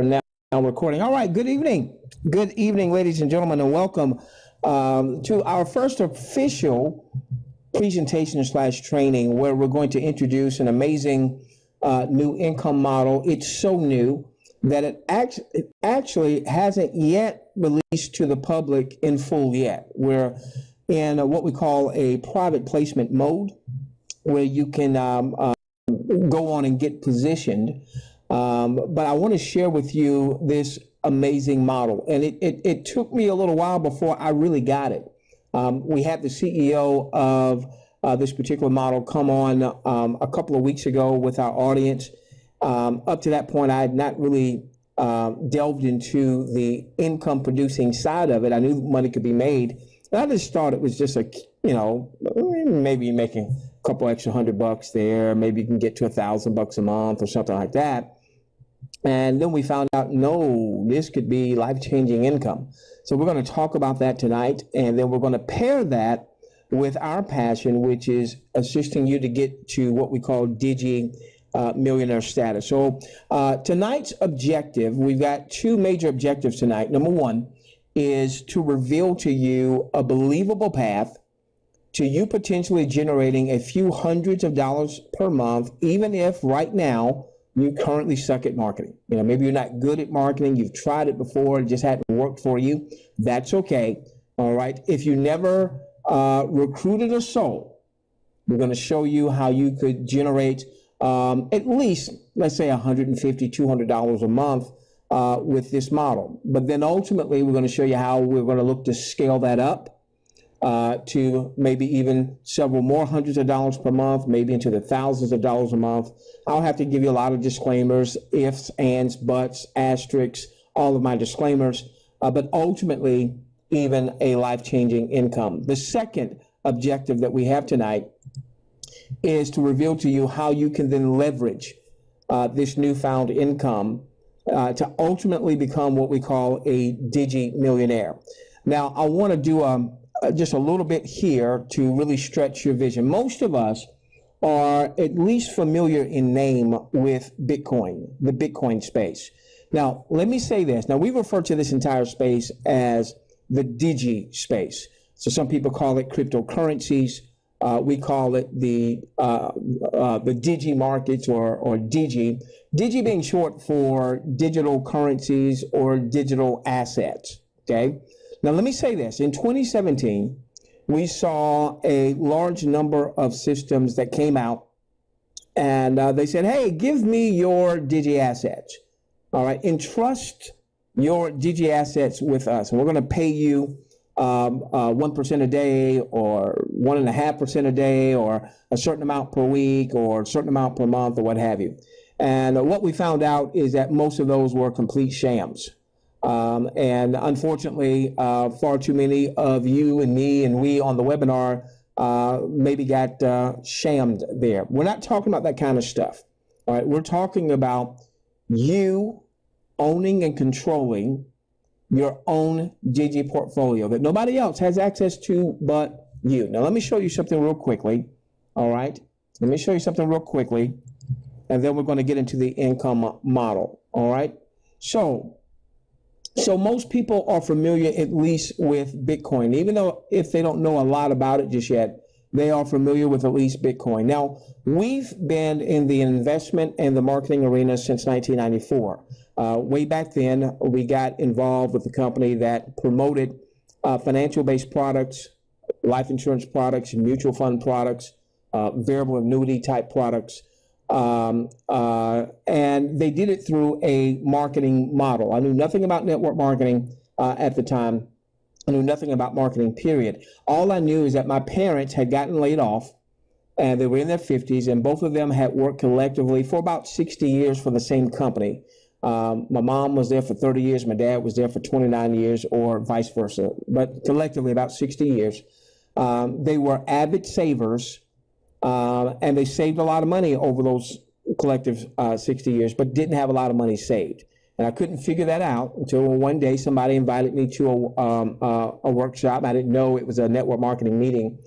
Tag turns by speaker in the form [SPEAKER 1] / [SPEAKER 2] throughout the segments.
[SPEAKER 1] now recording. All right, good evening. Good evening, ladies and gentlemen, and welcome to our first official presentation slash training where we're going to introduce an amazing new income model. It's so new that it actually hasn't yet released to the public in full yet. We're in what we call a private placement mode where you can go on and get positioned. But I want to share with you this amazing model. And it took me a little while before I really got it. We had the CEO of this particular model come on a couple of weeks ago with our audience. Up to that point, I had not really delved into the income producing side of it. I knew money could be made. And I just thought it was just maybe making a couple extra $100 there. Maybe you can get to $1,000 a month or something like that. And then we found out, no, this could be life-changing income. So we're going to talk about that tonight, and then we're going to pair that with our passion, which is assisting you to get to what we call DiGi Millionaire status. So tonight's objective, we've got two major objectives tonight. Number one is to reveal to you a believable path to you potentially generating a few hundreds of dollars per month, even if right now you currently suck at marketing. You know, maybe you're not good at marketing. You've tried it before. It just hadn't worked for you. That's okay. All right. If you never recruited a soul, we're going to show you how you could generate at least, let's say, $150, $200 a month with this model. But then ultimately, we're going to show you how we're going to look to scale that up to maybe even several more hundreds of dollars per month, maybe into the thousands of dollars a month. I'll have to give you a lot of disclaimers, ifs, ands, buts, asterisks, all of my disclaimers, but ultimately even a life-changing income. The second objective that we have tonight is to reveal to you how you can then leverage this newfound income to ultimately become what we call a DiGi Millionaire. Now, I want to do just a little bit here to really stretch your vision. Most of us are at least familiar in name with Bitcoin, the Bitcoin space. Now, let me say this. Now, we refer to this entire space as the DiGi space. So some people call it cryptocurrencies. We call it the DiGi markets or DiGi. DiGi being short for digital currencies or digital assets, okay? Now, let me say this. In 2017, we saw a large number of systems that came out, and they said, hey, give me your DiGi assets. All right, entrust your DiGi assets with us, and we're going to pay you 1% a day or 1.5% a day or a certain amount per week or a certain amount per month or what have you. And what we found out is that most of those were complete shams. And unfortunately, far too many of you and me and we on the webinar maybe got shammed there. We're not talking about that kind of stuff. All right, we're talking about you owning and controlling your own DiGi portfolio that nobody else has access to but you. Now, let me show you something real quickly. All right, let me show you something real quickly, and then we're going to get into the income model. All right, so most people are familiar at least with Bitcoin, even though if they don't know a lot about it just yet, they are familiar with at least Bitcoin. Now, we've been in the investment and the marketing arena since 1994. Way back then, we got involved with the company that promoted financial-based products, life insurance products, mutual fund products, variable annuity type products. And they did it through a marketing model. I knew nothing about network marketing at the time. I knew nothing about marketing, period. All I knew is that my parents had gotten laid off, and they were in their 50s, and both of them had worked collectively for about 60 years for the same company. My mom was there for 30 years. My dad was there for 29 years, or vice versa, but collectively about 60 years. They were avid savers. And they saved a lot of money over those collective 60 years, but didn't have a lot of money saved. And I couldn't figure that out until one day somebody invited me to a workshop. I didn't know it was a network marketing meeting.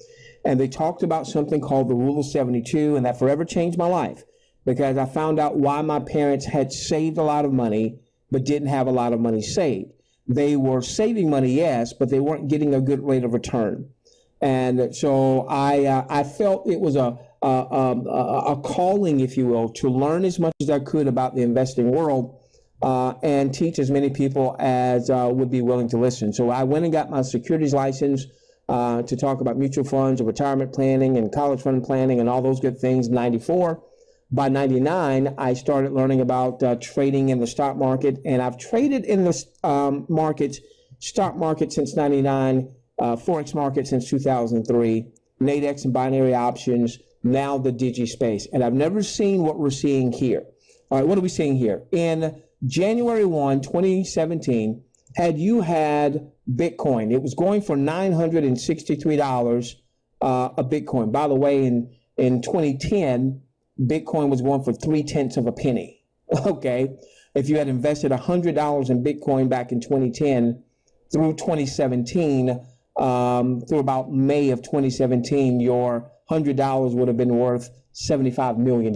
[SPEAKER 1] And they talked about something called the Rule of 72, and that forever changed my life because I found out why my parents had saved a lot of money but didn't have a lot of money saved. They were saving money, yes, but they weren't getting a good rate of return. And so I felt it was a calling, if you will, to learn as much as I could about the investing world and teach as many people as would be willing to listen. So I went and got my securities license to talk about mutual funds and retirement planning and college fund planning and all those good things in 94. By 99, I started learning about trading in the stock market, and I've traded in the stock market since 99, Forex market since 2003, Nadex and binary options, now the DiGi space. And I've never seen what we're seeing here. All right, what are we seeing here? In January 1, 2017, had you had Bitcoin, it was going for $963 a Bitcoin. By the way, in 2010, Bitcoin was going for 0.3 of a penny. Okay. If you had invested $100 in Bitcoin back in 2010 through 2017, through about May of 2017, your $100 would have been worth $75 million.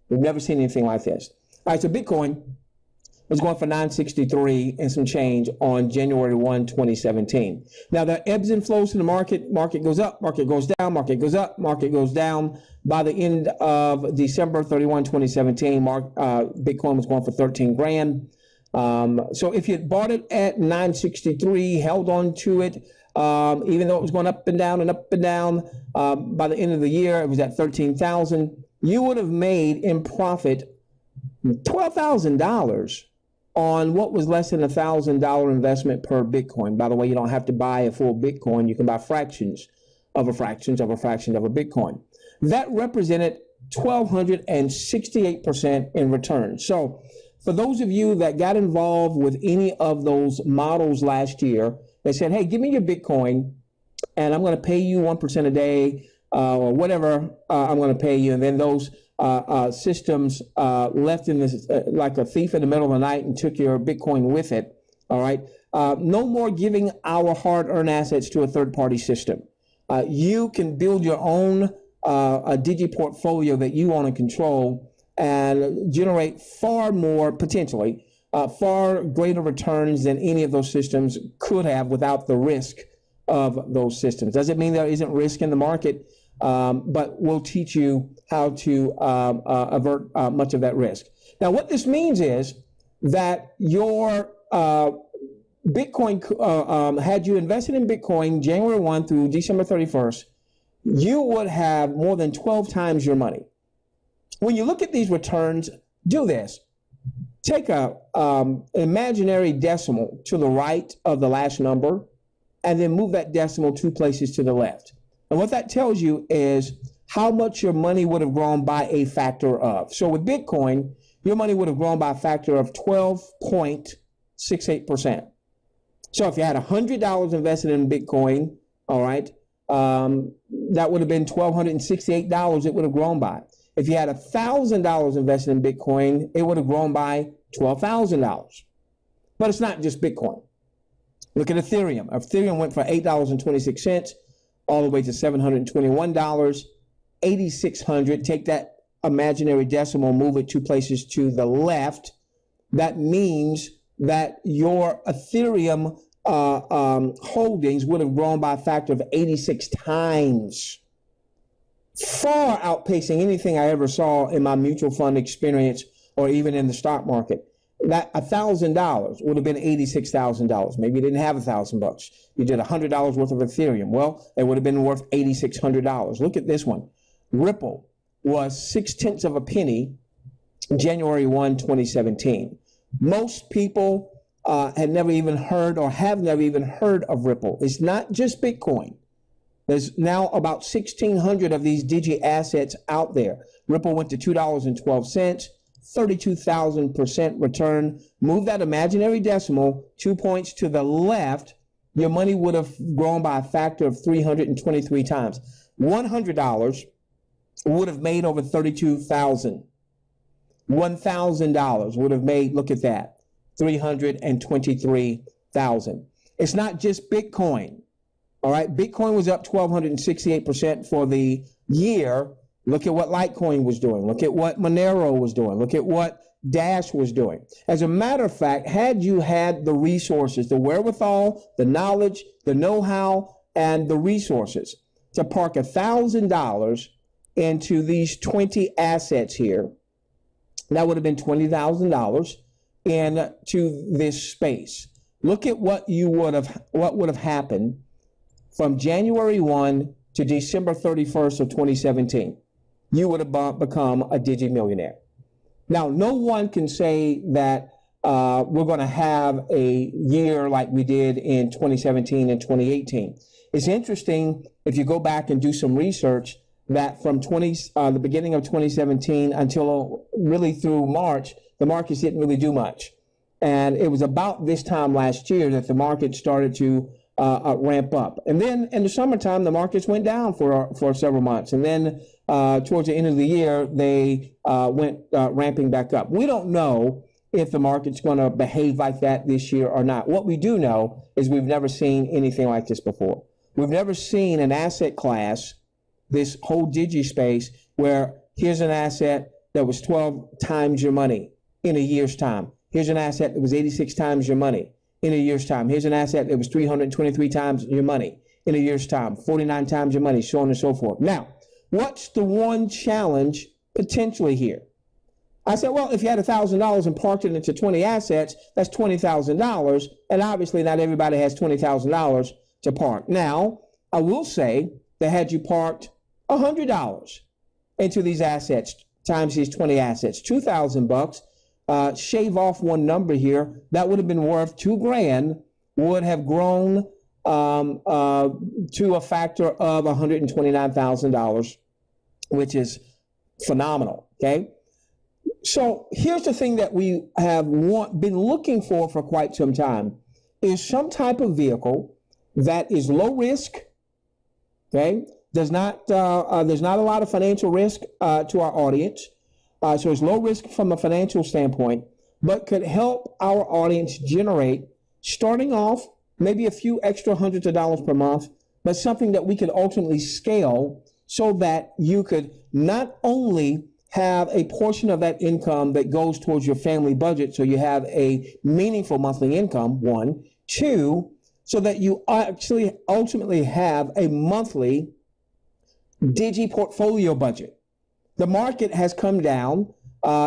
[SPEAKER 1] We've never seen anything like this. All right. So Bitcoin was going for 963 and some change on January 1, 2017. Now, there are ebbs and flows in the market. Market goes up, market goes down, market goes up, market goes down. By the end of December 31, 2017, Bitcoin was going for 13 grand. So if you had bought it at 963, held on to it, even though it was going up and down and up and down, by the end of the year, it was at 13,000. You would have made in profit $12,000 on what was less than $1,000 investment per Bitcoin. By the way, you don't have to buy a full Bitcoin. You can buy fractions of a fraction of a fraction of a Bitcoin. That represented 1,268% in return. So for those of you that got involved with any of those models last year, they said, hey, give me your Bitcoin and I'm going to pay you 1% a day or whatever I'm going to pay you. And then those systems left in this like a thief in the middle of the night and took your Bitcoin with it. All right. No more giving our hard-earned assets to a third-party system. You can build your own DiGi portfolio that you want to control and generate far more, potentially, far greater returns than any of those systems could have without the risk of those systems. Doesn't mean there isn't risk in the market, but we'll teach you how to avert much of that risk. Now, what this means is that your Bitcoin, had you invested in Bitcoin January 1 through December 31st, you would have more than 12 times your money. When you look at these returns, do this. Take a imaginary decimal to the right of the last number, and then move that decimal 2 places to the left. And what that tells you is how much your money would have grown by a factor of. So with Bitcoin, your money would have grown by a factor of 12.68%. So if you had $100 invested in Bitcoin, all right, that would have been $1,268 it would have grown by. If you had $1,000 invested in Bitcoin, it would have grown by $12,000. But it's not just Bitcoin. Look at Ethereum. Ethereum went from $8.26 all the way to $721, 8,600. Take that imaginary decimal, move it 2 places to the left. That means that your Ethereum holdings would have grown by a factor of 86 times, far outpacing anything I ever saw in my mutual fund experience or even in the stock market. That $1,000 would have been $86,000. Maybe you didn't have $1,000. You did $100 worth of Ethereum. Well, it would have been worth $8,600. Look at this one. Ripple was 0.6 of a penny January 1, 2017. Most people had never even heard or have never even heard of Ripple. It's not just Bitcoin. There's now about 1,600 of these DiGi assets out there. Ripple went to $2.12, 32,000% return. Move that imaginary decimal 2 points to the left, your money would have grown by a factor of 323 times. $100 would have made over 32,000. $1,000 would have made, look at that, 323,000. It's not just Bitcoin. All right, Bitcoin was up 1,268% for the year. Look at what Litecoin was doing. Look at what Monero was doing. Look at what Dash was doing. As a matter of fact, had you had the resources, the wherewithal, the knowledge, the know-how, and the resources to park $1,000 into these 20 assets here, that would have been $20,000 into this space. Look at what would have happened from January 1 to December 31st of 2017. You would have become a DiGi Millionaire. Now, no one can say that we're going to have a year like we did in 2017 and 2018. It's interesting, if you go back and do some research, that from the beginning of 2017 until really through March, the markets didn't really do much. And it was about this time last year that the market started to ramp up. And then in the summertime, the markets went down for several months. And then towards the end of the year, they went ramping back up. We don't know if the market's going to behave like that this year or not. What we do know is we've never seen anything like this before. We've never seen an asset class, this whole DiGi space, where here's an asset that was 12 times your money in a year's time. Here's an asset that was 86 times your money in a year's time. Here's an asset that was 323 times your money in a year's time, 49 times your money, so on and so forth. Now, what's the one challenge potentially here? I said, well, if you had $1,000 and parked it into 20 assets, that's $20,000. And obviously not everybody has $20,000 to park. Now, I will say that had you parked $100 into these assets times these 20 assets, $2,000, shave off one number here, that would have been worth $2,000, would have grown to a factor of $129,000, which is phenomenal, okay? So here's the thing that we have been looking for quite some time, is some type of vehicle that is low risk, okay? There's not a lot of financial risk to our audience. So it's low risk from a financial standpoint, but could help our audience generate, starting off, maybe a few extra hundreds of dollars per month, but something that we could ultimately scale so that you could not only have a portion of that income that goes towards your family budget, so you have a meaningful monthly income, one. Two, so that you actually ultimately have a monthly DiGi portfolio budget. The market has come down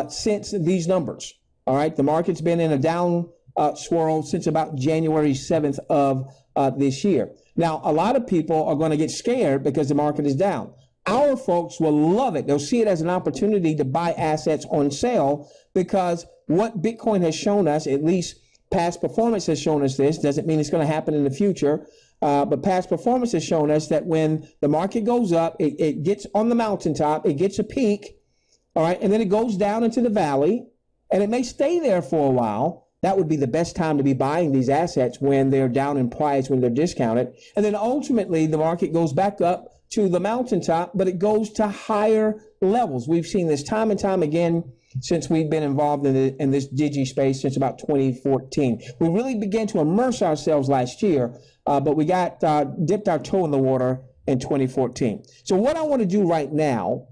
[SPEAKER 1] since these numbers. All right, the market's been in a down swirl since about January 7th of this year. Now, a lot of people are going to get scared because the market is down. Our folks will love it. They'll see it as an opportunity to buy assets on sale, because what Bitcoin has shown us, at least past performance has shown us this, doesn't mean it's going to happen in the future, but past performance has shown us that when the market goes up, it gets on the mountaintop, it gets a peak, all right, and then it goes down into the valley, and it may stay there for a while. That would be the best time to be buying these assets, when they're down in price, when they're discounted. And then ultimately the market goes back up to the mountaintop, but it goes to higher levels. We've seen this time and time again since we've been involved in this DiGi space since about 2014. We really began to immerse ourselves last year, but we got dipped our toe in the water in 2014. So what I want to do right now,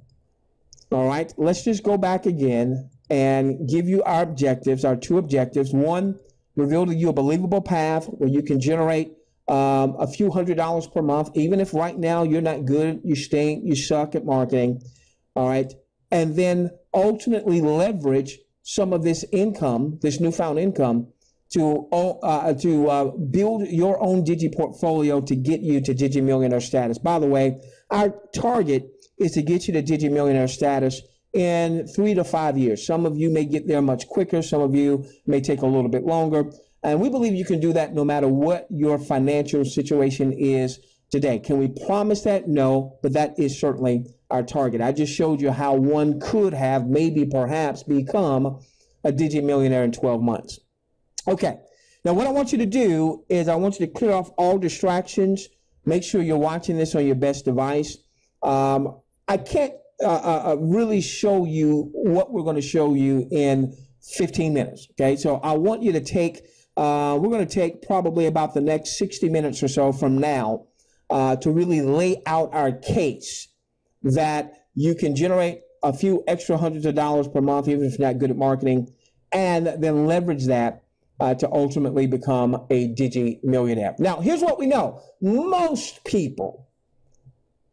[SPEAKER 1] all right, let's just go back again and give you our objectives, our two objectives. One, reveal to you a believable path where you can generate a few $100s per month, even if right now you're not good, you stink, you suck at marketing, all right? And then ultimately leverage some of this income, this newfound income, to build your own DiGi portfolio to get you to DiGi Millionaire status. By the way, our target is to get you to DiGi Millionaire status in 3 to 5 years. Some of you may get there much quicker. Some of you may take a little bit longer. And we believe you can do that no matter what your financial situation is today. Can we promise that? No, but that is certainly our target. I just showed you how one could have maybe perhaps become a DiGi Millionaire in 12 months. Okay, now what I want you to do is I want you to clear off all distractions. Make sure you're watching this on your best device. I can't really show you what we're going to show you in 15 minutes, okay? So I want you to take, we're going to take probably about the next 60 minutes or so from now to really lay out our case that you can generate a few extra hundreds of dollars per month, even if you're not good at marketing, and then leverage that to ultimately become a DiGi millionaire. Now, here's what we know. Most people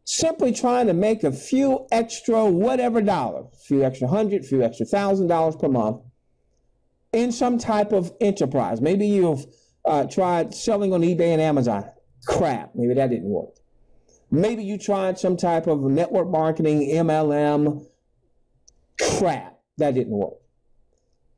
[SPEAKER 1] simply trying to make a few extra whatever dollars, a few extra hundred, a few extra $1,000 per month in some type of enterprise. Maybe you've tried selling on eBay and Amazon. Crap, maybe that didn't work. Maybe you tried some type of network marketing, MLM. Crap, that didn't work.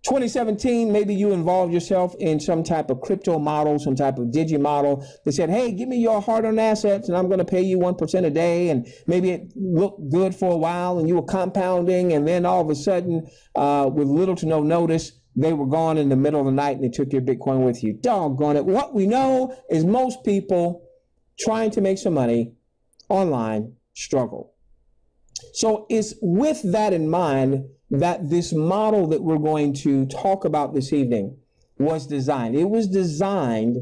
[SPEAKER 1] 2017, maybe you involved yourself in some type of crypto model, some type of DiGi model that said, hey, give me your hard-earned assets and I'm going to pay you 1% a day. And maybe it looked good for a while and you were compounding. And then all of a sudden, with little to no notice, they were gone in the middle of the night and they took your Bitcoin with you. Doggone it. What we know is most people trying to make some money online struggle. So it's with that in mind that this model that we're going to talk about this evening was designed. It was designed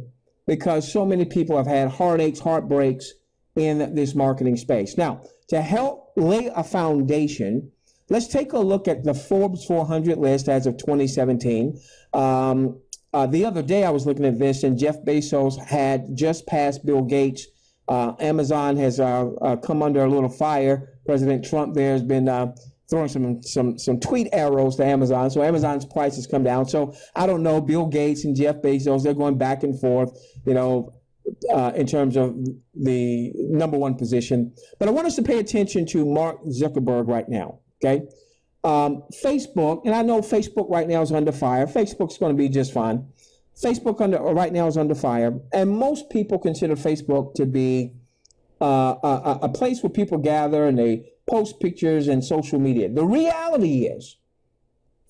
[SPEAKER 1] because so many people have had heartaches, heartbreaks in this marketing space. Now, to help lay a foundation, let's take a look at the Forbes 400 list as of 2017. The other day I was looking at this and Jeff Bezos had just passed Bill Gates. Amazon has come under a little fire. President Trump there has been throwing some tweet arrows to Amazon. So Amazon's prices come down. So I don't know, Bill Gates and Jeff Bezos, they're going back and forth, you know, in terms of the #1 position. But I want us to pay attention to Mark Zuckerberg right now, okay? Facebook, and I know Facebook right now is under fire. Facebook's going to be just fine. Facebook right now is under fire. And most people consider Facebook to be a place where people gather and they post pictures and social media. The reality is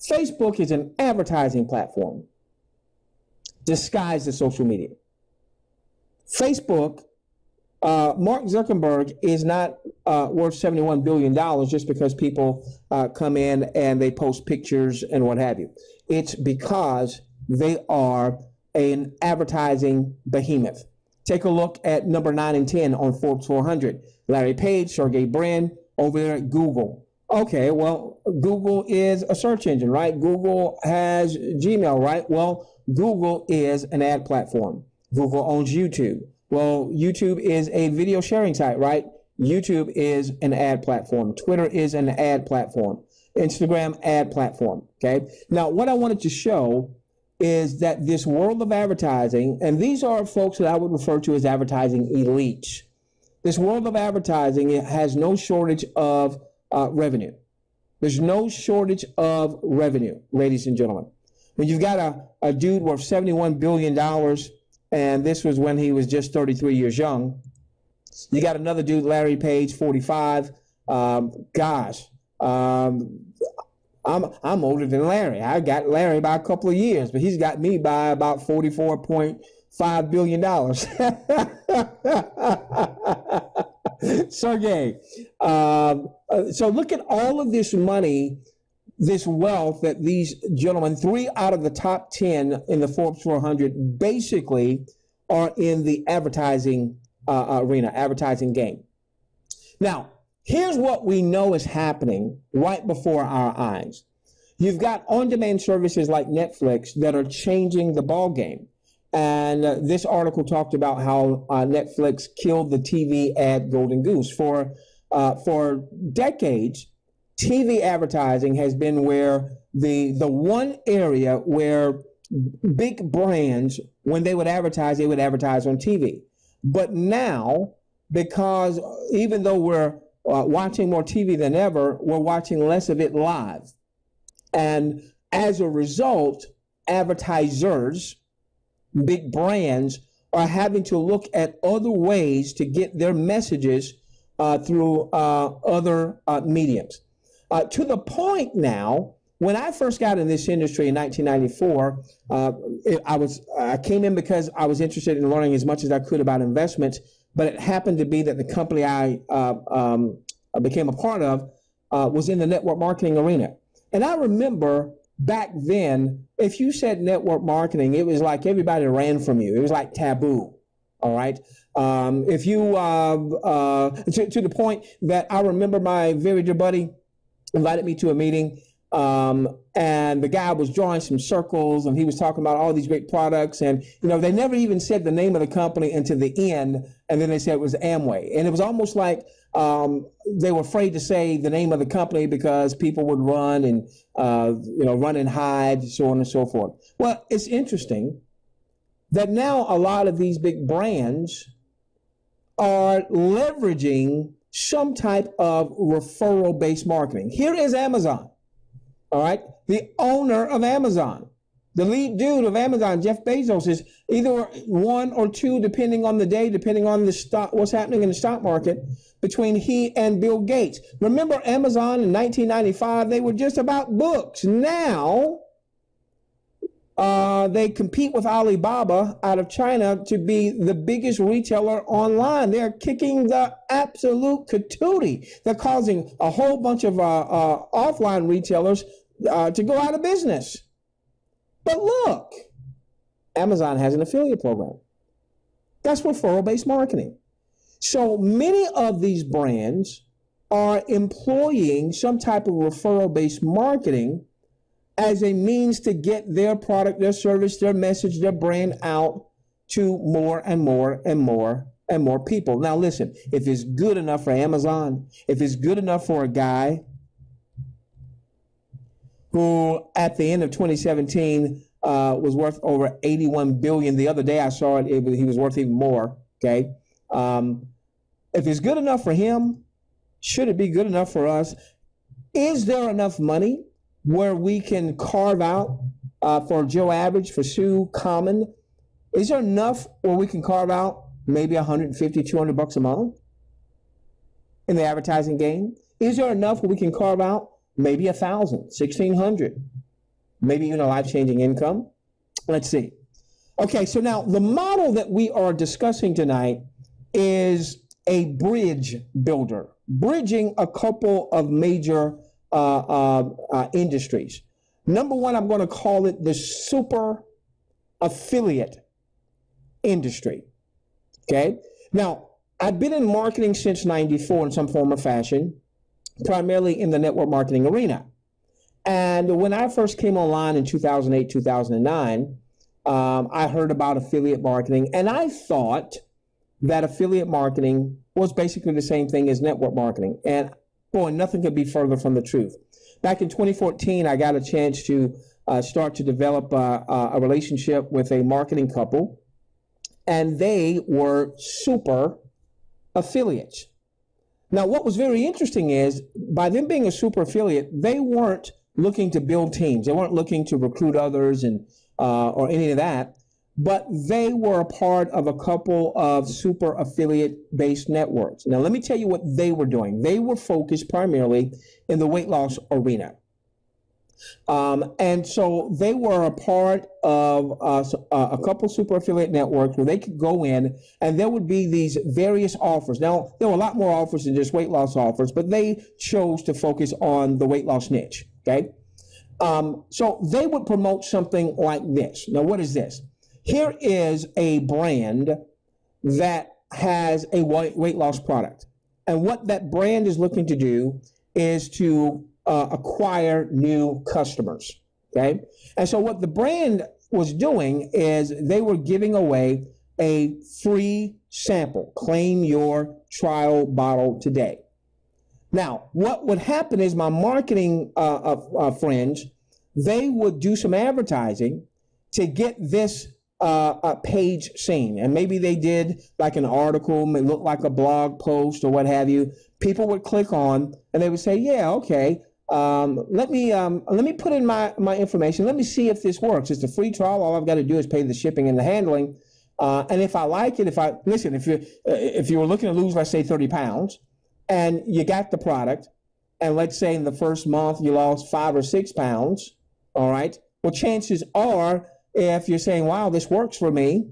[SPEAKER 1] Facebook is an advertising platform disguised as social media. Facebook, Mark Zuckerberg is not worth $71 billion just because people come in and they post pictures and what have you. It's because they are an advertising behemoth. Take a look at number 9 and 10 on Forbes 400. Larry Page, Sergey Brin, over there at Google. Okay, well, Google is a search engine, right? Google has Gmail, right? Well, Google is an ad platform. Google owns YouTube. Well, YouTube is a video sharing site, right? YouTube is an ad platform. Twitter is an ad platform. Instagram, ad platform, okay? Now, what I wanted to show is that this world of advertising, and these are folks that I would refer to as advertising elites. This world of advertising, it has no shortage of revenue. There's no shortage of revenue, ladies and gentlemen. When you've got a dude worth $71 billion, and this was when he was just 33 years young. You got another dude, Larry Page, 45. Gosh, I'm older than Larry. I got Larry by a couple of years, but he's got me by about $44.5 billion. Sergey. So look at all of this money, this wealth that these gentlemen, 3 out of the top 10 in the Forbes 400, basically are in the advertising arena, advertising game. Now, here's what we know is happening right before our eyes. You've got on-demand services like Netflix that are changing the ball game. And this article talked about how Netflix killed the TV ad golden goose. For decades, TV advertising has been where the one area where big brands, when they would advertise on TV. But now, because even though we're watching more TV than ever, we're watching less of it live. And as a result, advertisers, big brands, are having to look at other ways to get their messages through other mediums. To the point now, when I first got in this industry in 1994, I came in because I was interested in learning as much as I could about investments, but it happened to be that the company I became a part of was in the network marketing arena. And I remember back then, if you said network marketing, it was like everybody ran from you. It was like taboo. All right. If you to the point that I remember my very dear buddy invited me to a meeting, and the guy was drawing some circles, and he was talking about all these great products, and they never even said the name of the company until the end, and then they said it was Amway, and it was almost like they were afraid to say the name of the company because people would run and run and hide, so on and so forth. Well, it's interesting that now a lot of these big brands are leveraging some type of referral-based marketing. Here is Amazon, all right? The owner of Amazon, the lead dude of Amazon, Jeff Bezos, is either one or two, depending on the day, depending on the stock, what's happening in the stock market, between he and Bill Gates. Remember Amazon in 1995, they were just about books. Now, they compete with Alibaba out of China to be the biggest retailer online. They're kicking the absolute patootie. They're causing a whole bunch of offline retailers to go out of business. But look, Amazon has an affiliate program. That's referral-based marketing. So many of these brands are employing some type of referral-based marketing as a means to get their product, their service, their message, their brand out to more and more and more and more people. Now listen, if it's good enough for Amazon, if it's good enough for a guy who at the end of 2017 was worth over 81 billion. The other day I saw it, he was worth even more, okay? If it's good enough for him, should it be good enough for us? Is there enough money where we can carve out for Joe Average, for Sue Common? Is there enough where we can carve out maybe 150, 200 bucks a month in the advertising game? Is there enough where we can carve out maybe 1,000, 1,600, maybe even a life-changing income? Let's see. Okay, so now the model that we are discussing tonight is a bridge builder, bridging a couple of major industries. Number one, I'm going to call it the super affiliate industry. Okay. Now, I've been in marketing since '94 in some form or fashion, primarily in the network marketing arena. And when I first came online in 2008, 2009, I heard about affiliate marketing, and I thought that affiliate marketing was basically the same thing as network marketing. And boy, nothing could be further from the truth. Back in 2014, I got a chance to start to develop a relationship with a marketing couple, and they were super affiliates. Now, what was very interesting is, by them being a super affiliate, they weren't looking to build teams. They weren't looking to recruit others and or any of that, but they were a part of a couple of super affiliate-based networks. Now, let me tell you what they were doing. They were focused primarily in the weight loss arena. And so they were a part of a couple super affiliate networks where they could go in and there would be these various offers. Now, there were a lot more offers than just weight loss offers, but they chose to focus on the weight loss niche, okay? So they would promote something like this. Now, what is this? Here is a brand that has a weight loss product. And what that brand is looking to do is to acquire new customers, okay? And so what the brand was doing is they were giving away a free sample. Claim your trial bottle today. Now, what would happen is my marketing friends, they would do some advertising to get this page seen. And maybe they did like an article, may look like a blog post or what have you. People would click on and they would say, yeah, okay, let me put in my information. Let me see if this works. It's a free trial. All I've got to do is pay the shipping and the handling. And if I like it, if you were looking to lose, let's say 30 pounds and you got the product, and let's say in the first month you lost 5 or 6 pounds, all right, well, chances are, if you're saying, wow, this works for me,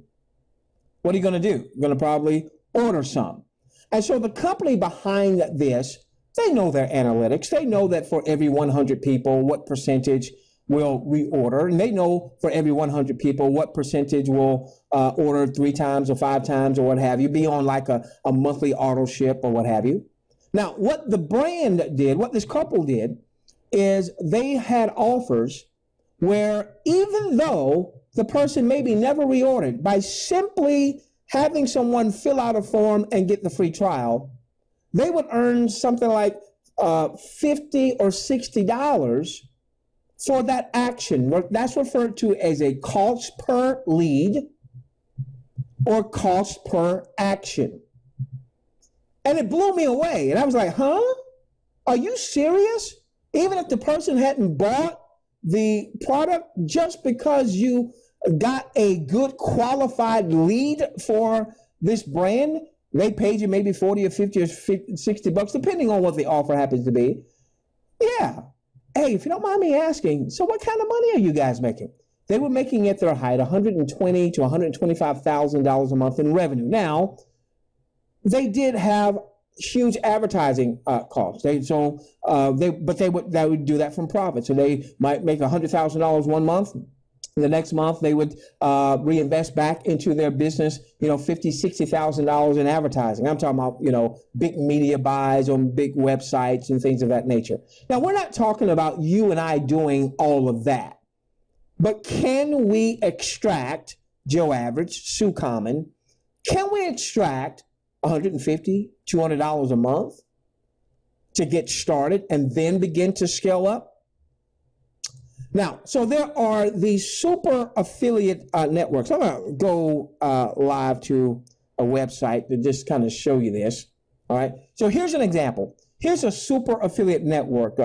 [SPEAKER 1] what are you going to do? You're going to probably order some. And so the company behind this, they know their analytics. They know that for every 100 people, what percentage will reorder. And they know for every 100 people, what percentage will order 3 times or 5 times or what have you, be on like a monthly auto ship or what have you. Now, what the brand did, what this couple did, is they had offers where even though the person maybe never reordered, by simply having someone fill out a form and get the free trial, they would earn something like $50 or $60 for that action. That's referred to as a cost per lead or cost per action. And it blew me away. And I was like, huh? Are you serious? Even if the person hadn't bought the product, just because you got a good qualified lead for this brand, they paid you maybe 40 or 50 or 60 bucks, depending on what the offer happens to be. Yeah. Hey, if you don't mind me asking, so what kind of money are you guys making? They were making at their height $120,000 to $125,000 a month in revenue. Now, they did have huge advertising costs. They would do that from profit. So they might make $100,000 one month. The next month they would reinvest back into their business, $50,000, $60,000 in advertising. I'm talking about, big media buys on big websites and things of that nature. Now, we're not talking about you and I doing all of that, but can we extract Joe Average, Sue Common? Can we extract $150, $200 a month to get started and then begin to scale up? Now, so there are these super affiliate networks. I'm going to go live to a website to just kind of show you this. All right. So here's an example. Here's a super affiliate network.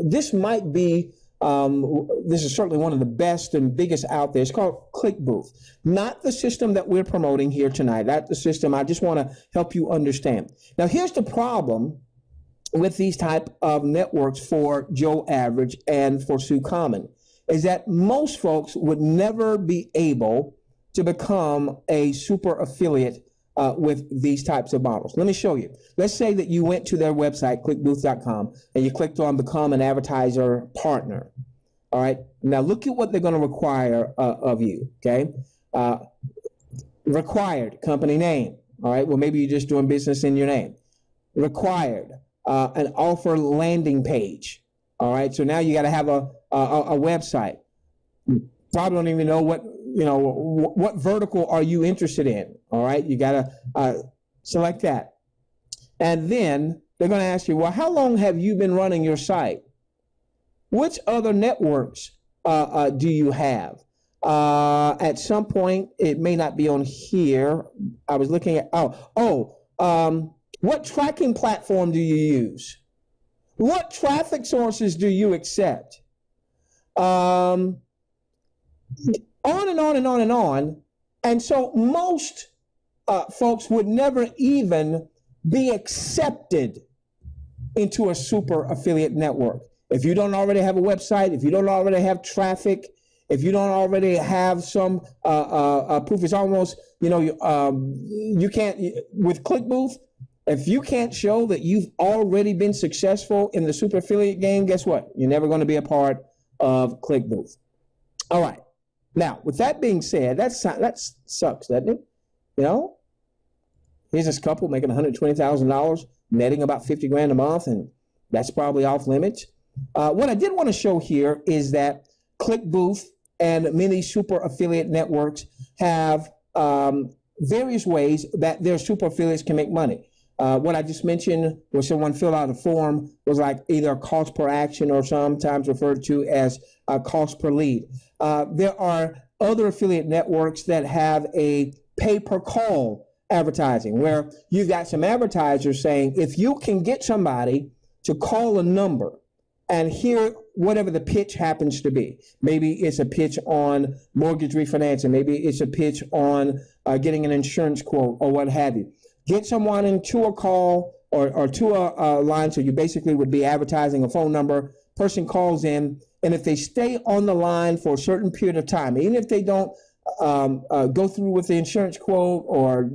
[SPEAKER 1] This might be, this is certainly one of the best and biggest out there. It's called ClickBooth. Not the system that we're promoting here tonight. That's the system I just want to help you understand. Now, here's the problem with these type of networks for Joe Average and for Sue Common, is that most folks would never be able to become a super affiliate with these types of models. Let me show you. Let's say that you went to their website, clickbooth.com, and you clicked on Become an Advertiser Partner. All right. Now look at what they're going to require of you. Okay. Required company name. All right. Well, maybe you're just doing business in your name. Required an offer landing page. All right. So now you got to have a website. Probably don't even know what vertical are you interested in. All right. You got to select that. And then they're going to ask you, well, how long have you been running your site? Which other networks do you have? At some point, it may not be on here. I was looking at, what tracking platform do you use? What traffic sources do you accept? On and on and on and on. And so most folks would never even be accepted into a super affiliate network. If you don't already have a website, if you don't already have traffic, if you don't already have some proof, it's almost, you can't, with ClickBooth, if you can't show that you've already been successful in the super affiliate game, guess what? You're never going to be a part of ClickBooth. All right. Now, with that being said, that sucks, doesn't it? Here's this couple making $120,000, netting about 50 grand a month, and that's probably off limits. What I did want to show here is that ClickBooth and many super affiliate networks have various ways that their super affiliates can make money. What I just mentioned, where someone filled out a form, was like either cost per action or sometimes referred to as cost per lead. There are other affiliate networks that have a pay per call advertising, where you've got some advertisers saying, if you can get somebody to call a number and hear whatever the pitch happens to be. Maybe it's a pitch on mortgage refinancing. Maybe it's a pitch on getting an insurance quote or what have you. Get someone into a call or to a line, so you basically would be advertising a phone number. Person calls in, and if they stay on the line for a certain period of time, even if they don't go through with the insurance quote or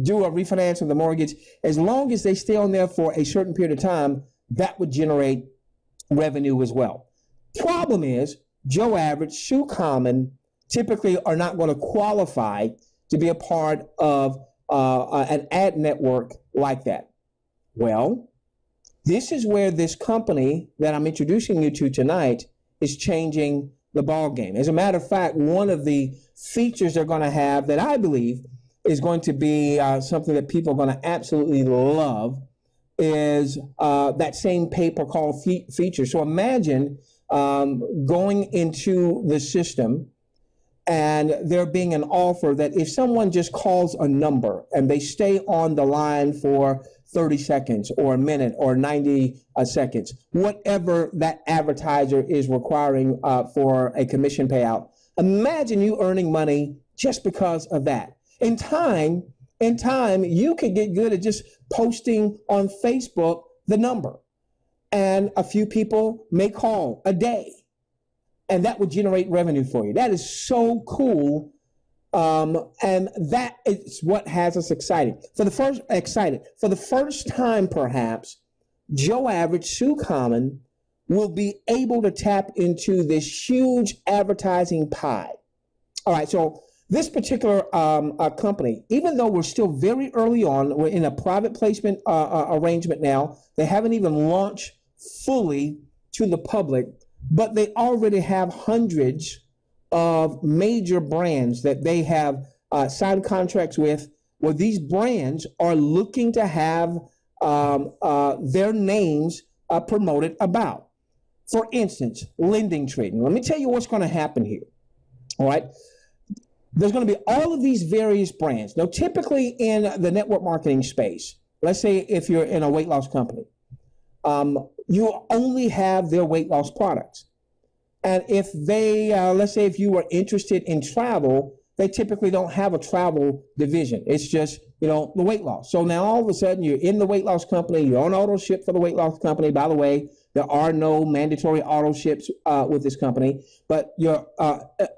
[SPEAKER 1] do a refinance of the mortgage, as long as they stay on there for a certain period of time, that would generate revenue as well. Problem is, Joe Average, Sue Common typically are not going to qualify to be a part of an ad network like that. Well, This is where this company that I'm introducing you to tonight is changing the ball game. As a matter of fact, one of the features they're going to have that I believe is going to be something that people are going to absolutely love is that same pay-per-call feature. So imagine going into the system and there being an offer that if someone just calls a number and they stay on the line for 30 seconds or a minute or 90 seconds, whatever that advertiser is requiring for a commission payout, imagine you earning money just because of that. In time, you could get good at just posting on Facebook the number, and a few people may call a day, and that would generate revenue for you. That is so cool, and that is what has us excited. For the first time, perhaps, Joe Average, Sue Common will be able to tap into this huge advertising pie. All right, so this particular company, even though we're still very early on, we're in a private placement arrangement now. They haven't even launched fully to the public, but they already have hundreds of major brands that they have signed contracts with, where these brands are looking to have their names promoted about. For instance, lending trading. Let me tell you what's going to happen here. All right. There's going to be all of these various brands. Now, typically in the network marketing space, let's say if you're in a weight loss company, you only have their weight loss products. And if they, let's say if you were interested in travel, they typically don't have a travel division. It's just, you know, the weight loss. So now all of a sudden you're in the weight loss company, you're on auto ship for the weight loss company. By the way, there are no mandatory auto ships with this company, but you're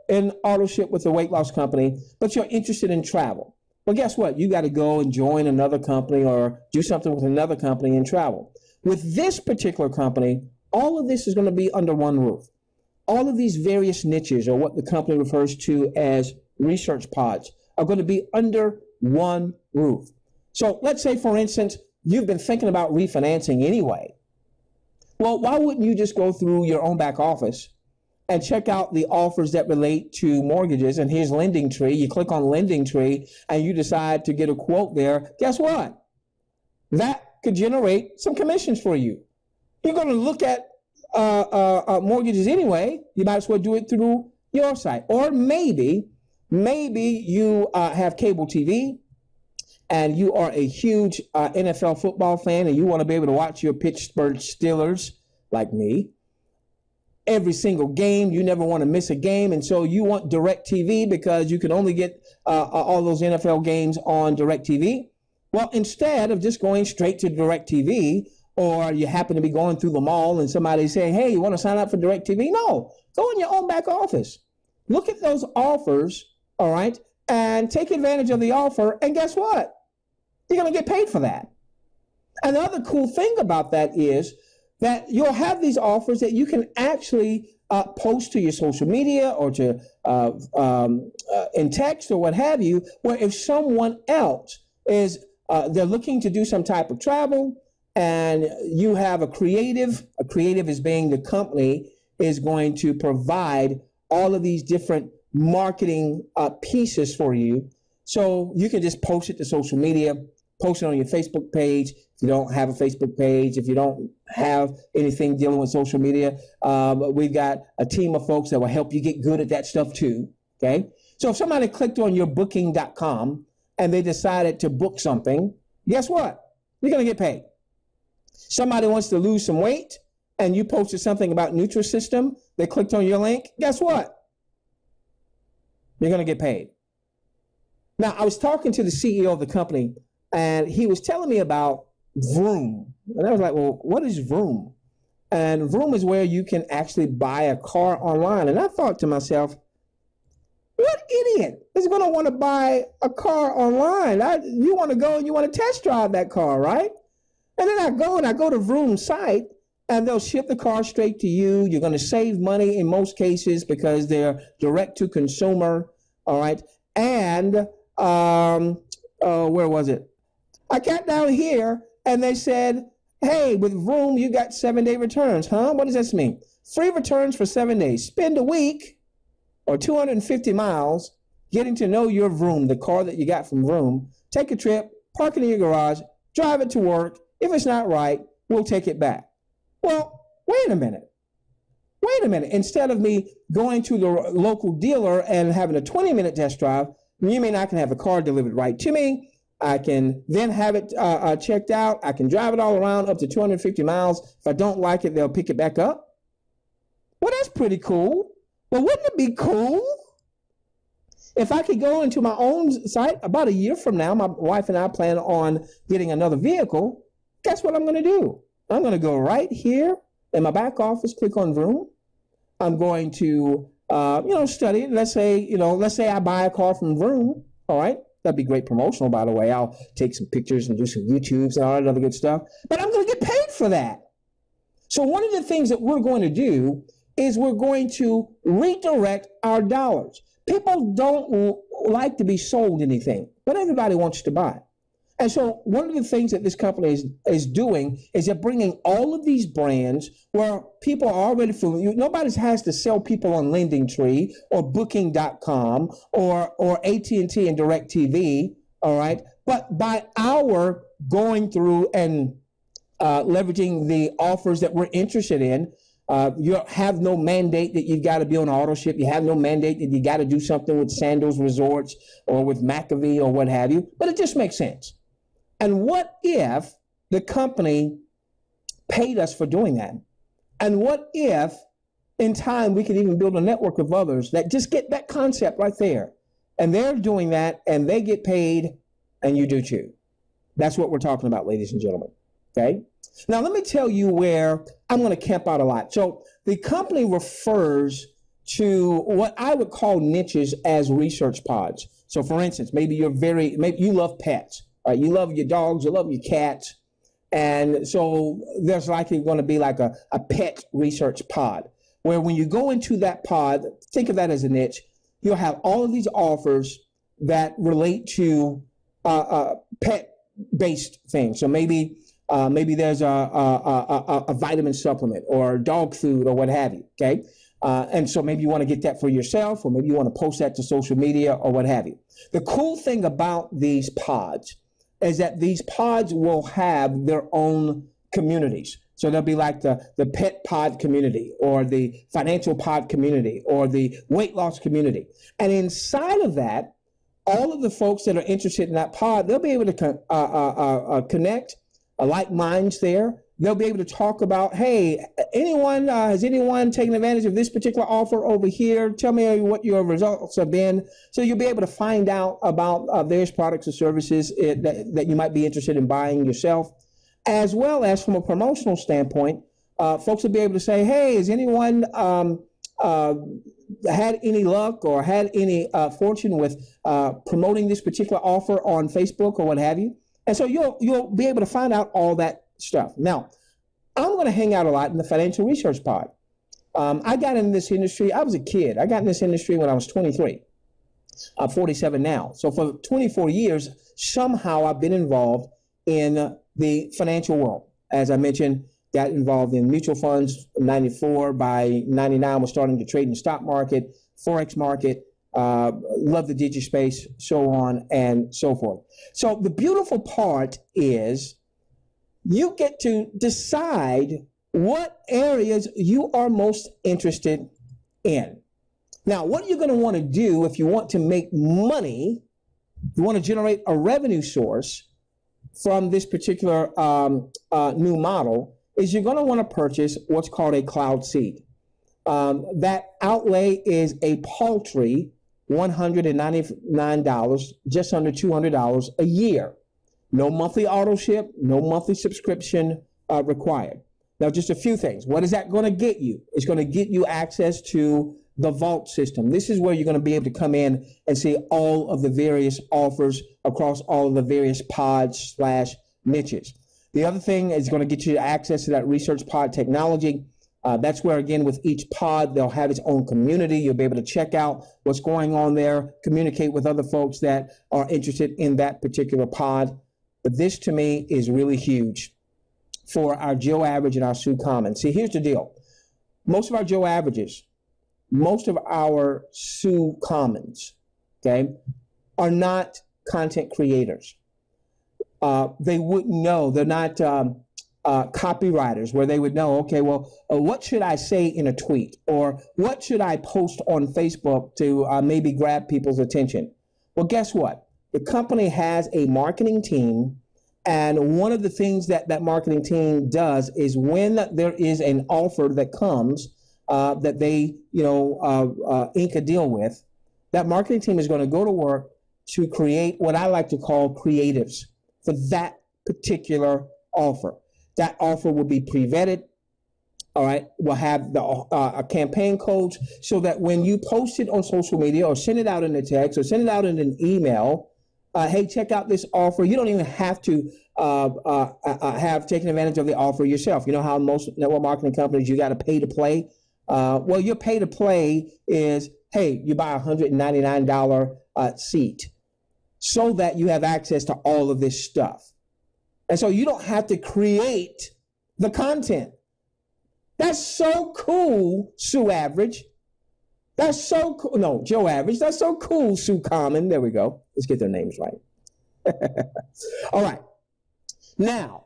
[SPEAKER 1] in auto ship with the weight loss company, but you're interested in travel. Well, guess what? You got to go and join another company or do something with another company and travel. With this particular company, all of this is going to be under one roof. All of these various niches, or what the company refers to as research pods, are going to be under one roof. So let's say, for instance, you've been thinking about refinancing anyway. Well, why wouldn't you just go through your own back office and check out the offers that relate to mortgages? And here's Lending Tree. You click on Lending Tree and you decide to get a quote there. Guess what? That could generate some commissions for you. You're going to look at mortgages anyway. You might as well do it through your site. Or maybe you have cable TV and you are a huge NFL football fan and you want to be able to watch your Pittsburgh Steelers, like me, every single game. You never want to miss a game. And so you want DirecTV because you can only get all those NFL games on DirecTV. Well, instead of just going straight to DirecTV, or you happen to be going through the mall and somebody's saying, hey, you want to sign up for DirecTV? No, go in your own back office. Look at those offers, all right, and take advantage of the offer. And guess what? You're going to get paid for that. And the other cool thing about that is that you'll have these offers that you can actually post to your social media or to in text or what have you, where if someone else is, they're looking to do some type of travel and you have a creative is being the company is going to provide all of these different marketing pieces for you. So you can just post it to social media, post it on your Facebook page. If you don't have a Facebook page, if you don't have anything dealing with social media, we've got a team of folks that will help you get good at that stuff too, okay? So if somebody clicked on your booking.com and they decided to book something, guess what? You're going to get paid. Somebody wants to lose some weight and you posted something about Nutrisystem, they clicked on your link, guess what? You're going to get paid. Now, I was talking to the CEO of the company and he was telling me about Vroom. And I was like, well, what is Vroom? And Vroom is where you can actually buy a car online. And I thought to myself, what idiot is going to want to buy a car online? You want to go and you want to test drive that car, right? And then I go to Vroom's site and they'll ship the car straight to you. You're going to save money in most cases because they're direct to consumer. All right. And where was it? I got down here and they said, Hey, with Vroom, you got 7-day returns, huh? What does this mean? Free returns for 7 days. Spend a week or 250 miles getting to know your Vroom, the car that you got from Vroom. Take a trip, park it in your garage, drive it to work. If it's not right, we'll take it back. Well, wait a minute. Wait a minute. Instead of me going to the local dealer and having a 20-minute test drive, you mean I can have a car delivered right to me? I can then have it checked out. I can drive it all around up to 250 miles. If I don't like it, they'll pick it back up. Well, that's pretty cool. Well, wouldn't it be cool if I could go into my own site? About a year from now, my wife and I plan on getting another vehicle. Guess what I'm going to do? I'm going to go right here in my back office, click on Vroom. I'm going to, study it. Let's say I buy a car from Vroom. All right. That'd be great promotional, by the way. I'll take some pictures and do some YouTubes and all that other good stuff. But I'm going to get paid for that. So one of the things that we're going to do is we're going to redirect our dollars. People don't like to be sold anything, but everybody wants to buy. And so one of the things that this company is doing is they're bringing all of these brands where people are already familiar. Nobody has to sell people on LendingTree or Booking.com or AT&T and DirecTV, all right? But by our going through and leveraging the offers that we're interested in, you have no mandate that you've got to be on auto ship. You have no mandate that you got to do something with Sandals Resorts or with McAfee or what have you, but it just makes sense. And what if the company paid us for doing that? And what if in time we could even build a network of others that just get that concept right there? And they're doing that and they get paid and you do too. That's what we're talking about, ladies and gentlemen. Okay. Now, let me tell you where I'm going to camp out a lot. So the company refers to what I would call niches as research pods. So for instance, maybe you love pets. Right? You love your dogs, you love your cats. And so there's likely going to be like a pet research pod where when you go into that pod, think of that as a niche, you'll have all of these offers that relate to pet-based things. So maybe there's a vitamin supplement or dog food or what have you, okay? And so maybe you want to get that for yourself or maybe you want to post that to social media or what have you. The cool thing about these pods is that these pods will have their own communities. So they'll be like the pet pod community or the financial pod community or the weight loss community. And inside of that, all of the folks that are interested in that pod, they'll be able to connect like minds there. They'll be able to talk about, hey, has anyone taken advantage of this particular offer over here? Tell me what your results have been. So you'll be able to find out about various products or services that you might be interested in buying yourself, as well as from a promotional standpoint, folks will be able to say, hey, has anyone had any luck or had any fortune with promoting this particular offer on Facebook or what have you? And so you'll be able to find out all that stuff. Now, I'm going to hang out a lot in the financial research pod. I got in this industry. I was a kid. I got in this industry when I was 23. I'm 47 now. So for 24 years, somehow I've been involved in the financial world. As I mentioned, got involved in mutual funds in 94. By 99, I was starting to trade in the stock market, Forex market, love the DiGi space, so on and so forth. So the beautiful part is you get to decide what areas you are most interested in. Now, what you're going to want to do if you want to make money, you want to generate a revenue source from this particular new model, is you're going to want to purchase what's called a cloud seed. That outlay is a paltry $199, just under $200 a year. No monthly auto ship, no monthly subscription required. Now, just a few things. What is that going to get you? It's going to get you access to the vault system. This is where you're going to be able to come in and see all of the various offers across all of the various pods / niches. The other thing is going to get you access to that research pod technology. That's where, again, with each pod, they'll have its own community. You'll be able to check out what's going on there, communicate with other folks that are interested in that particular pod. But this, to me, is really huge. for our Joe Average and our Sue Common. See, here's the deal. Most of our Joe Averages, most of our Sue Commons, okay, are not content creators. They wouldn't know. They're not copywriters where they would know, okay, well, what should I say in a tweet? Or what should I post on Facebook to maybe grab people's attention? Well, guess what? The company has a marketing team, and one of the things that that marketing team does is when there is an offer that comes that they, ink a deal with, that marketing team is going to go to work to create what I like to call creatives for that particular offer. That offer will be pre-vetted. All right, we'll have the campaign codes so that when you post it on social media or send it out in a text or send it out in an email, hey, check out this offer. You don't even have to have taken advantage of the offer yourself. You know how most network marketing companies, you got to pay to play. Well, your pay to play is, hey, you buy a $199 seat so that you have access to all of this stuff. And so you don't have to create the content. That's so cool, Sue Average. That's so cool. No, Joe Average. That's so cool, Sue Common. There we go. Let's get their names right. All right. Now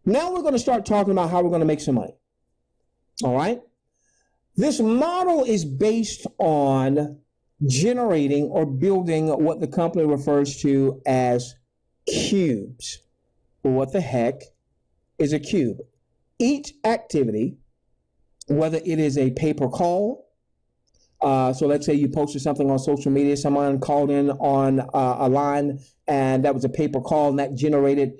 [SPEAKER 1] we're going to start talking about how we're going to make some money. All right. This model is based on generating or building what the company refers to as cubes. Well, what the heck is a cube? Each activity, whether it is a pay-per-call, so let's say you posted something on social media, someone called in on a line, and that was a pay-per-call, and that generated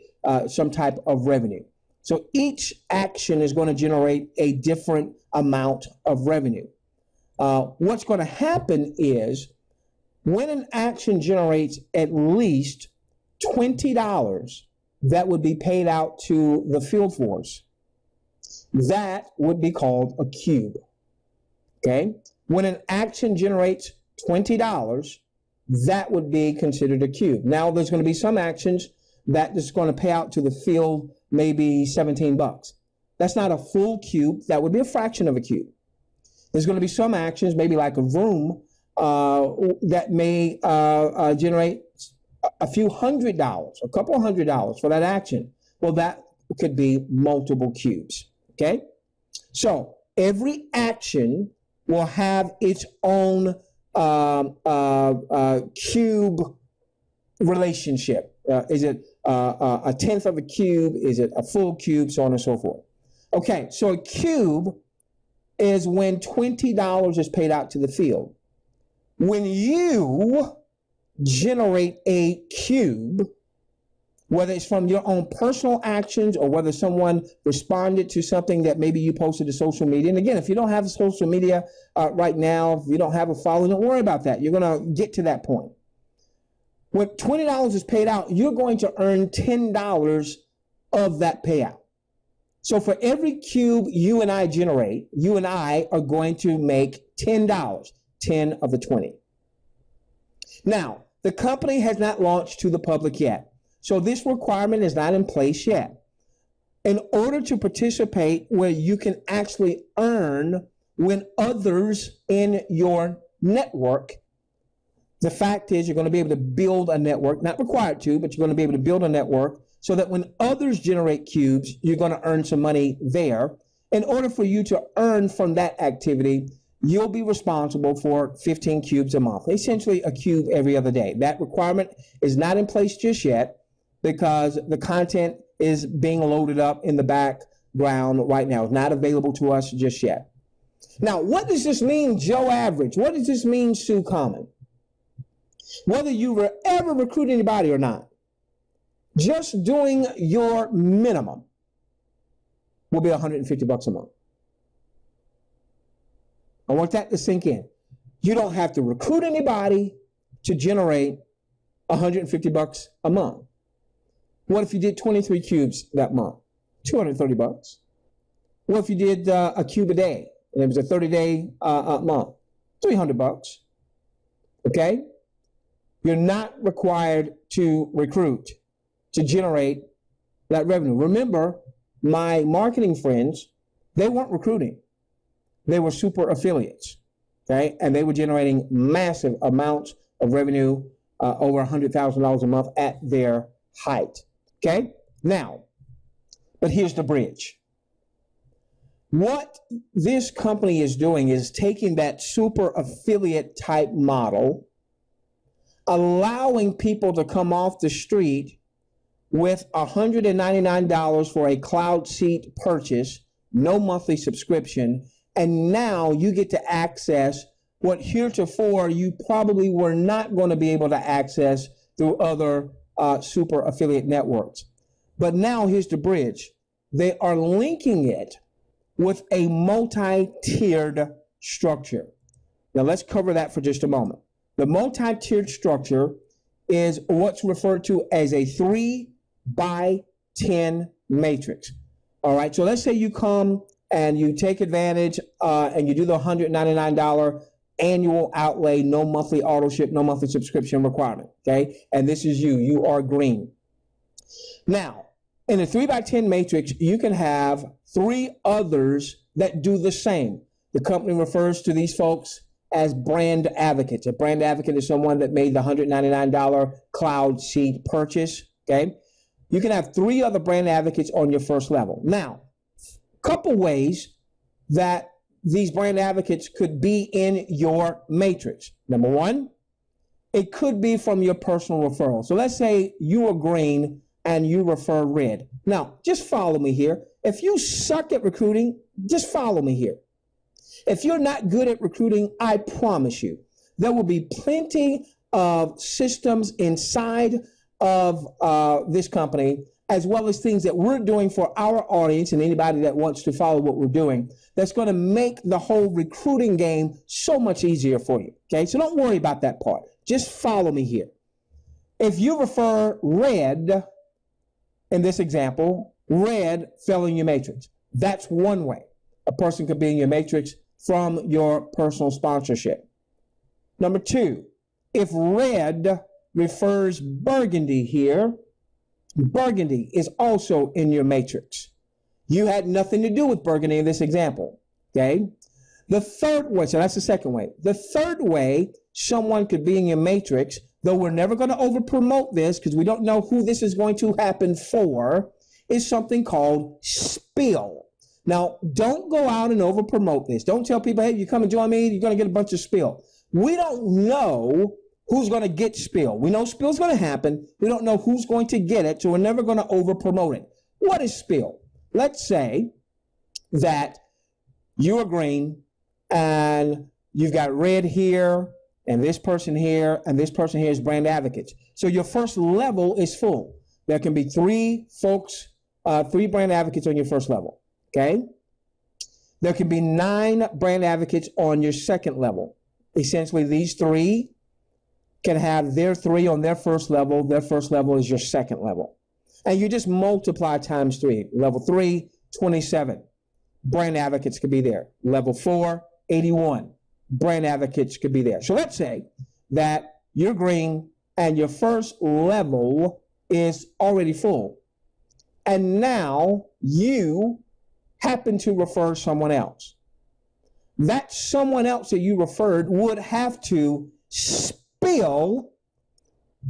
[SPEAKER 1] some type of revenue. So each action is going to generate a different amount of revenue. What's going to happen is when an action generates at least $20 that would be paid out to the field force, that would be called a cube. Okay? When an action generates $20, that would be considered a cube. Now, there's going to be some actions that is going to pay out to the field maybe $17. That's not a full cube. That would be a fraction of a cube. There's going to be some actions, maybe like a room, that may generate a few $100s, a couple $100s for that action. Well, that could be multiple cubes. Okay? So every action will have its own cube relationship. Is it a tenth of a cube? Is it a full cube? So on and so forth. Okay, so a cube is when $20 is paid out to the field. When you generate a cube, whether it's from your own personal actions or whether someone responded to something that maybe you posted to social media. And again, if you don't have social media right now, if you don't have a follower, don't worry about that. You're going to get to that point. When $20 is paid out, you're going to earn $10 of that payout. So for every cube you and I generate, you and I are going to make $10, 10 of the 20. Now, the company has not launched to the public yet. So this requirement is not in place yet. In order to participate where you can actually earn when others in your network, the fact is you're going to be able to build a network, not required to, but you're going to be able to build a network so that when others generate cubes, you're going to earn some money there. In order for you to earn from that activity, you'll be responsible for 15 cubes a month, essentially a cube every other day. That requirement is not in place just yet because the content is being loaded up in the background right now. It's not available to us just yet. Now, what does this mean, Joe Average? What does this mean, Sue Common? Whether you ever recruit anybody or not, just doing your minimum will be $150 a month. I want that to sink in. You don't have to recruit anybody to generate $150 a month. What if you did 23 cubes that month? $230. What if you did a cube a day and it was a 30-day month? $300. Okay? You're not required to recruit to generate that revenue. Remember, my marketing friends, they weren't recruiting. They were super affiliates, okay? And they were generating massive amounts of revenue, over $100,000 a month at their height, okay? Now, but here's the bridge. What this company is doing is taking that super affiliate type model, allowing people to come off the street with $199 for a cloud seat purchase, no monthly subscription, and now you get to access what heretofore you probably were not going to be able to access through other super affiliate networks. But now here's the bridge. They are linking it with a multi-tiered structure. Now let's cover that for just a moment. The multi-tiered structure is what's referred to as a 3x10 matrix. All right, so let's say you come and you take advantage and you do the $199 annual outlay, no monthly auto ship, no monthly subscription requirement, okay? And this is you, you are green. Now, in a 3x10 matrix, you can have 3 others that do the same. The company refers to these folks as brand advocates. A brand advocate is someone that made the $199 cloud seat purchase, okay? You can have 3 other brand advocates on your first level. Now, a couple ways that these brand advocates could be in your matrix. Number one, it could be from your personal referral. So let's say you are green and you refer red. Now, just follow me here. If you suck at recruiting, just follow me here. If you're not good at recruiting, I promise you, there will be plenty of systems inside of this company, as well as things that we're doing for our audience and anybody that wants to follow what we're doing, that's going to make the whole recruiting game so much easier for you, okay? So don't worry about that part. Just follow me here. If you refer red, in this example, red fell in your matrix. That's one way a person could be in your matrix from your personal sponsorship. Number 2, if red refers burgundy here, burgundy is also in your matrix. You had nothing to do with burgundy in this example, okay? The third way, so that's the second way. The third way someone could be in your matrix, though we're never going to over promote this because we don't know who this is going to happen for, is something called spill. Now, don't go out and over promote this. Don't tell people, hey, you come and join me, you're going to get a bunch of spill. We don't know who's going to get spill. We know spill's going to happen. We don't know who's going to get it, so we're never going to over promote it. What is spill? Let's say that you are green and you've got red here and this person here and this person here is brand advocates. So your first level is full. There can be 3 folks, 3 brand advocates on your first level, okay? There can be 9 brand advocates on your second level. Essentially, these 3 can have their 3 on their first level. Their first level is your second level. And you just multiply times 3. Level 3, 27. Brand advocates could be there. Level 4, 81. Brand advocates could be there. So let's say that you're green and your first level is already full. And now you happen to refer someone else. That someone else that you referred would have to spill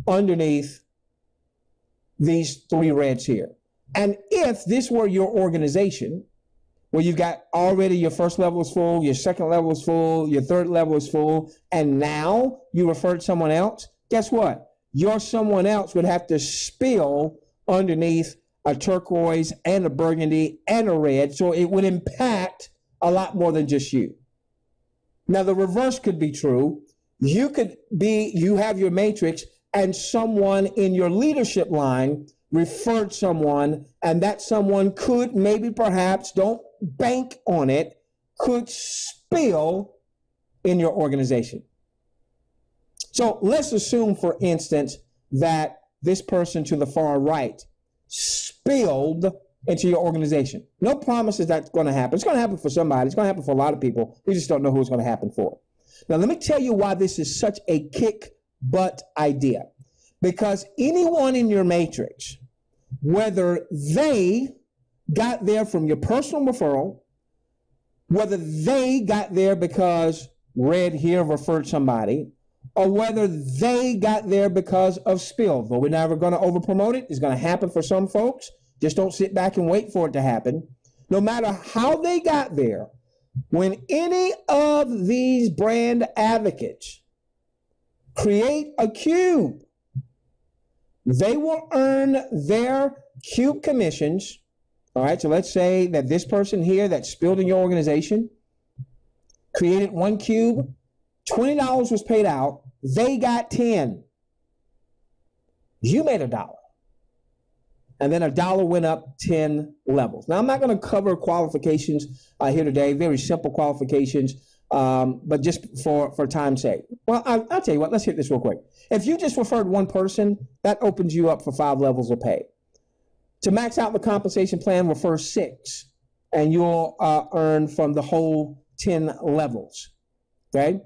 [SPEAKER 1] underneath these 3 reds here. And if this were your organization, where you've got already your first level is full, your second level is full, your third level is full, and now you referred someone else, guess what? Your someone else would have to spill underneath a turquoise and a burgundy and a red, so it would impact a lot more than just you. Now, the reverse could be true. You have your matrix and someone in your leadership line referred someone, and that someone could maybe perhaps, don't bank on it, could spill in your organization. So let's assume, for instance, that this person to the far right spilled into your organization. No promises that's going to happen. It's going to happen for somebody. It's going to happen for a lot of people. We just don't know who it's going to happen for. Now, let me tell you why this is such a kick-butt idea. Because anyone in your matrix, whether they got there from your personal referral, whether they got there because Red here referred somebody, or whether they got there because of spill. But we're never going to over promote it. It's going to happen for some folks. Just don't sit back and wait for it to happen. No matter how they got there, when any of these brand advocates create a cube, they will earn their cube commissions. All right, so let's say that this person here that spilled in your organization created one cube, $20 was paid out, they got 10. You made $1. And then $1 went up 10 levels. Now, I'm not going to cover qualifications here today, very simple qualifications, but just for time's sake. Well, I'll tell you what, let's hit this real quick. If you just referred one person, that opens you up for 5 levels of pay. To max out the compensation plan, refer 6, and you'll earn from the whole 10 levels, okay?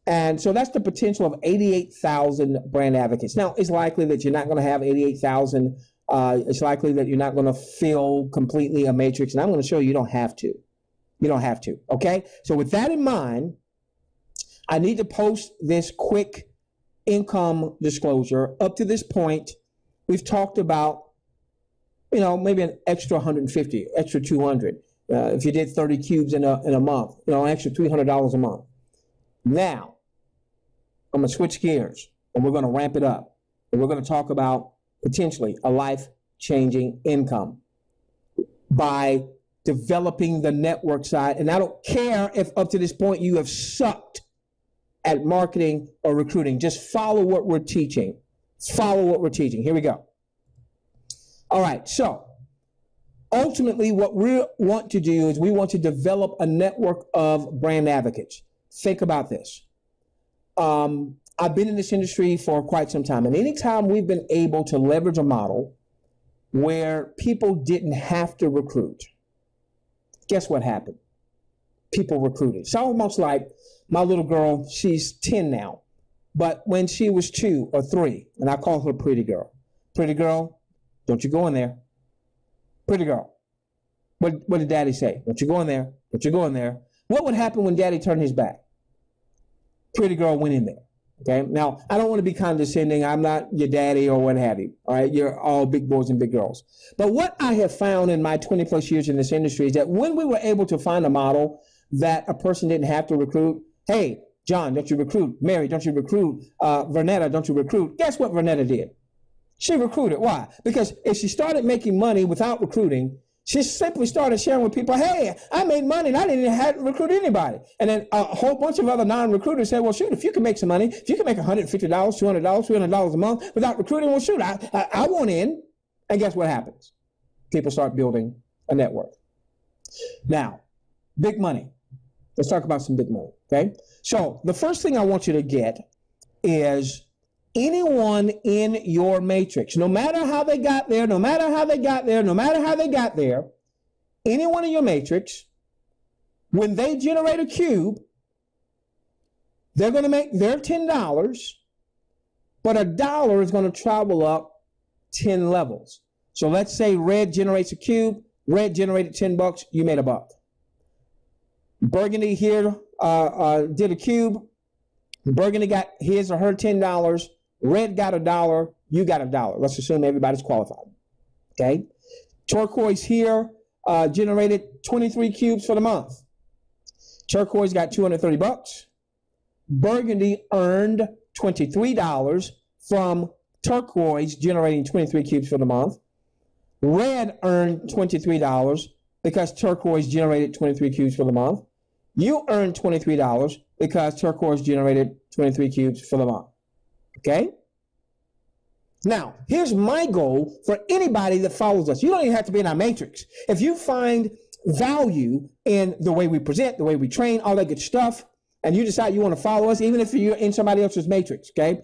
[SPEAKER 1] And so that's the potential of 88,000 brand advocates. Now, it's likely that you're not going to have 88,000. It's likely that you're not going to fill completely a matrix, and I'm going to show you don't have to. You don't have to, okay? So with that in mind, I need to post this quick income disclosure. Up to this point, we've talked about, you know, maybe an extra 150, extra 200. If you did 30 cubes in a month, you know, an extra $300 a month. Now, I'm going to switch gears, and we're going to ramp it up. And we're going to talk about potentially a life-changing income by developing the network side. And I don't care if up to this point you have sucked at marketing or recruiting. Just follow what we're teaching. Follow what we're teaching. Here we go. All right, so ultimately what we want to do is we want to develop a network of brand advocates. Think about this. I've been in this industry for quite some time, and anytime we've been able to leverage a model where people didn't have to recruit, guess what happened? People recruited. It's almost like my little girl, she's 10 now, but when she was 2 or 3, and I call her Pretty Girl. Pretty Girl, don't you go in there. Pretty Girl. What did Daddy say? Don't you go in there. Don't you go in there. What would happen when Daddy turned his back? Pretty Girl went in there. Okay. Now, I don't want to be condescending. I'm not your daddy or what have you. All right. You're all big boys and big girls. But what I have found in my 20 plus years in this industry is that when we were able to find a model that a person didn't have to recruit, hey, John, don't you recruit? Mary, don't you recruit? Vernetta, don't you recruit? Guess what Vernetta did? She recruited. Why? Because if she started making money without recruiting, she simply started sharing with people, hey, I made money and I didn't have to recruit anybody. And then a whole bunch of other non-recruiters said, well, shoot, if you can make some money, if you can make $150, $200, $300 a month without recruiting, well, shoot, I want in. And guess what happens? People start building a network. Now, big money. Let's talk about some big money, okay? So the first thing I want you to get is anyone in your matrix, no matter how they got there, no matter how they got there, no matter how they got there, anyone in your matrix, when they generate a cube, they're going to make their $10, but $1 is going to travel up 10 levels. So let's say Red generates a cube, Red generated $10, you made $1. Burgundy here did a cube, Burgundy got his or her $10, Red got $1, you got $1. Let's assume everybody's qualified. Okay. Turquoise here generated 23 cubes for the month. Turquoise got $230. Burgundy earned $23 from Turquoise generating 23 cubes for the month. Red earned $23 because Turquoise generated 23 cubes for the month. You earned $23 because Turquoise generated 23 cubes for the month. Okay? Now, here's my goal for anybody that follows us. You don't even have to be in our matrix. If you find value in the way we present, the way we train, all that good stuff, and you decide you want to follow us, even if you're in somebody else's matrix, okay?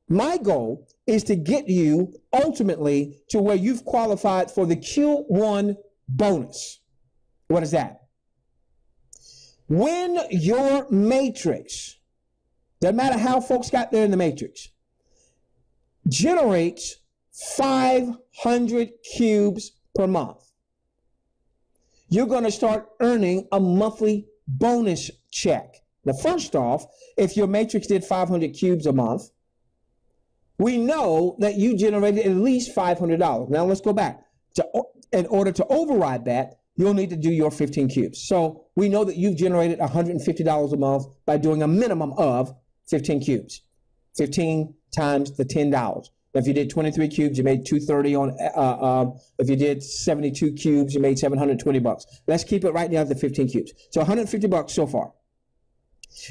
[SPEAKER 1] My goal is to get you ultimately to where you've qualified for the Q1 bonus. What is that? When your matrix, doesn't matter how folks got there in the matrix, generates 500 cubes per month. you're going to start earning a monthly bonus check. Now, first off, if your matrix did 500 cubes a month, we know that you generated at least $500. Now, let's go back. In order to override that, you'll need to do your 15 cubes. So we know that you've generated $150 a month by doing a minimum of 15 cubes. 15 times the $10. If you did 23 cubes, you made $230 on, if you did 72 cubes, you made $720. Let's keep it right now at the 15 cubes. So $150 so far.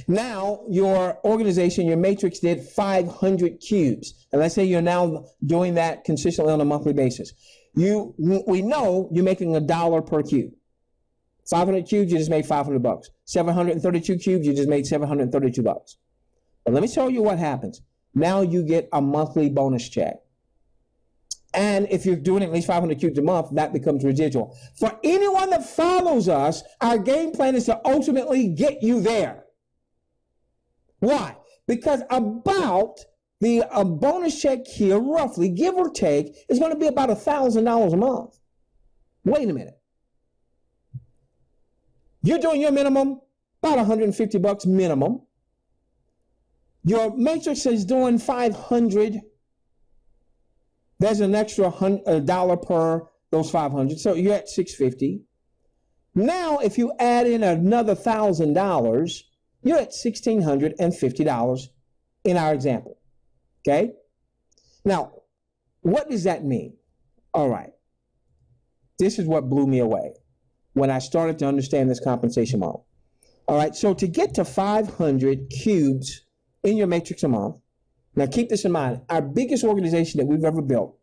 [SPEAKER 1] Now your organization, your matrix did 500 cubes. And let's say you're now doing that consistently on a monthly basis. We know you're making $1 per cube. 500 cubes, you just made $500. 732 cubes, you just made $732. But let me show you what happens. Now you get a monthly bonus check. And if you're doing at least 500 cubes a month, that becomes residual. For anyone that follows us, our game plan is to ultimately get you there. Why? Because about the bonus check here, roughly, give or take, is going to be about $1,000 a month. Wait a minute. You're doing your minimum, about $150 minimum. Your matrix is doing 500. There's an extra $1 per those 500. So you're at 650. Now, if you add in another $1,000, you're at $1,650 in our example. Okay? Now, what does that mean? All right. This is what blew me away when I started to understand this compensation model. All right. So to get to 500 cubes in your matrix a month, now keep this in mind, our biggest organization that we've ever built,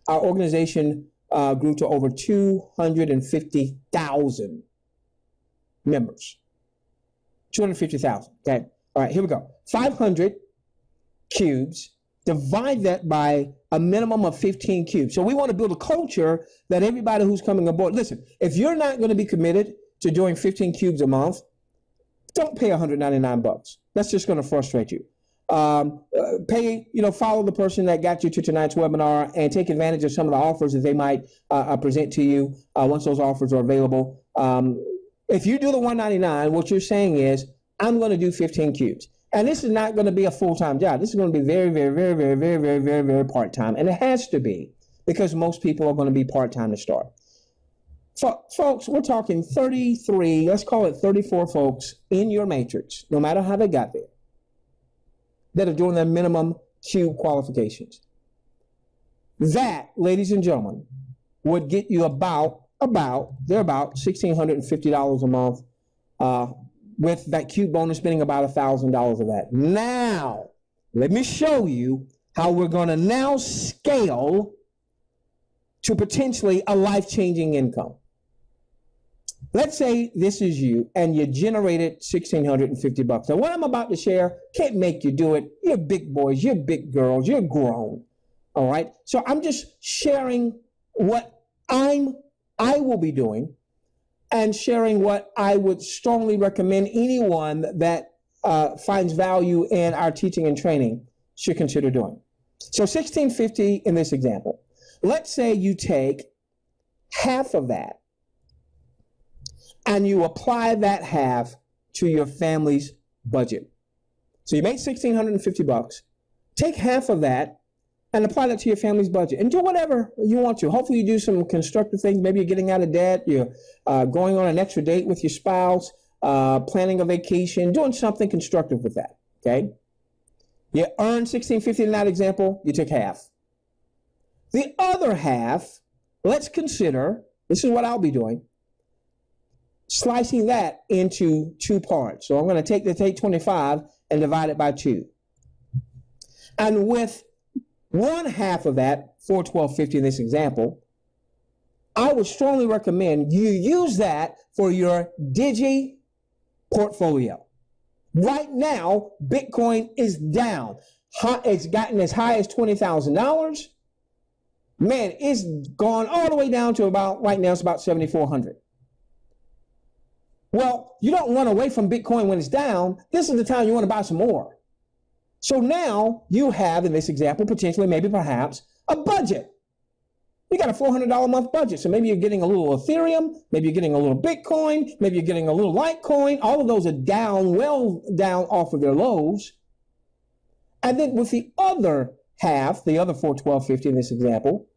[SPEAKER 1] our organization grew to over 250,000 members. 250,000. Okay. All right. Here we go. 500 cubes, divide that by a minimum of 15 cubes. So we want to build a culture that everybody who's coming aboard, listen, if you're not going to be committed to doing 15 cubes a month, don't pay $199. That's just going to frustrate you. Follow the person that got you to tonight's webinar and take advantage of some of the offers that they might present to you once those offers are available. If you do the $199, what you're saying is, I'm going to do 15 cubes. And this is not going to be a full-time job. This is going to be very, very, very, very, very, very, very, very part-time. And it has to be because most people are going to be part-time to start. Folks, we're talking 33, let's call it 34 folks in your matrix, no matter how they got there, that are doing their minimum cube qualifications. That, ladies and gentlemen, would get you about $1,650 a month, with that cube bonus spending about $1,000 of that. Now, let me show you how we're going to now scale to potentially a life-changing income. Let's say this is you and you generated $1,650. Now, what I'm about to share can't make you do it. You're big boys, you're big girls, you're grown. All right. So I'm just sharing what I will be doing and sharing what I would strongly recommend anyone that finds value in our teaching and training should consider doing. So $1,650 in this example. Let's say you take half of that and you apply that half to your family's budget. So you make $1,650. Take half of that and apply that to your family's budget and do whatever you want to. Hopefully you do some constructive things. Maybe you're getting out of debt. You're going on an extra date with your spouse, planning a vacation, doing something constructive with that, okay? You earned $1,650 in that example. You took half. The other half, let's consider, this is what I'll be doing, slicing that into two parts. So I'm going to take 25 and divide it by 2. And with one half of that, $412.50 in this example, I would strongly recommend you use that for your DiGi portfolio. Right now, Bitcoin is down. It's gotten as high as $20,000. Man, it's gone all the way down to about, right now, it's about 7,400. Well, you don't run away from Bitcoin when it's down. This is the time you want to buy some more. So now you have, in this example, potentially, maybe perhaps, a budget. You got a $400 a month budget. So maybe you're getting a little Ethereum, maybe you're getting a little Bitcoin, maybe you're getting a little Litecoin. All of those are down, well down off of their lows. And then with the other half, the other $412.50 in this example,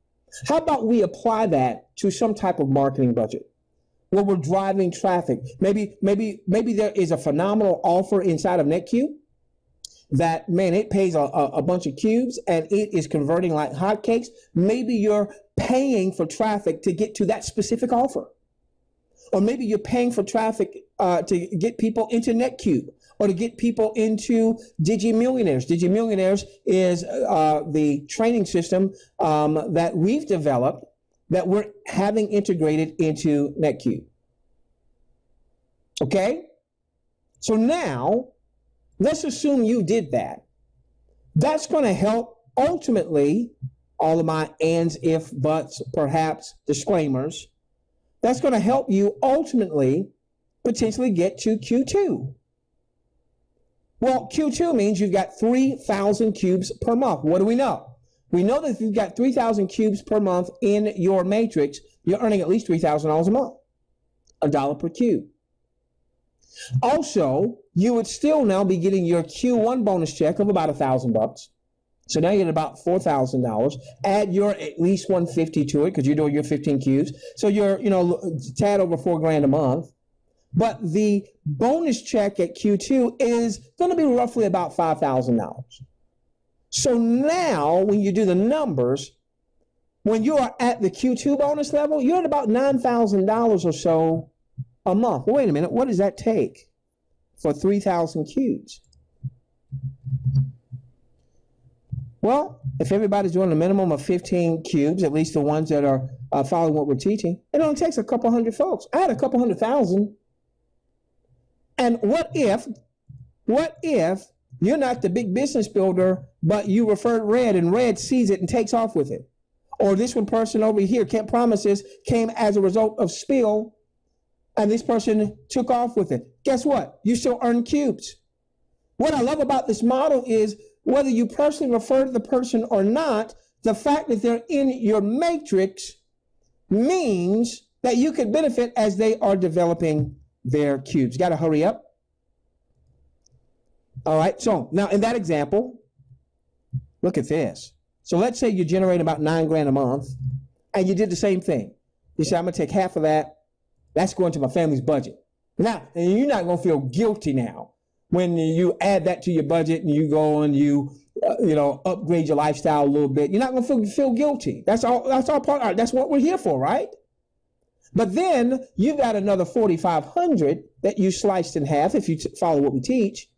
[SPEAKER 1] how about we apply that to some type of marketing budget where we're driving traffic? Maybe there is a phenomenal offer inside of Netqube that, man, it pays a bunch of cubes and it is converting like hotcakes. Maybe you're paying for traffic to get to that specific offer. Or maybe you're paying for traffic to get people into Netqube or to get people into DiGi Millionaires. DiGi Millionaires is the training system that we've developed that we're having integrated into Netqube. Okay? So now, let's assume you did that. That's going to help ultimately, all of my ands, if, buts, perhaps, disclaimers, that's going to help you ultimately potentially get to Q2. Well, Q2 means you've got 3,000 cubes per month. What do we know? We know that if you've got 3,000 cubes per month in your matrix, you're earning at least $3,000 a month, $1 per cube. Also, you would still now be getting your Q1 bonus check of about $1,000. So now you're at about $4,000. Add your at least $150 to it because you're doing your 15 cubes. So you're, tad over $4,000 a month. But the bonus check at Q2 is going to be roughly about $5,000. So now when you do the numbers, when you are at the Q2 bonus level, you're at about $9,000 or so a month. Well, wait a minute. What does that take for 3,000 cubes? Well, if everybody's doing a minimum of 15 cubes, at least the ones that are following what we're teaching, it only takes a couple hundred folks. I had a couple 100,000. And what if you're not the big business builder, but you referred Red and Red sees it and takes off with it? Or this one person over here, Can't Promises, came as a result of Spill, and this person took off with it. Guess what? You still earn cubes. What I love about this model is whether you personally refer to the person or not, the fact that they're in your matrix means that you could benefit as they are developing their cubes. Got to hurry up. All right. So now in that example, look at this. So let's say you generate about $9,000 a month and you did the same thing. You say, I'm going to take half of that. That's going to my family's budget. Now, and you're not going to feel guilty now when you add that to your budget and you go and you upgrade your lifestyle a little bit. You're not going to feel guilty. That's all part. That's what we're here for, right? But then you've got another 4,500 that you sliced in half if you follow what we teach.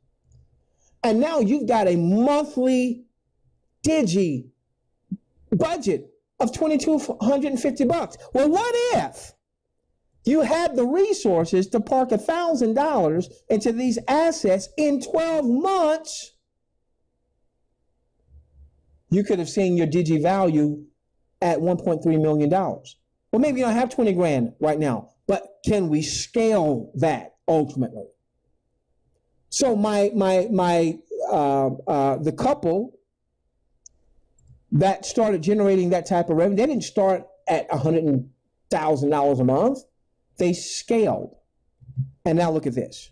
[SPEAKER 1] And now you've got a monthly DiGi budget of $2,250. Well, what if you had the resources to park $1,000 into these assets in 12 months? You could have seen your DiGi value at $1.3 million. Well, maybe you don't have 20 grand right now, but can we scale that ultimately? So the couple that started generating that type of revenue, they didn't start at $100,000 a month. They scaled. And now look at this.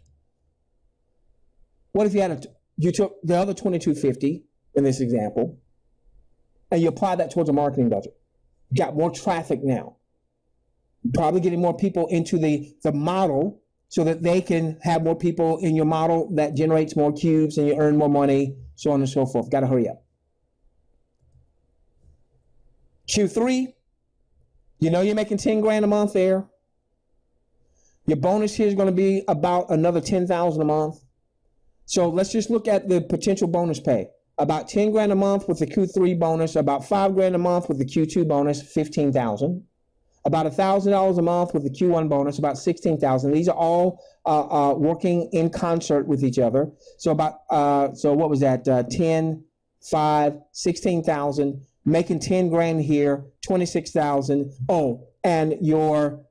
[SPEAKER 1] What if you took the other $2,250 in this example, and you apply that towards a marketing budget? You got more traffic now. Probably getting more people into the model so that they can have more people in your model that generates more cubes and you earn more money, so on and so forth. Got to hurry up. Q3, you're making 10 grand a month there. Your bonus here is going to be about another 10,000 a month. So let's just look at the potential bonus pay. About 10 grand a month with the Q3 bonus, about 5 grand a month with the Q2 bonus, 15,000. About $1,000 a month with the Q1 bonus, about 16,000. These are all working in concert with each other. So so what was that? 10, 5, 16,000, making 10 grand here, 26,000. Oh, and your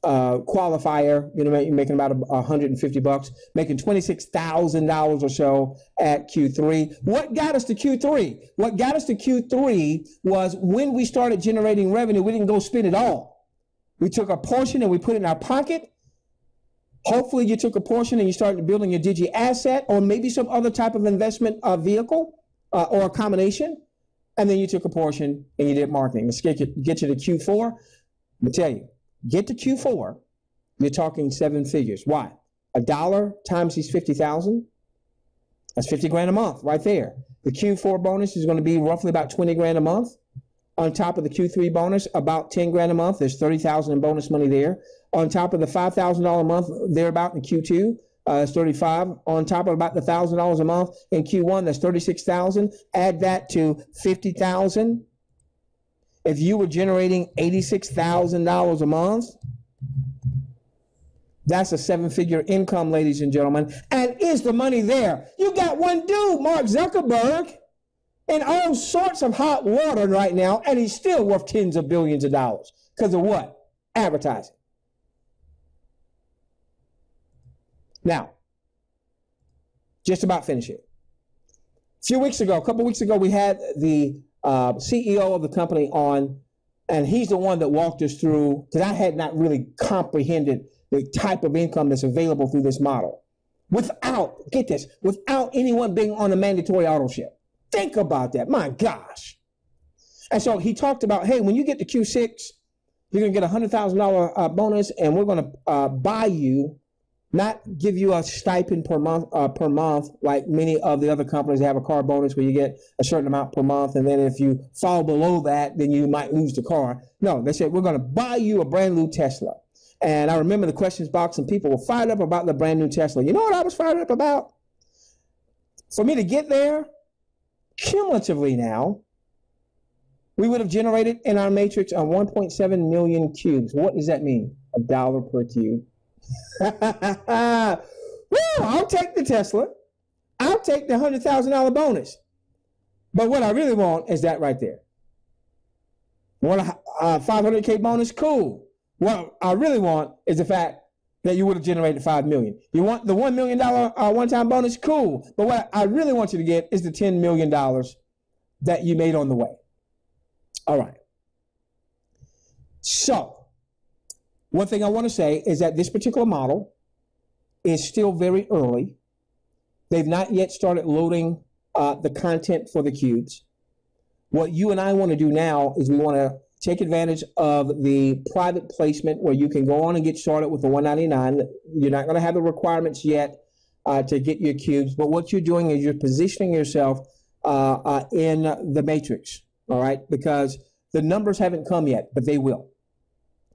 [SPEAKER 1] qualifier, you know, you're making about $150, making $26,000 or so at Q3. What got us to Q3? What got us to Q3 was when we started generating revenue, we didn't go spend it all. We took a portion and we put it in our pocket. Hopefully you took a portion and you started building your DiGi asset or maybe some other type of investment vehicle or a combination. And then you took a portion and you did marketing. Let's get you to Q4. Let me tell you, get to Q4, you're talking seven figures. Why? $1 times these 50,000, that's 50 grand a month right there. The Q4 bonus is going to be roughly about 20 grand a month. On top of the Q3 bonus, about 10 grand a month. There's 30,000 in bonus money there. On top of the $5,000 a month, thereabout in Q2, that's 35. On top of about the $1,000 a month in Q1, that's 36,000. Add that to 50,000. If you were generating $86,000 a month, that's a seven-figure income, ladies and gentlemen. And is the money there? You got one dude, Mark Zuckerberg, in all sorts of hot water right now, and he's still worth tens of billions of dollars. Because of what? Advertising. Now, just about finish it. A couple weeks ago, we had the CEO of the company on, and he's the one that walked us through, because I had not really comprehended the type of income that's available through this model without, get this, without anyone being on a mandatory auto ship. Think about that. My gosh. And so he talked about, hey, when you get to Q6, you're going to get a $100,000 bonus, and we're going to buy you, not give you a stipend per month, like many of the other companies that have a car bonus where you get a certain amount per month, and then if you fall below that, then you might lose the car. No, they said, we're going to buy you a brand new Tesla. And I remember the questions box, and people were fired up about the brand new Tesla. You know what I was fired up about? For me to get there, cumulatively now, we would have generated in our matrix on 1.7 million cubes. What does that mean? $1 per cube. Well, I'll take the Tesla. I'll take the $100,000 bonus. But what I really want is that right there. Want a 500K bonus? Cool. What I really want is the fact that you would have generated $5 million. You want the $1 million one-time bonus? Cool. But what I really want you to get is the $10 million that you made on the way. All right. So, one thing I want to say is that this particular model is still very early. They've not yet started loading the content for the cubes. What you and I want to do now is we want to take advantage of the private placement where you can go on and get started with the $199. You're not going to have the requirements yet to get your cubes, but what you're doing is you're positioning yourself in the matrix, all right? Because the numbers haven't come yet, but they will.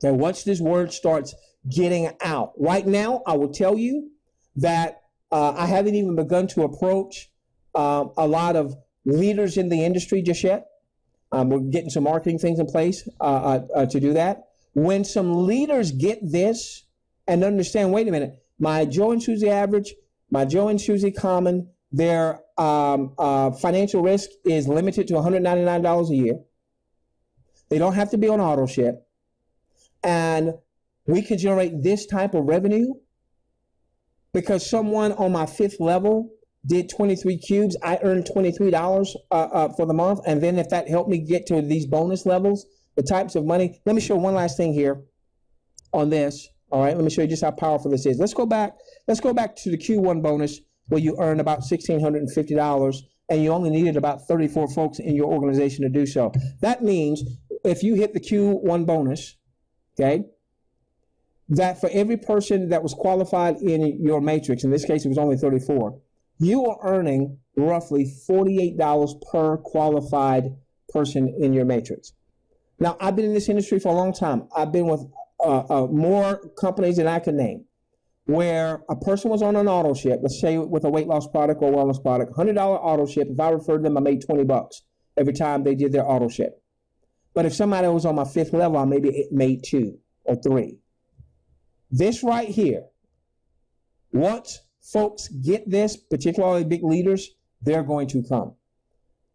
[SPEAKER 1] Okay, once this word starts getting out. Right now, I will tell you that I haven't even begun to approach a lot of leaders in the industry just yet. We're getting some marketing things in place to do that. When some leaders get this and understand, wait a minute, my Joe and Susie average, my Joe and Susie common, their financial risk is limited to $199 a year. They don't have to be on auto ship. And we can generate this type of revenue because someone on my 5th level did 23 cubes. I earned $23 for the month. And then if that helped me get to these bonus levels, the types of money, let me show one last thing here on this. All right, let me show you just how powerful this is. Let's go back to the Q1 bonus where you earned about $1,650 and you only needed about 34 folks in your organization to do so. That means if you hit the Q1 bonus, okay, that for every person that was qualified in your matrix, in this case it was only 34, you are earning roughly $48 per qualified person in your matrix. Now, I've been in this industry for a long time. I've been with more companies than I can name, where a person was on an auto ship, let's say with a weight loss product or wellness product, $100 auto ship. If I referred them, I made $20 every time they did their auto ship. But if somebody was on my 5th level, I maybe made 2 or 3. This right here, once folks get this, particularly big leaders, they're going to come.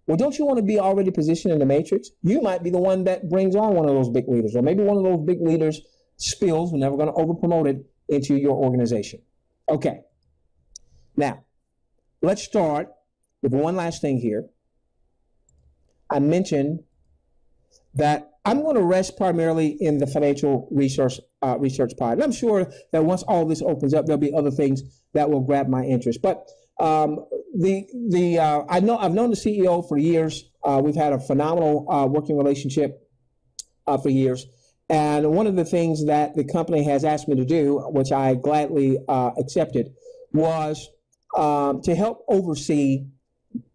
[SPEAKER 1] Well, don't you want to be already positioned in the matrix? You might be the one that brings on one of those big leaders, or maybe one of those big leaders spills. We're never going to over promote it into your organization. Okay. Now, let's start with one last thing here. I mentioned that I'm going to rest primarily in the financial research part. And I'm sure that once all this opens up, there'll be other things that will grab my interest. But I've known the CEO for years. We've had a phenomenal working relationship for years. And one of the things that the company has asked me to do, which I gladly accepted, was to help oversee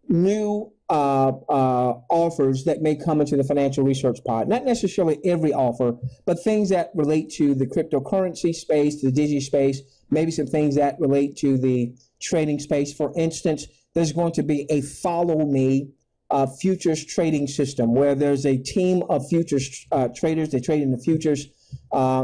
[SPEAKER 1] new offers that may come into the financial research pod. Not necessarily every offer, but things that relate to the cryptocurrency space, the DiGi space, maybe some things that relate to the trading space. For instance, there's going to be a follow me futures trading system where there's a team of futures traders. They trade in the futures.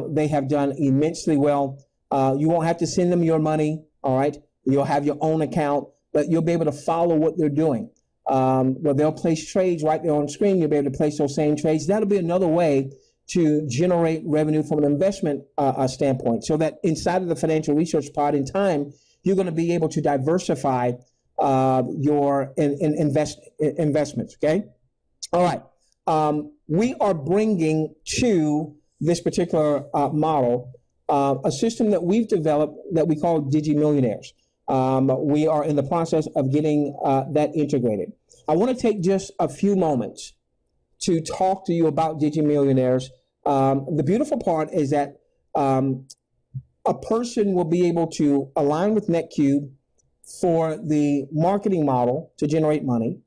[SPEAKER 1] They have done immensely well. You won't have to send them your money, all right? You'll have your own account, but you'll be able to follow what they're doing. Well, they'll place trades right there on the screen. You'll be able to place those same trades. That'll be another way to generate revenue from an investment standpoint, so that inside of the financial research pod in time, you're going to be able to diversify your investments, okay? All right. We are bringing to this particular model a system that we've developed that we call DiGi Millionaires. We are in the process of getting that integrated. I want to take just a few moments to talk to you about DiGi Millionaires. The beautiful part is that a person will be able to align with Netqube for the marketing model to generate money.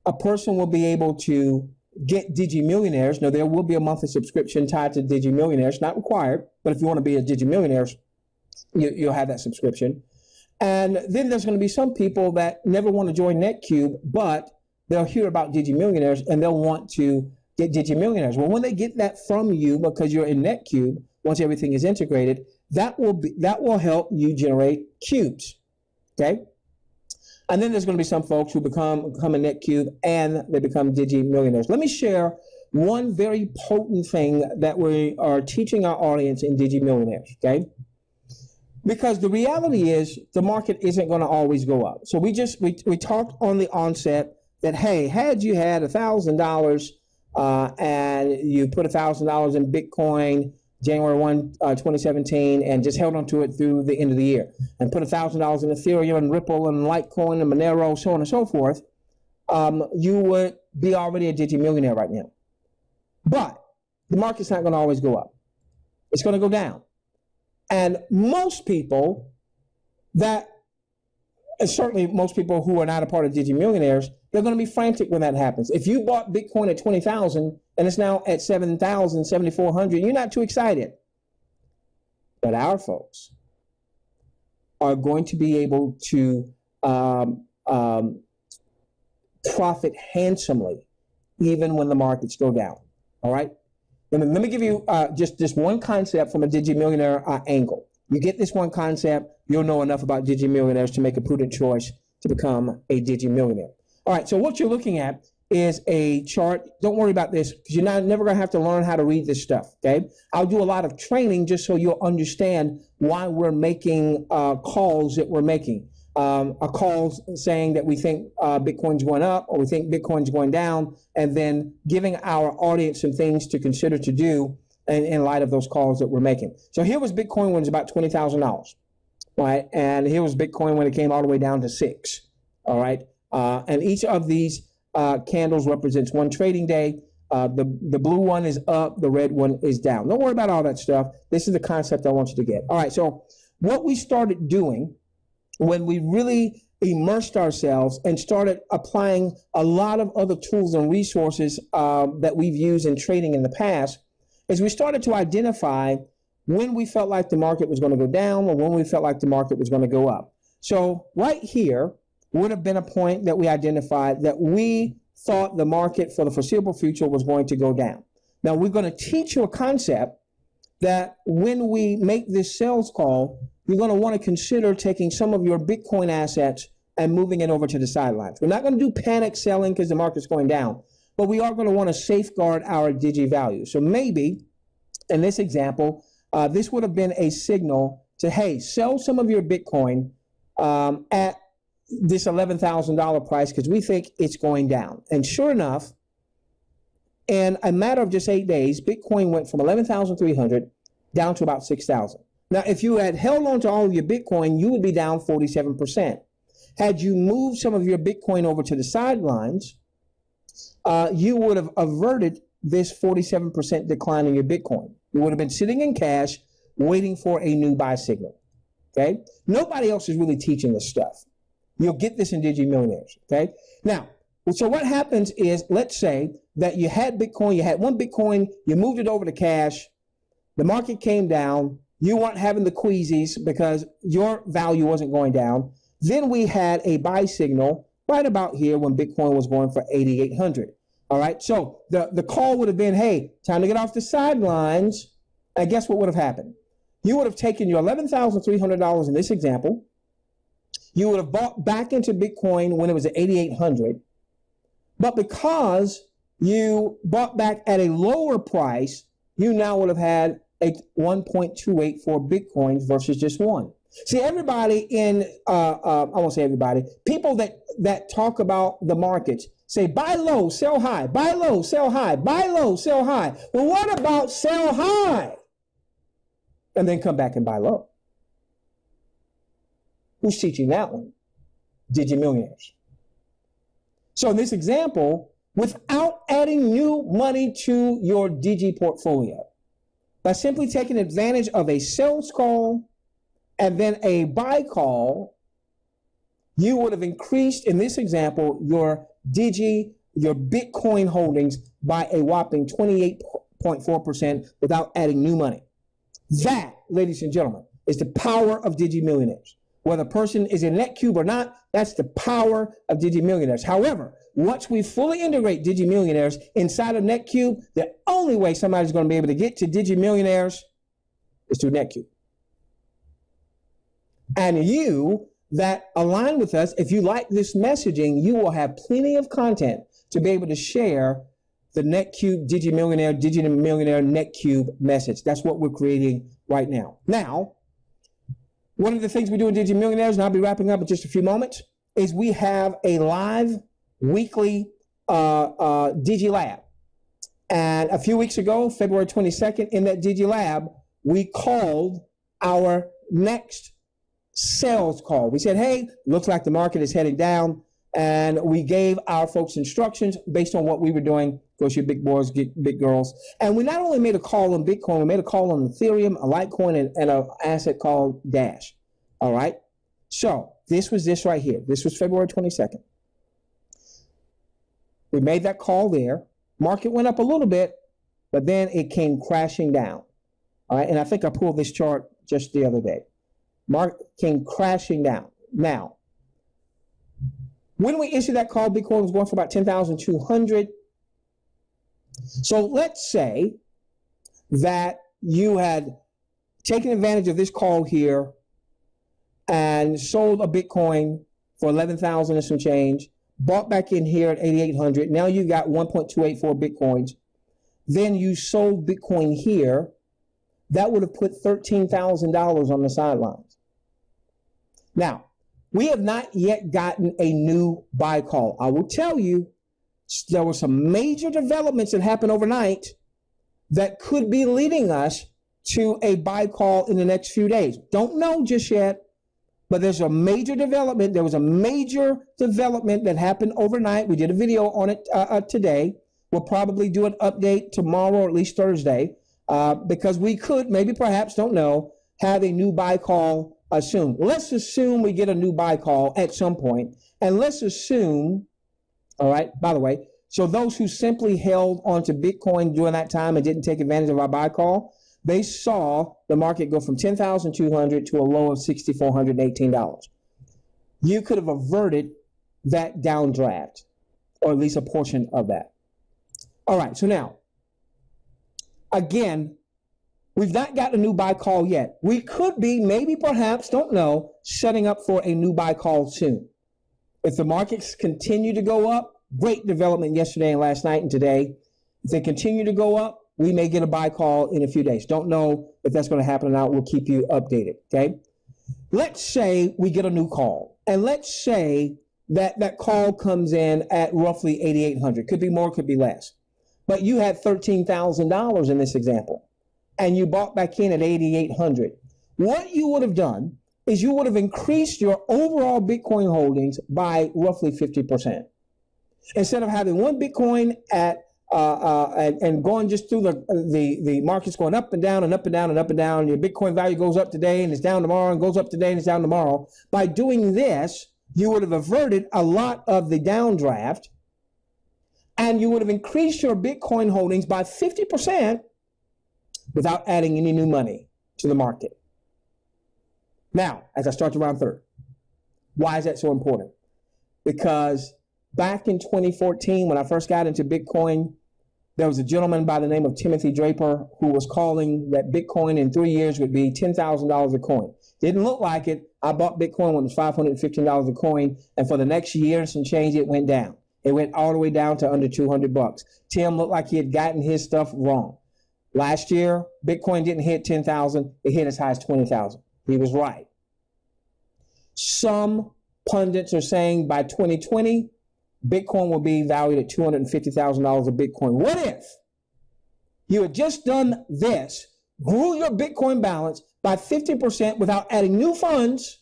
[SPEAKER 1] A person will be able to get DiGi Millionaires. Now, there will be a monthly subscription tied to DiGi Millionaires, not required, but if you want to be a DiGi Millionaires, you'll have that subscription. And then there's going to be some people that never want to join Netqube, but they'll hear about DiGi Millionaires and they'll want to get DiGi Millionaires. Well, when they get that from you because you're in Netqube, once everything is integrated, that will help you generate cubes. Okay? And then there's going to be some folks who become a Netqube and they become DiGi Millionaires. Let me share one very potent thing that we are teaching our audience in DiGi Millionaires, okay? Because the reality is the market isn't going to always go up. So we talked on the onset that, hey, had you had $1,000 and you put $1,000 in Bitcoin January 1, 2017, and just held on to it through the end of the year, and put $1,000 in Ethereum and Ripple and Litecoin and Monero, so on and so forth, you would be already a DiGi Millionaire right now. But the market's not going to always go up. It's going to go down. And most people certainly most people who are not a part of DiGi Millionaires, they're going to be frantic when that happens. If you bought Bitcoin at 20,000 and it's now at 7,000, 7,400, you're not too excited. But our folks are going to be able to profit handsomely even when the markets go down. All right? Let me give you just one concept from a DiGi Millionaire angle. You get this one concept, you'll know enough about DiGi Millionaires to make a prudent choice to become a DiGi Millionaire. All right, so what you're looking at is a chart. Don't worry about this because you're never going to have to learn how to read this stuff, okay? I'll do a lot of training just so you'll understand why we're making calls that we're making. Calls saying that we think Bitcoin's going up or we think Bitcoin's going down, and then giving our audience some things to consider to do in light of those calls that we're making. So here was Bitcoin when it was about $20,000, right? And here was Bitcoin when it came all the way down to 6, all right? And each of these candles represents one trading day. The blue one is up, the red one is down. Don't worry about all that stuff. This is the concept I want you to get. All right, so what we started doing when we really immersed ourselves and started applying a lot of other tools and resources that we've used in trading in the past, is we started to identify when we felt like the market was going to go down or when we felt like the market was going to go up. So right here would have been a point that we identified that we thought the market for the foreseeable future was going to go down. Now we're going to teach you a concept that when we make this sales call, you're going to want to consider taking some of your Bitcoin assets and moving it over to the sidelines. We're not going to do panic selling because the market's going down, but we are going to want to safeguard our DiGi value. So maybe in this example, this would have been a signal to, hey, sell some of your Bitcoin at this $11,000 price because we think it's going down. And sure enough, in a matter of just 8 days, Bitcoin went from 11,300 down to about 6,000. Now, if you had held on to all of your Bitcoin, you would be down 47%. Had you moved some of your Bitcoin over to the sidelines, you would have averted this 47% decline in your Bitcoin. You would have been sitting in cash waiting for a new buy signal. Okay? Nobody else is really teaching this stuff. You'll get this in DiGi Millionaires. Okay? Now, so what happens is, let's say that you had Bitcoin, you had one Bitcoin, you moved it over to cash, the market came down, you weren't having the queasies because your value wasn't going down. Then we had a buy signal right about here when Bitcoin was going for 8,800. All right, so the call would have been, hey, time to get off the sidelines. And guess what would have happened? You would have taken your $11,300 in this example. You would have bought back into Bitcoin when it was at 8,800. But because you bought back at a lower price, you now would have had a 1.284 Bitcoins versus just one. See, everybody in, I won't say everybody, people that talk about the markets say buy low, sell high, buy low, sell high, buy low, sell high. Well, what about sell high? And then come back and buy low. Who's teaching that one? DiGi Millionaires. So in this example, without adding new money to your DiGi portfolio, by simply taking advantage of a sales call and then a buy call, you would have increased, in this example, your DiGi, your Bitcoin holdings by a whopping 28.4% without adding new money. That, ladies and gentlemen, is the power of DiGi Millionaires. Whether a person is in Netqube or not, that's the power of DiGi Millionaires. However, once we fully integrate DiGi Millionaires inside of Netqube, the only way somebody's going to be able to get to DiGi Millionaires is through Netqube. And you that align with us, if you like this messaging, you will have plenty of content to be able to share the Netqube DiGi Millionaire Netqube message. That's what we're creating right now. Now, one of the things we do in DiGi Millionaires, and I'll be wrapping up in just a few moments, is we have a live weekly DiGi Lab. And a few weeks ago, February 22nd, in that DiGi Lab, we called our next sales call. We said, hey, looks like the market is heading down. And we gave our folks instructions based on what we were doing. Of course, you big boys get big girls. And we not only made a call on Bitcoin, we made a call on Ethereum, a Litecoin, and an asset called Dash. All right. So this was this right here. This was February 22nd. We made that call there. Market went up a little bit, but then it came crashing down. All right. And I think I pulled this chart just the other day. Market came crashing down. Now, when we issued that call, Bitcoin was going for about 10,200. So let's say that you had taken advantage of this call here and sold a Bitcoin for 11,000 and some change, bought back in here at 8,800. Now you got 1.284 Bitcoins. Then you sold Bitcoin here. That would have put $13,000 on the sidelines. Now, we have not yet gotten a new buy call. I will tell you, there were some major developments that happened overnight that could be leading us to a buy call in the next few days. Don't know just yet, but there's a major development. There was a major development that happened overnight. We did a video on it today. We'll probably do an update tomorrow or at least Thursday because we could, maybe perhaps, don't know, have a new buy call soon. Let's assume we get a new buy call at some point, and let's assume, all right, by the way, so those who simply held onto Bitcoin during that time and didn't take advantage of our buy call, they saw the market go from 10,200 to a low of $6,418. You could have averted that downdraft, or at least a portion of that. All right, so now, again, we've not got a new buy call yet. We could be, maybe, perhaps, don't know, setting up for a new buy call soon. If the markets continue to go up, great development yesterday and last night and today. If they continue to go up, we may get a buy call in a few days. Don't know if that's going to happen or not. We'll keep you updated, okay? Let's say we get a new call, and let's say that call comes in at roughly 8,800. Could be more, could be less. But you had $13,000 in this example, and you bought back in at 8,800. What you would have done is you would have increased your overall Bitcoin holdings by roughly 50%. Instead of having one Bitcoin at and going just through the markets going up and down and up and down and up and down, your Bitcoin value goes up today and it's down tomorrow and goes up today and it's down tomorrow. By doing this, you would have averted a lot of the downdraft, and you would have increased your Bitcoin holdings by 50% without adding any new money to the market. Now, as I start to round third, why is that so important? Because back in 2014, when I first got into Bitcoin, there was a gentleman by the name of Timothy Draper who was calling that Bitcoin in 3 years would be $10,000 a coin. Didn't look like it. I bought Bitcoin when it was $515 a coin, and for the next year and some change, it went down. It went all the way down to under 200 bucks. Tim looked like he had gotten his stuff wrong. Last year, Bitcoin didn't hit 10,000. It hit as high as 20,000. He was right. Some pundits are saying by 2020, Bitcoin will be valued at $250,000 a Bitcoin. What if you had just done this, grew your Bitcoin balance by 50% without adding new funds,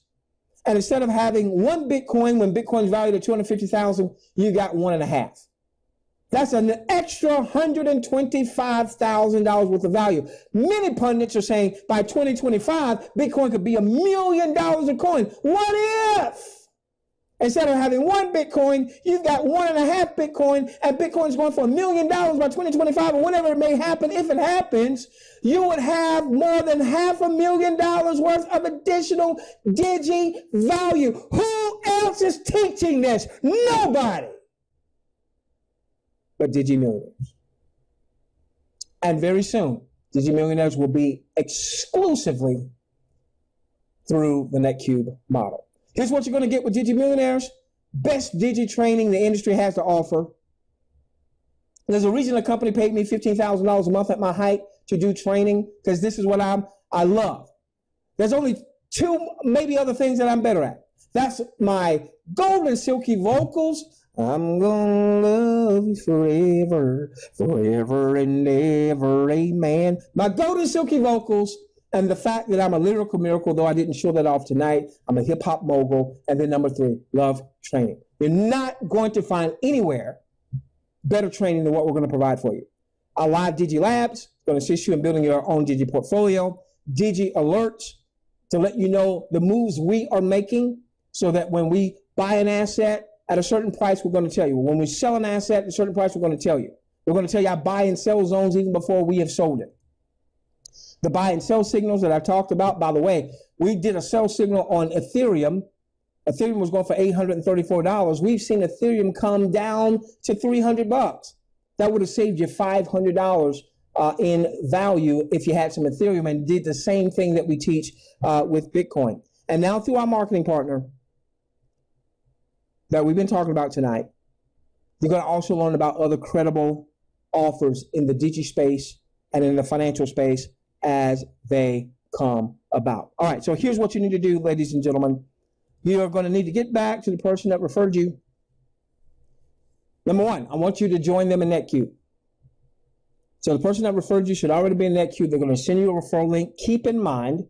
[SPEAKER 1] and instead of having one Bitcoin when Bitcoin is valued at $250,000, you got 1.5? That's an extra $125,000 worth of value. Many pundits are saying by 2025, Bitcoin could be $1 million a coin. What if? Instead of having one Bitcoin, you've got 1.5 Bitcoin, and Bitcoin's going for $1 million by 2025, or whenever it may happen. If it happens, you would have more than $500,000 worth of additional Digi value. Who else is teaching this? Nobody but Digi Millionaires. And very soon, Digi Millionaires will be exclusively through the Netqube model. Here's what you're going to get with Digi Millionaires. Best Digi training the industry has to offer. There's a reason the company paid me $15,000 a month at my height to do training, because this is what I love. There's only two, maybe other things that I'm better at. That's my golden silky vocals. I'm gonna love you forever, forever and ever, amen. My golden silky vocals, and the fact that I'm a lyrical miracle, though I didn't show that off tonight. I'm a hip hop mogul. And then number 3, love training. You're not going to find anywhere better training than what we're going to provide for you. Our live Digi Labs going to assist you in building your own Digi portfolio. Digi Alerts to let you know the moves we are making, so that when we buy an asset at a certain price, we're going to tell you. When we sell an asset at a certain price, we're going to tell you. We're going to tell you our buy and sell zones even before we have sold it. The buy and sell signals that I talked about, by the way, we did a sell signal on Ethereum. Ethereum was going for $834. We've seen Ethereum come down to 300 bucks. That would have saved you $500 in value if you had some Ethereum, and did the same thing that we teach with Bitcoin. And now through our marketing partner that we've been talking about tonight, you're going to also learn about other credible offers in the Digi space and in the financial space as they come about. All right, so here's what you need to do, ladies and gentlemen. You are going to need to get back to the person that referred you. Number 1, I want you to join them in Netqube. So the person that referred you should already be in Netqube. They're going to send you a referral link. Keep in mind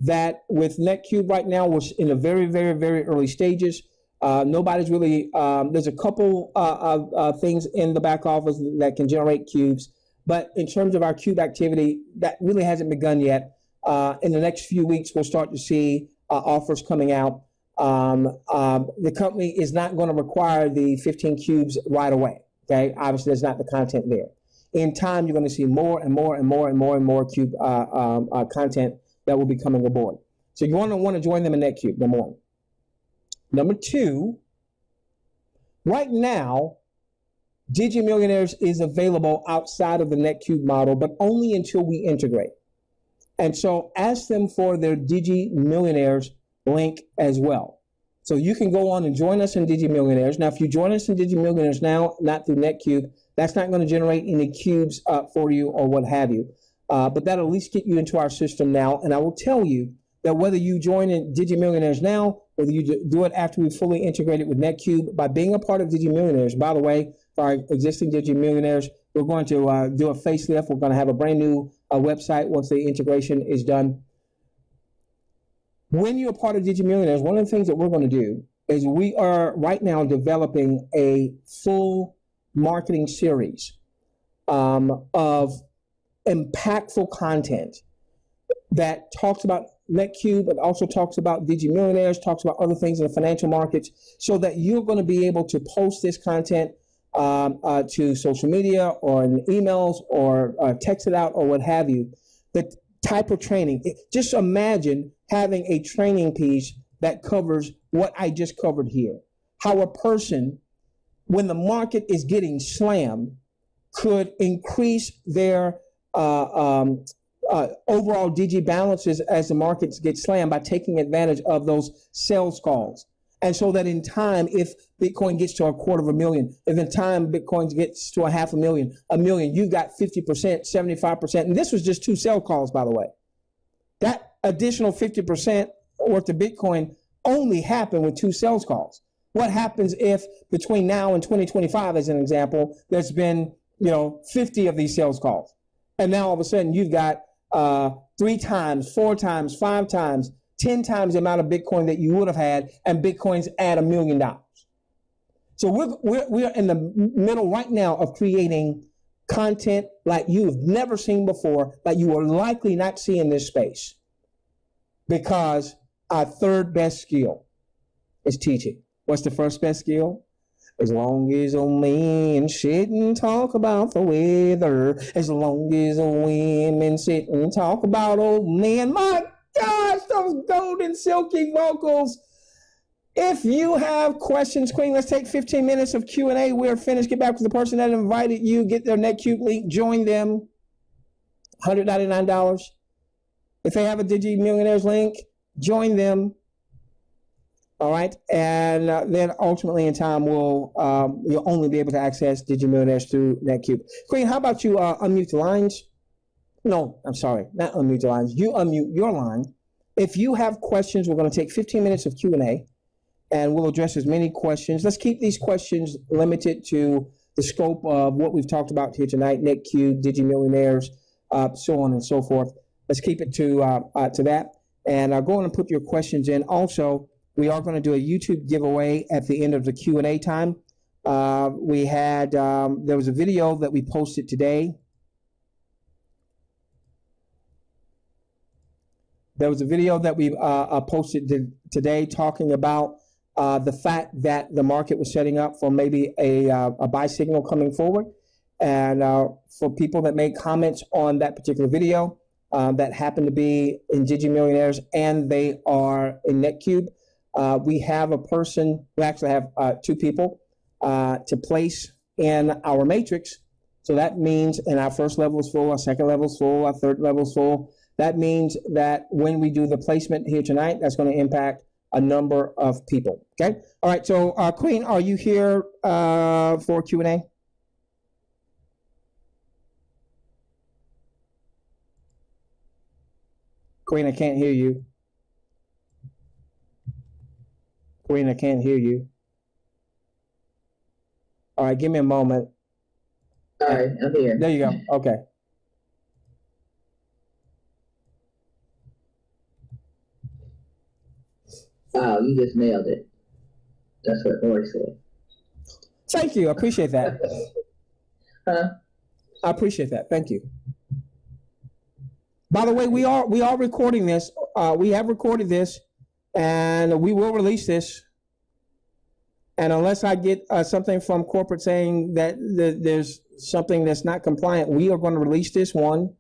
[SPEAKER 1] that with Netqube right now, we're in the very, very, very early stages. Nobody's really, there's a couple of things in the back office that can generate cubes. But in terms of our cube activity, that really hasn't begun yet. In the next few weeks, we'll start to see offers coming out. The company is not going to require the 15 cubes right away. Okay, obviously there's not the content there. In time, you're going to see more and more and more and more and more cube content that will be coming aboard. So you're going to want to join them in Netqube, number 1. Number 2, right now, Digi Millionaires is available outside of the Netqube model, but only until we integrate. And so ask them for their Digi Millionaires link as well. So you can go on and join us in Digi Millionaires. Now, if you join us in Digi Millionaires now, not through Netqube, That's not going to generate any cubes for you or what have you. But that'll at least get you into our system now. And I will tell you that whether you join in DiGi Millionaires now, whether you do it after we fully integrate it with Netqube, by being a part of DiGi Millionaires, by the way, for our existing DiGi Millionaires, we're going to do a facelift. We're going to have a brand new website once the integration is done. When you're a part of DiGi Millionaires, one of the things that we're going to do is we are right now developing a full marketing series of impactful content that talks about Netqube, but also talks about DiGi Millionaires, talks about other things in the financial markets, so that you're going to be able to post this content to social media or in emails or text it out or what have you. The type of training, just imagine having a training piece that covers what I just covered here. How a person, when the market is getting slammed, could increase their overall DiGi balances as the markets get slammed by taking advantage of those sales calls. And so that in time, if Bitcoin gets to $250,000, if in time Bitcoin gets to $500,000, $1 million, you've got 50%, 75%. And this was just 2 sell calls, by the way. That additional 50% worth of Bitcoin only happened with 2 sales calls. What happens if between now and 2025, as an example, there's been 50 of these sales calls, and now all of a sudden you've got 3 times, 4 times, 5 times, 10 times the amount of Bitcoin that you would have had, and Bitcoin's at $1 million. So we're in the middle right now of creating content like you've never seen before, like you will likely not see in this space, because our third best skill is teaching. What's the first best skill? As long as old men sit and talk about the weather, as long as old women sit and talk about old men. My gosh, those golden silky vocals. If you have questions, Queen, let's take 15 minutes of Q&A. We're finished. Get back to the person that invited you. Get their Netqube link. Join them. $199. If they have a DiGi Millionaires link, join them. All right, and then ultimately in time, you'll only be able to access DiGi Millionaires through Netqube. Queen, how about you unmute the lines? No, I'm sorry, not unmute the lines. You unmute your line. If you have questions, we're going to take 15 minutes of Q&A, and we'll address as many questions. Let's keep these questions limited to the scope of what we've talked about here tonight: Netqube, DiGi Millionaires, so on and so forth. Let's keep it to that, and go on and put your questions in. Also, we are going to do a YouTube giveaway at the end of the Q&A time. There was a video that we posted today. There was a video that we posted today talking about the fact that the market was setting up for maybe a buy signal coming forward. And for people that make comments on that particular video that happen to be in DiGi Millionaires and they are in Netqube, we have a person, we actually have 2 people to place in our matrix. So that means, and our first level is full, our second level is full, our third level is full. That means that when we do the placement here tonight, that's going to impact a number of people. Okay. All right. So Queen, are you here for Q&A? Queen, I can't hear you. Queen, I can't hear you. All right, give me a moment.
[SPEAKER 2] All right, I'm here.
[SPEAKER 1] There you go. Okay.
[SPEAKER 2] Wow, you just nailed it. That's what Lori said.
[SPEAKER 1] Thank you. I appreciate that.
[SPEAKER 2] Huh?
[SPEAKER 1] I appreciate that. Thank you. By the way, we are recording this. We have recorded this, and we will release this. And unless I get something from corporate saying that there's something that's not compliant, we are going to release this one.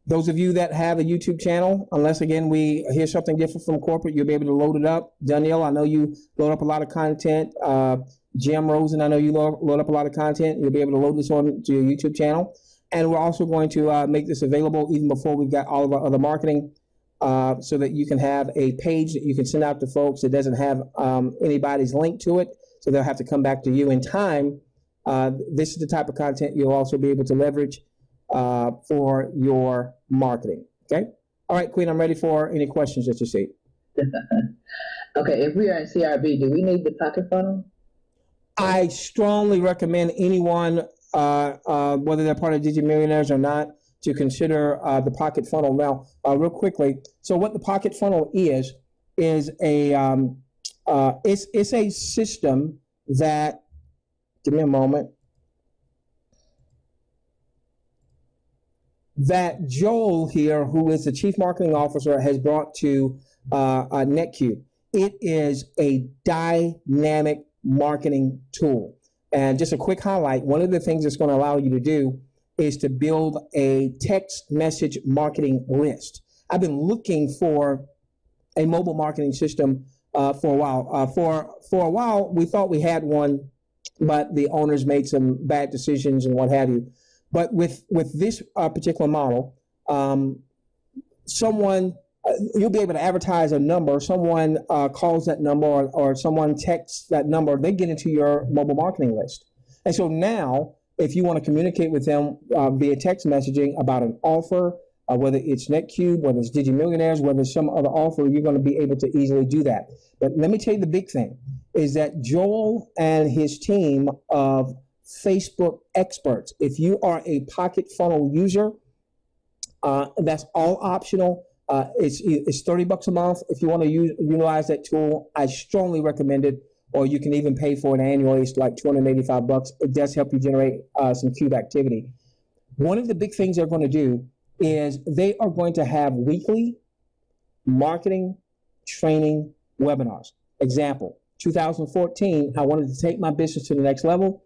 [SPEAKER 1] Those of you that have a YouTube channel, unless again we hear something different from corporate, you'll be able to load it up. Danielle, I know you load up a lot of content. Jim Rosen, I know you load up a lot of content. You'll be able to load this on to your YouTube channel. And we're also going to make this available even before we've got all of our other marketing, so that you can have a page that you can send out to folks that doesn't have anybody's link to it. So they'll have to come back to you in time this is the type of content you'll also be able to leverage for your marketing. Okay. All right, Queen, I'm ready for any questions that you see.
[SPEAKER 2] Okay, if we are in CRB, do we need the pocket funnel?
[SPEAKER 1] I strongly recommend anyone, whether they're part of DiGi Millionaires or not, to consider the pocket funnel. Now, real quickly, so what the pocket funnel is a it's a system that, give me a moment, that Joel here, who is the Chief Marketing Officer, has brought to Netqube. It is a dynamic marketing tool. And just a quick highlight, one of the things it's going to allow you to do is to build a text message marketing list. I've been looking for a mobile marketing system for a while. For a while, we thought we had one, but the owners made some bad decisions and what have you. But with this particular model, someone, you'll be able to advertise a number, someone calls that number or someone texts that number, they get into your mobile marketing list. And so now, if you want to communicate with them via text messaging about an offer, whether it's Netqube, whether it's DiGi Millionaires, whether it's some other offer, you're going to be able to easily do that. But let me tell you the big thing is that Joel and his team of Facebook experts, if you are a pocket funnel user, that's all optional. It's $30 a month. If you want to utilize that tool, I strongly recommend it. Or you can even pay for it annually. It's like $285. It does help you generate some Cube activity. One of the big things they're going to do is they are going to have weekly marketing training webinars. Example, 2014, I wanted to take my business to the next level,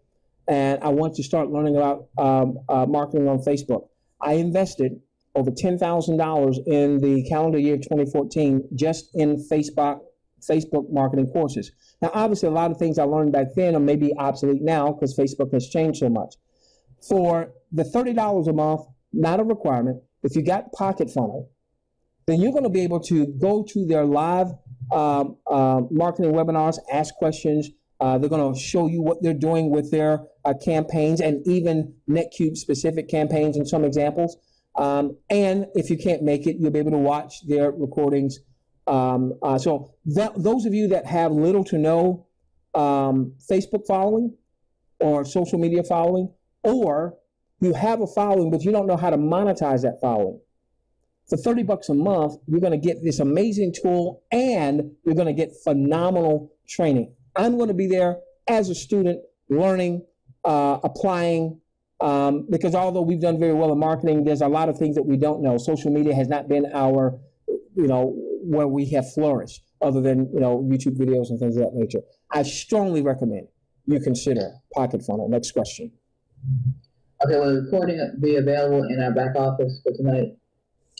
[SPEAKER 1] and I wanted to start learning about marketing on Facebook. I invested over $10,000 in the calendar year of 2014 just in Facebook marketing courses. Now, obviously, a lot of things I learned back then are maybe obsolete now because Facebook has changed so much. For the $30 a month, not a requirement, if you got Pocket Funnel, then you're going to be able to go to their live marketing webinars, ask questions. They're going to show you what they're doing with their campaigns and even Netqube specific campaigns in some examples. And if you can't make it, you'll be able to watch their recordings. So those of you that have little to no Facebook following or social media following, or you have a following but you don't know how to monetize that following, for $30 a month, you're going to get this amazing tool and you're going to get phenomenal training. I'm going to be there as a student learning, applying, because although we've done very well in marketing, there's a lot of things that we don't know. Social media has not been our, where we have flourished, other than, YouTube videos and things of that nature. I strongly recommend you consider Pocket Funnel. Next question.
[SPEAKER 2] Okay, will the recording be available in our back office for tonight?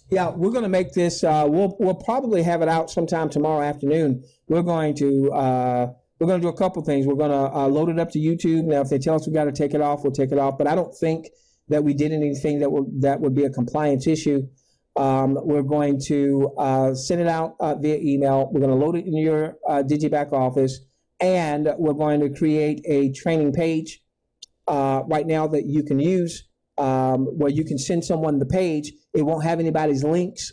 [SPEAKER 1] Yeah, we're going to make this, we'll probably have it out sometime tomorrow afternoon. We're going to do a couple things. We're going to load it up to YouTube. Now, if they tell us we got to take it off, we'll take it off. But I don't think that we did anything that would be a compliance issue. We're going to send it out via email. We're going to load it in your DiGi back office, and we're going to create a training page right now that you can use, where you can send someone the page. It won't have anybody's links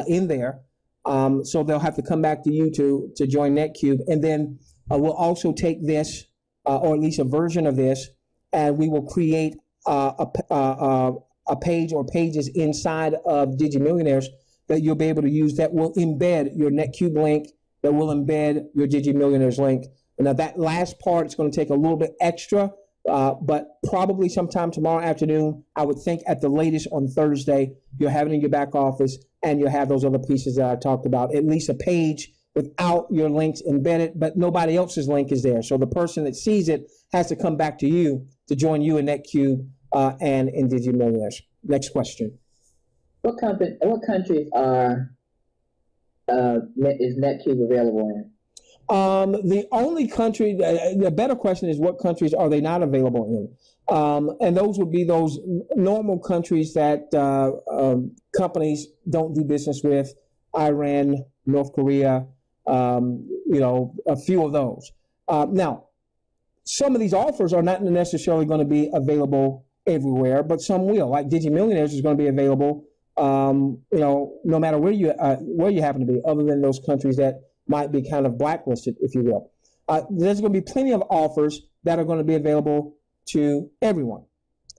[SPEAKER 1] in there, so they'll have to come back to you to join Netqube. And then we'll also take this, or at least a version of this, and we will create a page or pages inside of DiGi Millionaires that you'll be able to use that will embed your Netqube link, that will embed your DiGi Millionaires link. Now, that last part is going to take a little bit extra, but probably sometime tomorrow afternoon. I would think at the latest on Thursday, you'll have it in your back office, and you'll have those other pieces that I talked about, at least a page without your links embedded, but nobody else's link is there. So the person that sees it has to come back to you to join you in Netqube and in DiGi Millionaires. Next question.
[SPEAKER 2] What countries is Netqube available in?
[SPEAKER 1] The only country, the better question is, what countries are they not available in? And those would be those normal countries that companies don't do business with: Iran, North Korea, a few of those. Now, some of these offers are not necessarily going to be available everywhere, but some will. Like DiGi Millionaires is going to be available, no matter where you happen to be, other than those countries that might be kind of blacklisted, if you will. There's going to be plenty of offers that are going to be available to everyone,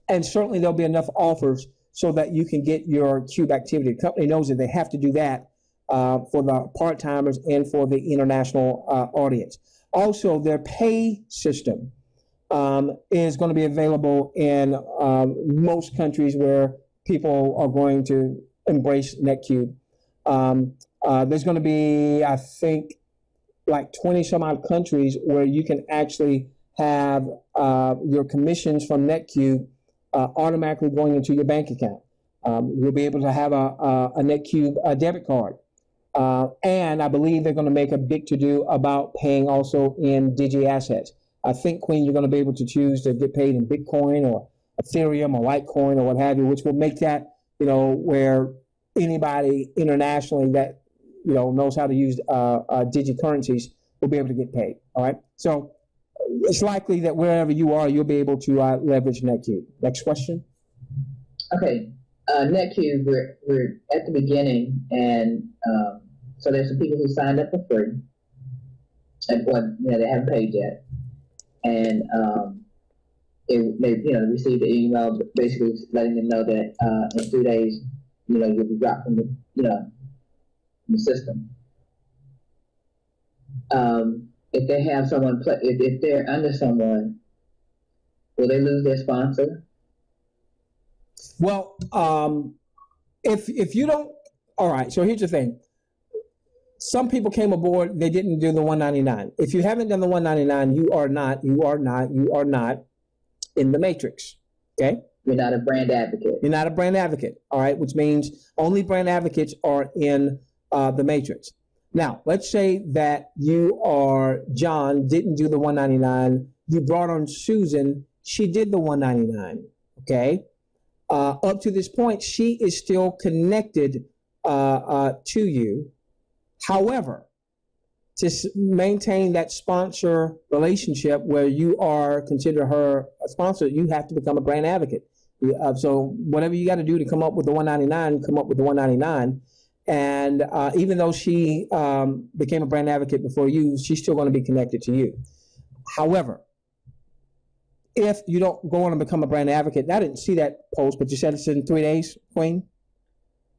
[SPEAKER 1] and certainly there'll be enough offers so that you can get your Cube activity. The company knows that they have to do that for the part-timers and for the international audience. Also, their pay system is going to be available in most countries where people are going to embrace Netqube. There's going to be, I think, like 20 some odd countries where you can actually have your commissions from Netqube automatically going into your bank account. You'll be able to have a Netqube debit card. And I believe they're going to make a big to-do about paying also in Digi assets. I think, Queen, you're going to be able to choose to get paid in Bitcoin or Ethereum or Litecoin or what have you, which will make that, where anybody internationally that, knows how to use Digi currencies will be able to get paid. All right. So it's likely that wherever you are, you'll be able to leverage Netqube. Next question.
[SPEAKER 2] Okay. Netqube, we're at the beginning, and so there's some people who signed up for free, and they haven't paid yet, and they received an email basically letting them know that in 2 days, you'll be dropped from the system. If they have someone if they're under someone, will they lose their sponsor?
[SPEAKER 1] Well, if you don't, all right. So here's the thing. Some people came aboard. They didn't do the 199. If you haven't done the 199, you are not in the matrix. Okay.
[SPEAKER 2] You're not a brand advocate.
[SPEAKER 1] You're not a brand advocate. All right. Which means only brand advocates are in the matrix. Now, let's say that you are John, didn't do the 199. You brought on Susan. She did the 199. Okay. Up to this point, she is still connected to you. However, to maintain that sponsor relationship where you are considered her a sponsor, you have to become a brand advocate. So whatever you got to do to come up with the 199, come up with the 199. And even though she became a brand advocate before you, she's still going to be connected to you. However, if you don't go on and become a brand advocate, I didn't see that post, but you said it's in 3 days, Queen?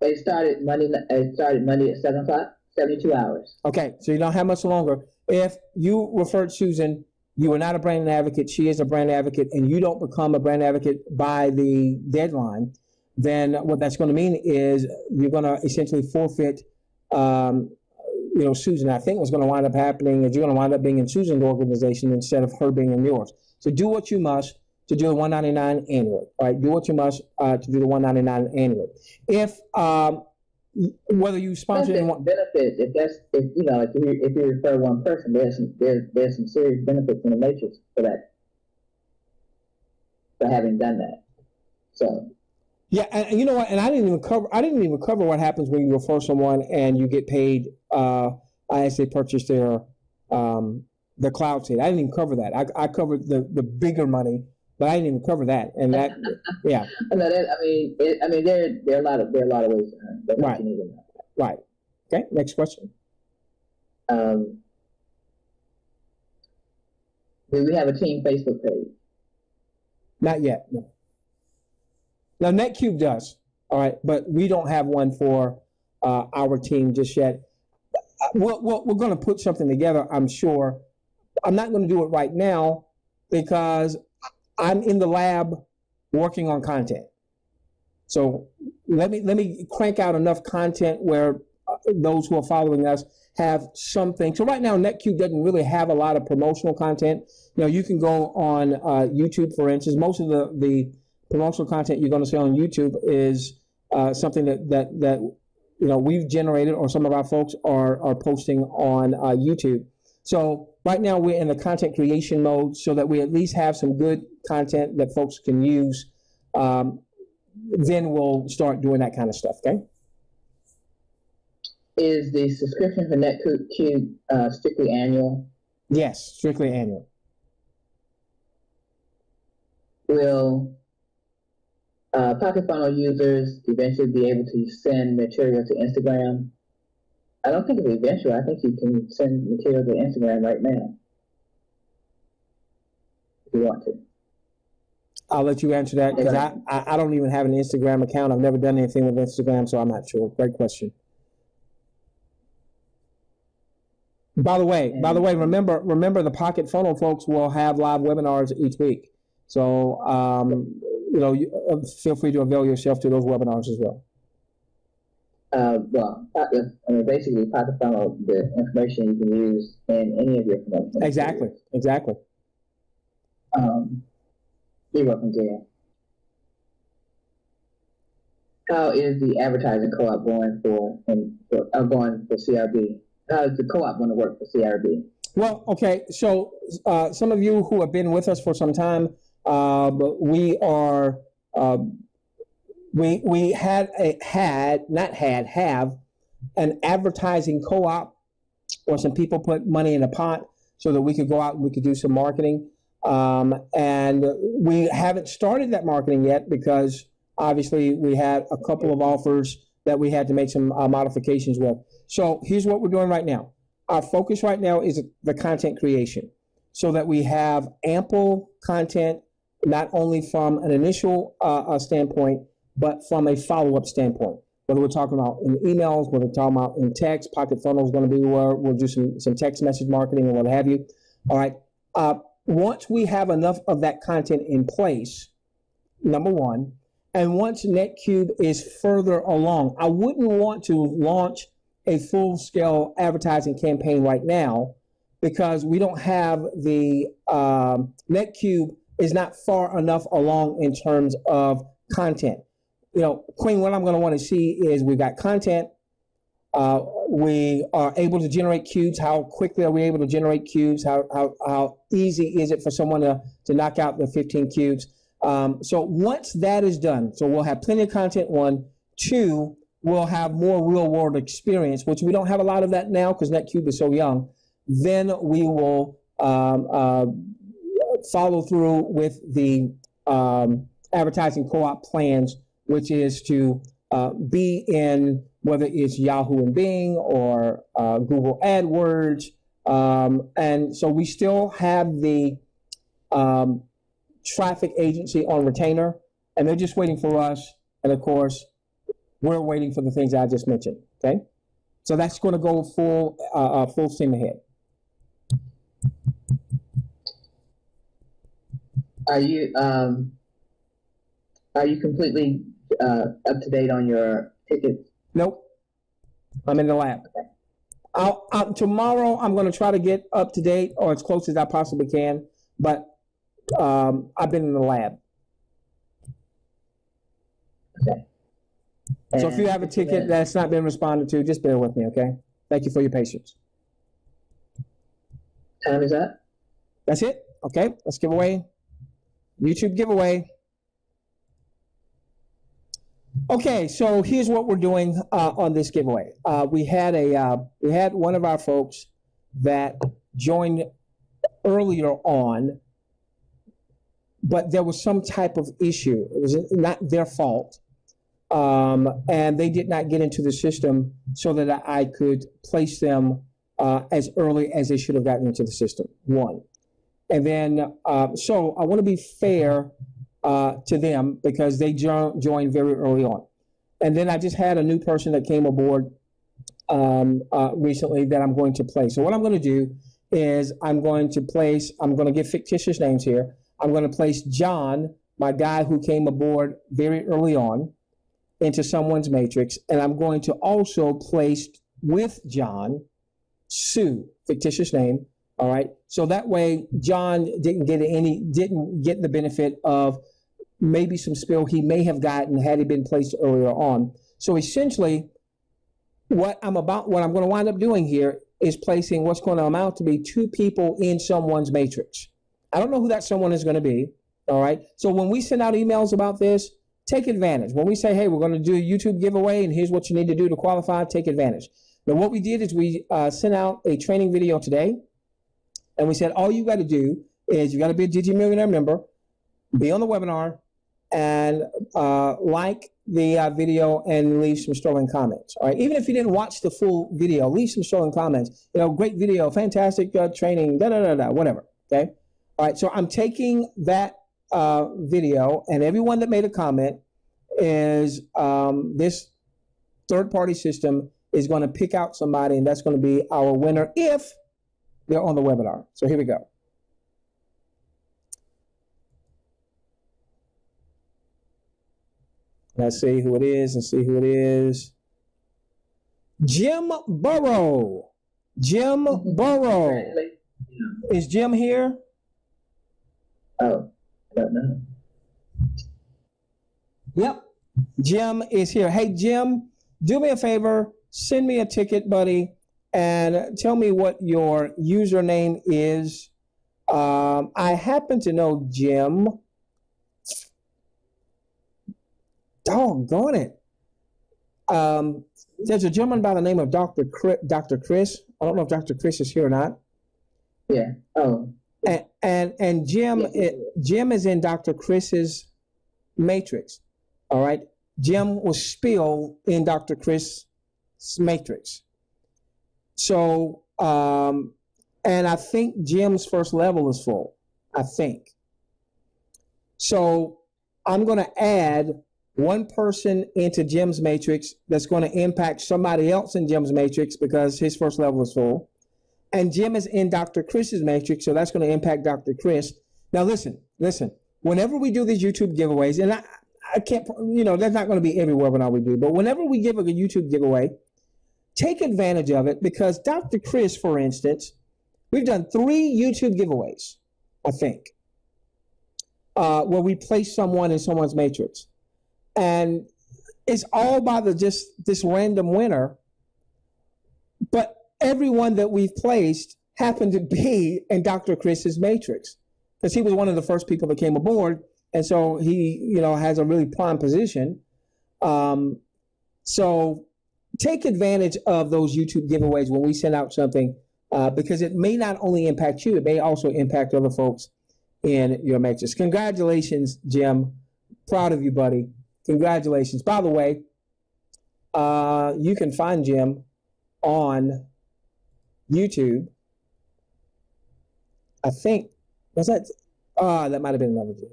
[SPEAKER 2] It started Monday at 7 o'clock, 72 hours.
[SPEAKER 1] Okay, so you don't have much longer. If you referred Susan, you are not a brand advocate, she is a brand advocate, and you don't become a brand advocate by the deadline, then what that's going to mean is you're going to essentially forfeit Susan. I think what's going to wind up happening is you're going to wind up being in Susan's organization instead of her being in yours. So do what you must to do the 199 annually. All right, do what you must to do the 199 annually. If whether you sponsor anyone,
[SPEAKER 2] benefits. If you refer one person, there's some serious benefits in the matrix for that, for having done that. So.
[SPEAKER 1] Yeah, and you know what? And I didn't even cover what happens when you refer someone and you get paid as they purchase their cloud seed. I didn't even cover that. I covered the bigger money, but I didn't even cover that. And that, yeah.
[SPEAKER 2] There are a lot of ways to earn. That's
[SPEAKER 1] right.
[SPEAKER 2] What you need to know.
[SPEAKER 1] Right. Okay. Next question.
[SPEAKER 2] Do we have a team Facebook page?
[SPEAKER 1] Not yet. No. Now, Netqube does, all right, but we don't have one for our team just yet. We're going to put something together, I'm sure. I'm not going to do it right now because I'm in the lab working on content. So let me crank out enough content where those who are following us have something. So right now, Netqube doesn't really have a lot of promotional content. You can go on YouTube, for instance. Most of the promotional content you're going to see on YouTube is something that we've generated or some of our folks are posting on YouTube. So right now we're in the content creation mode so that we at least have some good content that folks can use. Then we'll start doing that kind of stuff, okay?
[SPEAKER 2] Is the subscription for Netqube strictly annual?
[SPEAKER 1] Yes, strictly annual.
[SPEAKER 2] will Pocket Funnel users eventually be able to send material to Instagram? I don't think it's eventual. I think you can send material to Instagram right now if you want to.
[SPEAKER 1] I'll let you answer that because I don't even have an Instagram account. I've never done anything with Instagram, so I'm not sure. Great question. By the way, remember the Pocket Funnel folks will have live webinars each week. So, feel free to avail yourself to those webinars as well.
[SPEAKER 2] Basically, Pocket Funnel, the information you can use in any of your promotions.
[SPEAKER 1] Exactly.
[SPEAKER 2] You're welcome, Jan. How is the advertising co-op going for CRB? How is the co-op going to work for CRB?
[SPEAKER 1] Well, okay. So some of you who have been with us for some time, we have an advertising co-op where some people put money in a pot so that we could go out and we could do some marketing. And we haven't started that marketing yet because obviously we had a couple of offers that we had to make some modifications with. So here's what we're doing right now. Our focus right now is the content creation so that we have ample content, not only from an initial standpoint, but from a follow-up standpoint. Whether we're talking about in emails, whether we're talking about in text, Pocket Funnel is going to be where we'll do some text message marketing and what have you. All right. Once we have enough of that content in place, number one, and once Netqube is further along, I wouldn't want to launch a full-scale advertising campaign right now because we don't have the Netqube is not far enough along in terms of content. Queen, what I'm going to want to see is we've got content. We are able to generate cubes. How quickly are we able to generate cubes? How easy is it for someone to knock out the 15 cubes? So once that is done, so we'll have plenty of content, one. Two, we'll have more real world experience, which we don't have a lot of that now because Netqube is so young. Then we will follow through with the advertising co-op plans, which is to be in whether it's Yahoo and Bing or Google AdWords. And so we still have the traffic agency on retainer, and they're just waiting for us. And of course, we're waiting for the things I just mentioned. Okay, so that's going to go full steam ahead.
[SPEAKER 2] Are you completely up to date on your tickets?
[SPEAKER 1] Nope, I'm in the lab. Okay. Tomorrow I'm going to try to get up to date or as close as I possibly can, but I've been in the lab.
[SPEAKER 2] Okay.
[SPEAKER 1] So if you have a ticket that's not been responded to, just bear with me, okay? Thank you for your patience.
[SPEAKER 2] Time is up.
[SPEAKER 1] That's it? Okay, let's give away. YouTube giveaway. Okay, so here's what we're doing on this giveaway. We had one of our folks that joined earlier on, but there was some type of issue. It was not their fault. And they did not get into the system so that I could place them as early as they should have gotten into the system, one. And then, so I want to be fair to them because they joined very early on. And then I just had a new person that came aboard recently that I'm going to place. So what I'm going to do is I'm going to give fictitious names here. I'm going to place John, my guy who came aboard very early on, into someone's matrix. And I'm going to also place with John, Sue, fictitious name. All right. So that way John didn't get the benefit of maybe some spill he may have gotten had he been placed earlier on. So essentially what I'm going to wind up doing here is placing what's going to amount to be 2 people in someone's matrix. I don't know who that someone is going to be. All right. So when we send out emails about this, take advantage. When we say, hey, we're going to do a YouTube giveaway and here's what you need to do to qualify, take advantage. Now, what we did is we sent out a training video today, and we said all you got to do is you got to be a DiGi Millionaire member. be on the webinar, and like the video and leave some sterling comments. All right, even if you didn't watch the full video, leave some sterling comments. You know, great video, fantastic training, whatever. Okay. All right, so I'm taking that video, and everyone that made a comment is this third-party system is going to pick out somebody, and that's going to be our winner if they're on the webinar. So here we go. Let's see who it is and see who it is. Jim Burrow. Jim Burrow. Is Jim here?
[SPEAKER 2] Oh, I don't know.
[SPEAKER 1] Yep. Jim is here. Hey, Jim, do me a favor. Send me a ticket, buddy, and tell me what your username is. I happen to know Jim. Doggone it. There's a gentleman by the name of Dr. Chris. I don't know if Dr. Chris is here or not.
[SPEAKER 2] Yeah. Oh.
[SPEAKER 1] And Jim, Jim is in Dr. Chris's matrix. All right. Jim was spilled in Dr. Chris's matrix. So, and I think Jim's first level is full. I think. So I'm going to add one person into Jim's matrix that's going to impact somebody else in Jim's matrix because his first level is full. And Jim is in Dr. Chris's matrix, so that's going to impact Dr. Chris. Now, listen. Whenever we do these YouTube giveaways, and I can't, you know, that's not going to be every webinar we do, but whenever we give a YouTube giveaway, take advantage of it because Dr. Chris, for instance, we've done 3 YouTube giveaways, I think, where we place someone in someone's matrix. And it's all by this random winner, but everyone that we've placed happened to be in Dr. Chris's matrix because he was one of the first people that came aboard. And so he, you know, has a really prime position. So take advantage of those YouTube giveaways when we send out something because it may not only impact you, it may also impact other folks in your matrix. Congratulations, Jim. Proud of you, buddy. Congratulations. By the way, you can find Jim on YouTube. I think, was that, that might have been another Jim.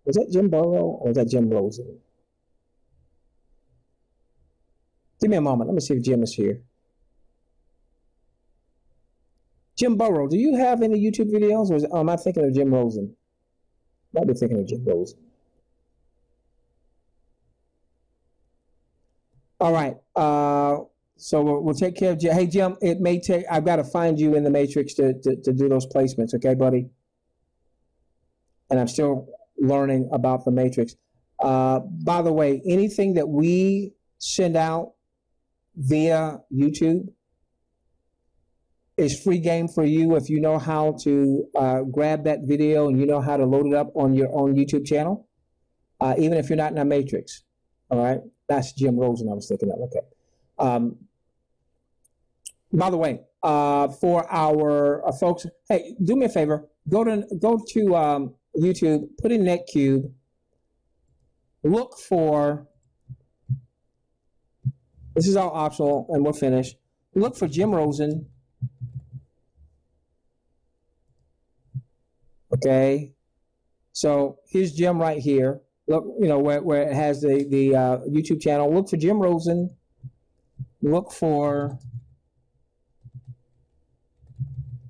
[SPEAKER 1] Was that Jim Burrow or was that Jim Rosen? Give me a moment. Let me see if Jim is here. Jim Burrow, do you have any YouTube videos or am I thinking of Jim Rosen? Might be thinking of Jim Rosen. All right. So we'll take care of Jim. Hey, Jim, it may take, I've got to find you in the matrix to do those placements. Okay, buddy? And I'm still learning about the matrix. By the way, anything that we send out via YouTube is free game for you if you know how to grab that video and you know how to load it up on your own YouTube channel, even if you're not in a matrix. All right? That's Jim Rosen I was thinking of. Okay. By the way, for our folks, hey, do me a favor. Go to YouTube, put in Netqube, look for, this is all optional and we'll finish. Look for Jim Rosen. Okay. So here's Jim right here. Look, you know, where it has the YouTube channel. Look for Jim Rosen. Look for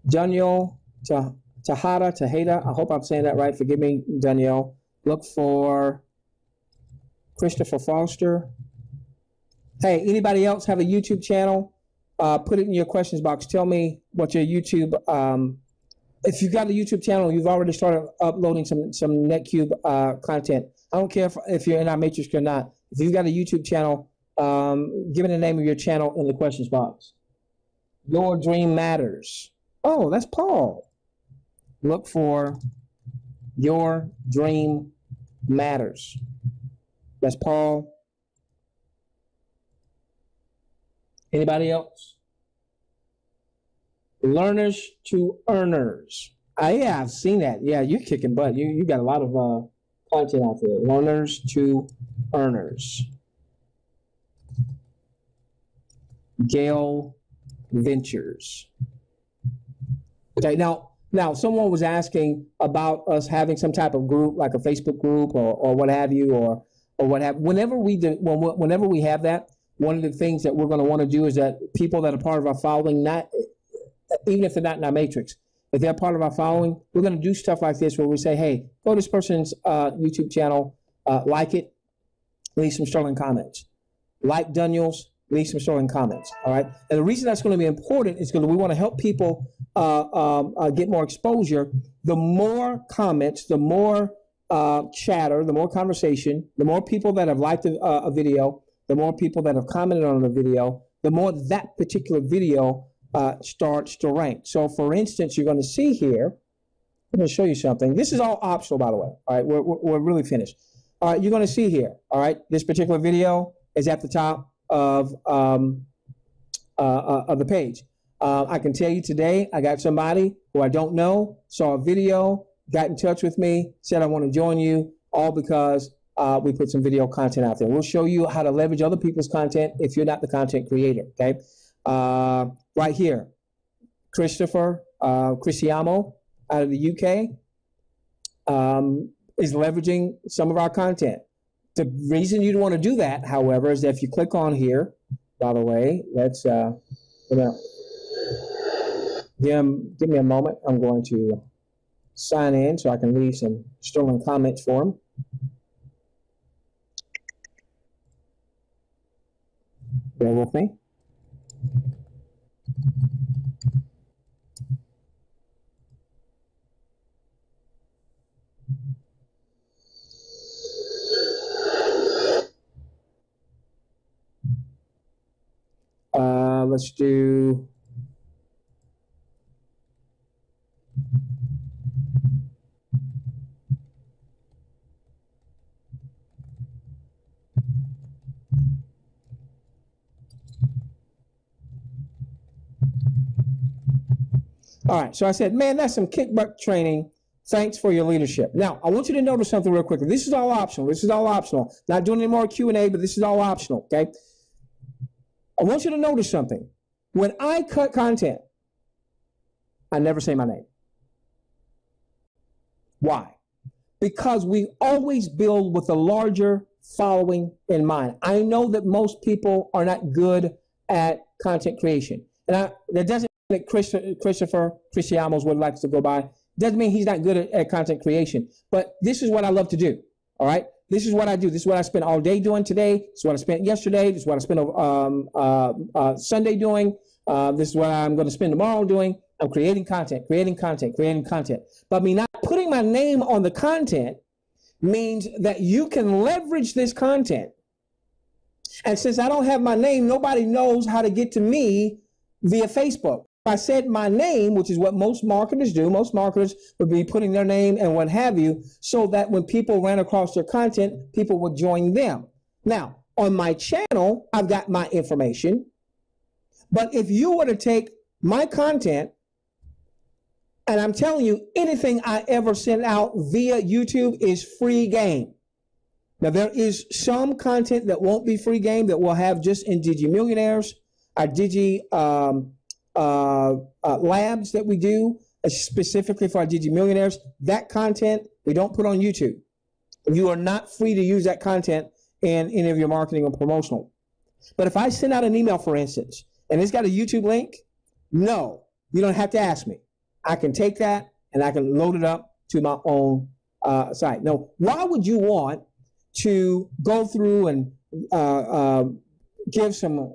[SPEAKER 1] Daniel Tejada. I hope I'm saying that right. Forgive me, Danielle. Look for Christopher Foster. Hey, anybody else have a YouTube channel? Put it in your questions box. Tell me what your YouTube, if you've got a YouTube channel, you've already started uploading some Netqube content. I don't care if you're in our matrix or not. If you've got a YouTube channel, give me the name of your channel in the questions box. Your Dream Matters. Oh, that's Paul. Look for Your Dream Matters. That's Paul. Anybody else? Learners to earners. Yeah, I've seen that. Yeah, you're kicking butt. You got a lot of content out there. Learners to earners. Gale Ventures. Okay, now someone was asking about us having some type of group, like a Facebook group or what have you, or what have. Whenever we have that, one of the things that we're going to want to do is that people that are part of our following, not even if they're not in our matrix, if they're part of our following, we're going to do stuff like this where we say, hey, go to this person's YouTube channel, like it, leave some sterling comments. Like Daniel's, leave some sterling comments, all right? And the reason that's going to be important is because we want to help people get more exposure. The more comments, the more chatter, the more conversation, the more people that have liked a video, the more people that have commented on the video, the more that particular video starts to rank. So for instance, you're going to see here, I'm going to show you something. This is all optional, by the way. All right, we're really finished. All right, you're going to see here, all right, this particular video is at the top of the page. I can tell you today, I got somebody who I don't know, saw a video, got in touch with me, said I want to join you, all because we put some video content out there. We'll show you how to leverage other people's content if you're not the content creator, okay? Right here, Christopher Cristiamo out of the UK is leveraging some of our content. The reason you'd want to do that, however, is that if you click on here, by the way, let's give me a moment. I'm going to sign in so I can leave some sterling comments for him. Bear with me. Let's do all right, so I said, man, that's some kick butt training. Thanks for your leadership. Now, I want you to notice something real quickly. This is all optional. This is all optional. Not doing any more Q&A, but this is all optional, okay? I want you to notice something. When I cut content, I never say my name. Why? Because we always build with a larger following in mind. I know that most people are not good at content creation. And that doesn't mean that Christopher Cristiamos would like to go by. Doesn't mean he's not good at content creation. But this is what I love to do, all right? This is what I do. This is what I spent all day doing today. This is what I spent yesterday. This is what I spent Sunday doing. This is what I'm going to spend tomorrow doing. I'm creating content. But me not putting my name on the content means that you can leverage this content. And since I don't have my name, nobody knows how to get to me via Facebook. If I said my name, which is what most marketers do, most marketers would be putting their name and what have you, so that when people ran across their content, people would join them. Now, on my channel, I've got my information. But if you were to take my content, and I'm telling you, anything I ever send out via YouTube is free game. Now, there is some content that won't be free game that we'll have just in DiGi Millionaires, our DiGi labs that we do specifically for our DiGi Millionaires. That content we don't put on YouTube. You are not free to use that content in any of your marketing or promotional. But if I send out an email, for instance, and it's got a YouTube link, no, you don't have to ask me. I can take that and I can load it up to my own site. Now, why would you want to go through and give some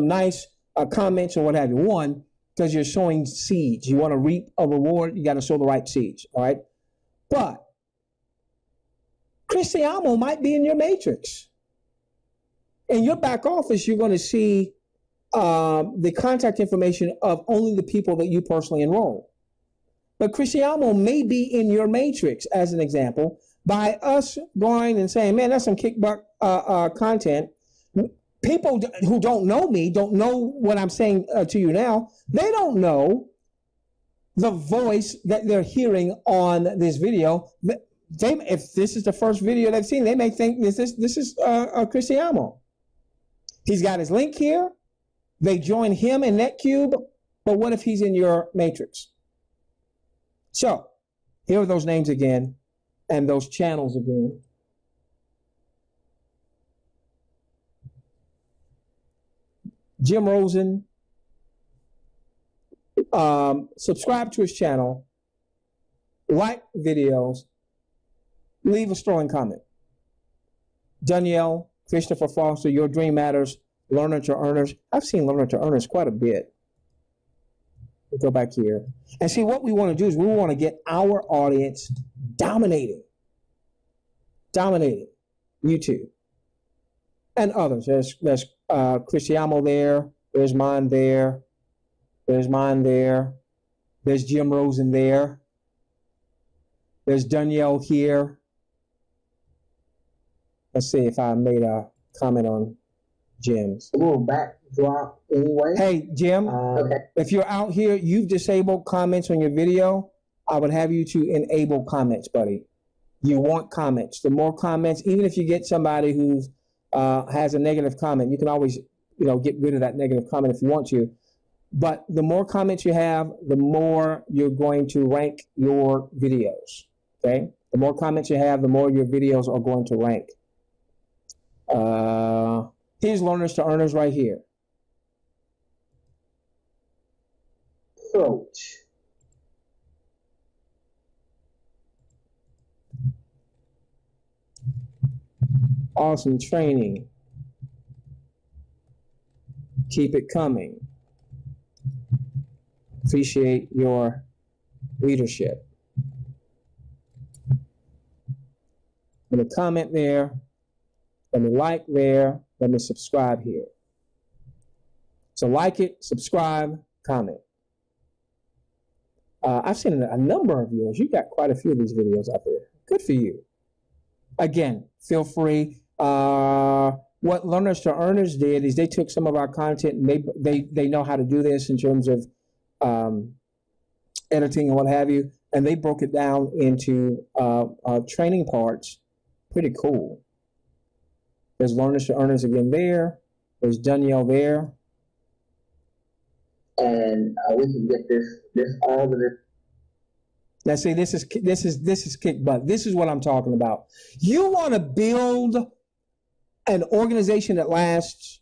[SPEAKER 1] nice comments or what have you? One, because you're sowing seeds. You want to reap a reward, you got to sow the right seeds, all right? But Cristiano might be in your matrix. In your back office, you're going to see the contact information of only the people that you personally enroll. But Cristiano may be in your matrix, as an example, by us going and saying, man, that's some kick butt content. People who don't know me, don't know what I'm saying to you now. They don't know the voice that they're hearing on this video. If this is the first video they've seen, they may think this is Cristiano. He's got his link here. They join him in Netqube, but what if he's in your matrix? So here are those names again and those channels again. Jim Rosen, subscribe to his channel, like videos, leave a strong comment. Danielle, Christopher Foster, Your Dream Matters, Learner to Earners. I've seen Learner to Earners quite a bit. We'll go back here. And see, what we want to do is we want to get our audience dominating YouTube and others. There's Cristiano there. There's mine there. There's mine there. There's Jim Rosen there. There's Danielle here. Let's see if I made a comment on Jim's.
[SPEAKER 2] A little backdrop anyway.
[SPEAKER 1] Hey, Jim,
[SPEAKER 2] Okay.
[SPEAKER 1] if you're out here, you've disabled comments on your video, I would have you to enable comments, buddy. You want comments. The more comments, even if you get somebody who has a negative comment, you can always, get rid of that negative comment if you want to. But the more comments you have, the more you're going to rank your videos, okay? The more comments you have, the more your videos are going to rank. Here's Learners to Earners right here.
[SPEAKER 2] Approach.
[SPEAKER 1] Awesome training. Keep it coming. Appreciate your leadership. Let me comment there. Let me like there. Let me subscribe here. So like it, subscribe, comment. I've seen a number of yours. You got quite a few of these videos out there. Good for you. Again, feel free. What Learners to Earners did is they took some of our content and they know how to do this in terms of editing and what have you, and they broke it down into training parts. Pretty cool. There's Learners to Earners again there. There's Danielle there.
[SPEAKER 2] And we can get all of this.
[SPEAKER 1] Now see, this is kick butt. This is what I'm talking about. You want to build an organization that lasts.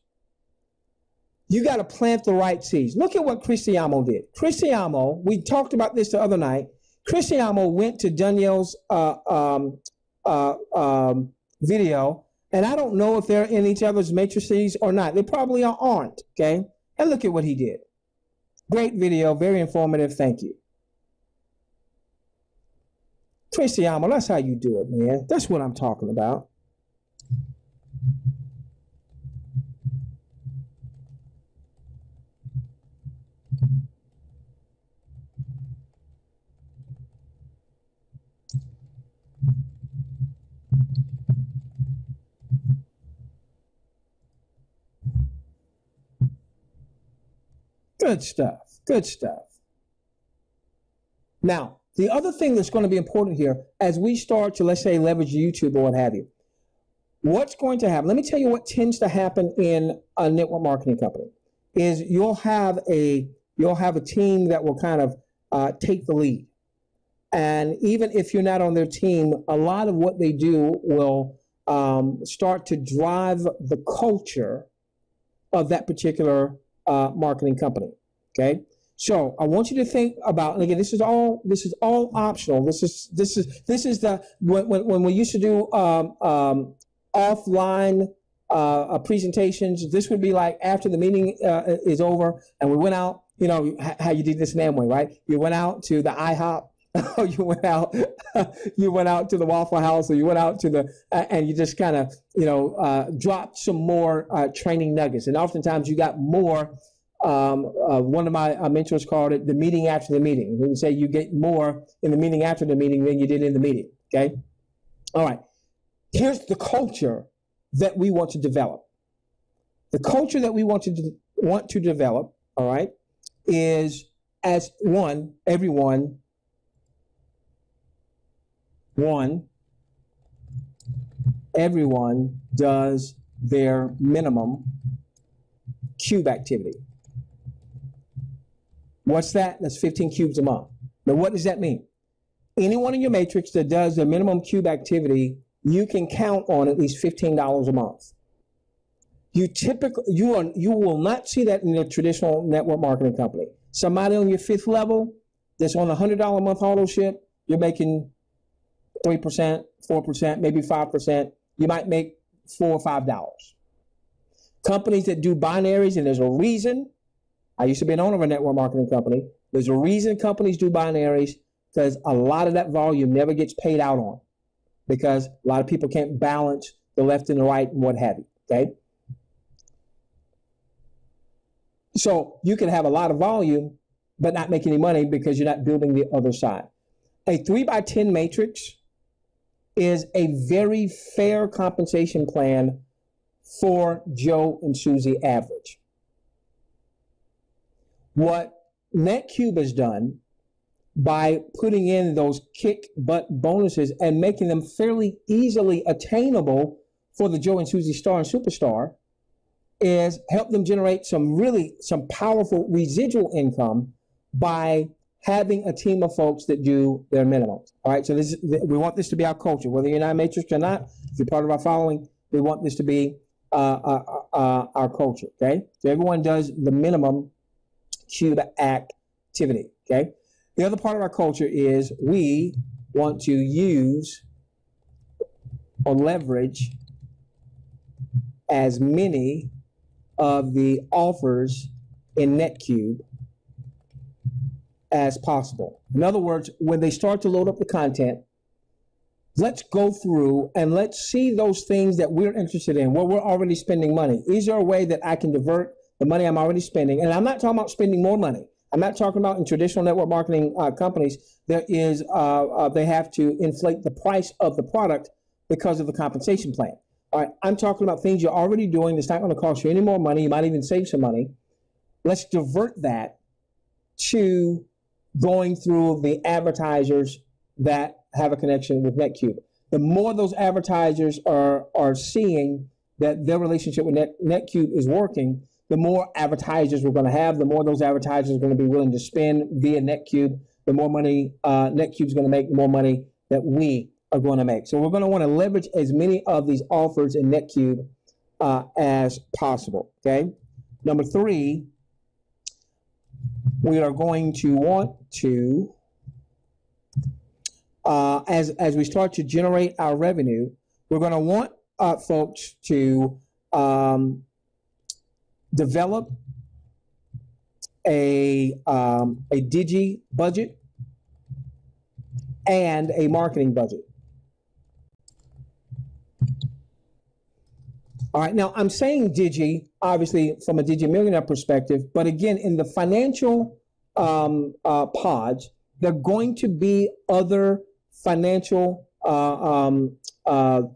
[SPEAKER 1] You got to plant the right seeds. Look at what Cristiano did. Cristiano, we talked about this the other night. Cristiano went to Danielle's video, and I don't know if they're in each other's matrices or not. They probably aren't, okay? And look at what he did. Great video, very informative, thank you. Cristiano, that's how you do it, man. That's what I'm talking about. Good stuff. Good stuff. Now, the other thing that's going to be important here, as we start to, let's say, leverage YouTube or what have you, what's going to happen? Let me tell you what tends to happen in a network marketing company is you'll have a team that will kind of take the lead. And even if you're not on their team, a lot of what they do will start to drive the culture of that particular marketing company. Okay, so I want you to think about, and again, this is all optional. This is the when we used to do offline presentations. This would be like after the meeting is over, and we went out. You know how you did this in Amway, right? You went out to the IHOP. you went out to the Waffle House, or you went out to the and you just kind of dropped some more training nuggets, and oftentimes you got more. One of my mentors called it the meeting after the meeting. He would say you get more in the meeting after the meeting than you did in the meeting. Okay, all right. Here's the culture that we want to develop. The culture that we want to develop, all right, is as everyone does their minimum cube activity. What's that? That's 15 cubes a month. Now, what does that mean? Anyone in your matrix that does their minimum cube activity, you can count on at least $15 a month. You will not see that in a traditional network marketing company. Somebody on your 5th level that's on a $100 a month auto ship, you're making 3%, 4%, maybe 5%. You might make $4 or $5. Companies that do binaries, and there's a reason. I used to be an owner of a network marketing company. There's a reason companies do binaries, because a lot of that volume never gets paid out on, because a lot of people can't balance the left and the right and what have you, okay? So you can have a lot of volume, but not make any money because you're not building the other side. A 3x10 matrix is a very fair compensation plan for Joe and Susie average. What Netqube has done by putting in those kick butt bonuses and making them fairly easily attainable for the Joe and Susie star and superstar is help them generate some powerful residual income by having a team of folks that do their minimums. All right, so we want this to be our culture, whether you're not a matrix or not. If you're part of our following, we want this to be our culture. Okay, so everyone does the minimum cube activity. Okay, the other part of our culture is we want to use or leverage as many of the offers in Netqube as possible. In other words, when they start to load up the content, let's go through and let's see those things that we're interested in, where we're already spending money. Is there a way that I can divert the money I'm already spending? And I'm not talking about spending more money. I'm not talking about in traditional network marketing companies, there is, they have to inflate the price of the product because of the compensation plan. All right, I'm talking about things you're already doing that's not going to cost you any more money. You might even save some money. Let's divert that to going through the advertisers that have a connection with Netqube. The more those advertisers are seeing that their relationship with Netqube is working, the more advertisers we're going to have, the more those advertisers are going to be willing to spend via Netqube, the more money Netqube's going to make, the more money that we are going to make. So we're going to want to leverage as many of these offers in Netqube as possible, okay? Number 3, we are going to want to, as we start to generate our revenue, we're going to want folks to develop a DiGi budget and a marketing budget. All right, now I'm saying DiGi, obviously from a DiGi Millionaire perspective, but again, in the financial pods, there are going to be other financial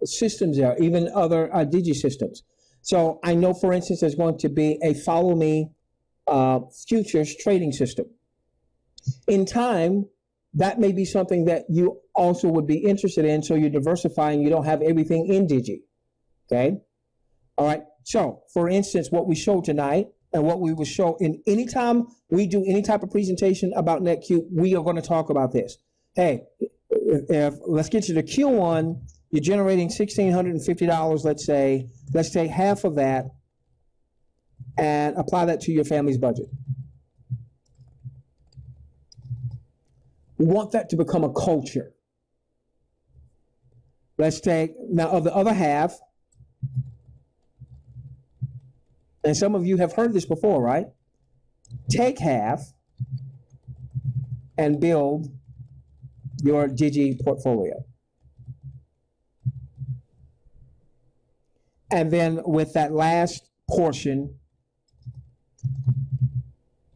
[SPEAKER 1] systems there, even other DiGi systems. So I know, for instance, there's going to be a follow me futures trading system. In time, that may be something that you also would be interested in, so you're diversifying, you don't have everything in DiGi, okay? All right, so for instance, what we showed tonight and what we will show in any time we do any type of presentation about Netqube, we are going to talk about this. Hey, let's get you to Q1, you're generating $1,650, let's say. Let's take half of that and apply that to your family's budget. We want that to become a culture. Let's take, now of the other half, and some of you have heard this before, right? Take half and build your DiGi portfolio. And then with that last portion,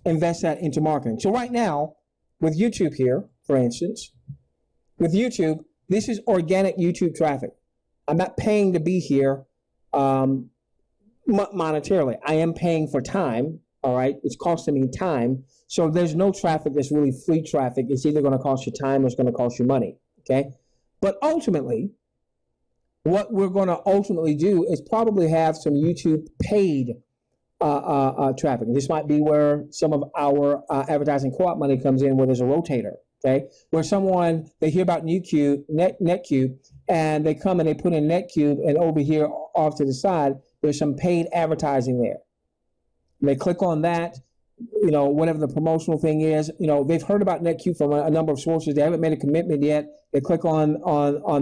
[SPEAKER 1] invest that into marketing. So right now, with YouTube here, for instance, with YouTube, this is organic YouTube traffic. I'm not paying to be here monetarily. I am paying for time all right? It's costing me time. So there's no traffic that's really free traffic. It's either going to cost you time or it's going to cost you money, okay? But ultimately, what we're going to ultimately do is probably have some YouTube paid traffic. This might be where some of our advertising co-op money comes in, where there's a rotator, okay? Where someone, they hear about Netqube, and they come and they put in Netqube, and over here off to the side, there's some paid advertising there. And they click on that, you know, whatever the promotional thing is. You know, they've heard about Netqube from a number of sources. They haven't made a commitment yet. They click on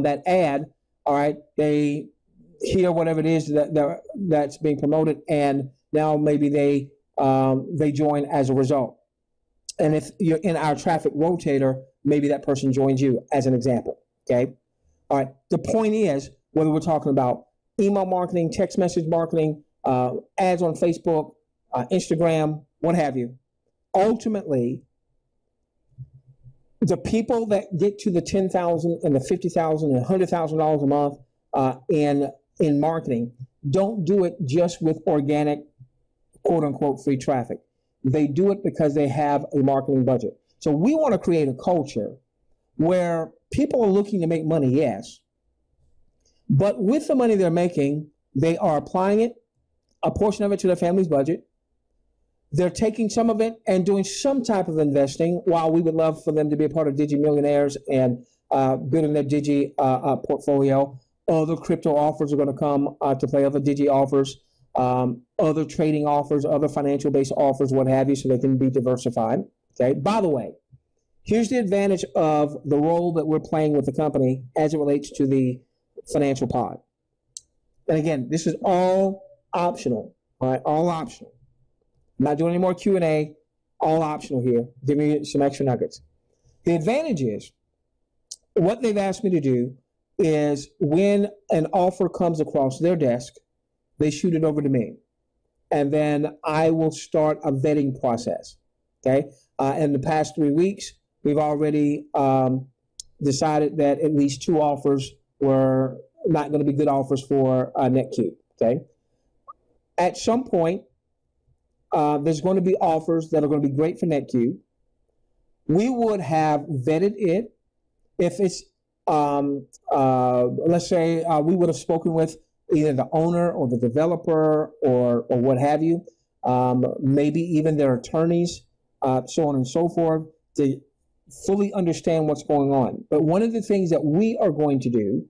[SPEAKER 1] that ad, all right? They hear whatever it is that's being promoted, and now maybe they join as a result. And if you're in our traffic rotator, maybe that person joins you, as an example, okay? All right, the point is, whether we're talking about email marketing, text message marketing, ads on Facebook, Instagram, what have you, ultimately, the people that get to the $10,000 and the $50,000 and $100,000 a month in marketing don't do it just with organic, quote unquote, free traffic. They do it because they have a marketing budget. So we want to create a culture where people are looking to make money, yes, but with the money they're making, they are applying it, a portion of it, to their family's budget. They're taking some of it and doing some type of investing, while we would love for them to be a part of DiGi Millionaires and building their DiGi portfolio. Other crypto offers are going to come to play, other DiGi offers, other trading offers, other financial-based offers, what have you, so they can be diversified. Okay. By the way, here's the advantage of the role that we're playing with the company as it relates to the financial pod. And again, this is all optional, all right, all optional. I'm not doing any more Q&A, all optional here. Give me some extra nuggets. The advantage is, what they've asked me to do is, when an offer comes across their desk, they shoot it over to me. And then I will start a vetting process, okay? In the past 3 weeks, we've already decided that at least 2 offers were not going to be good offers for Netqube, okay? At some point, there's going to be offers that are going to be great for Netqube. We would have vetted it. If it's, let's say we would have spoken with either the owner or the developer or what have you, maybe even their attorneys, so on and so forth, to fully understand what's going on. But one of the things that we are going to do,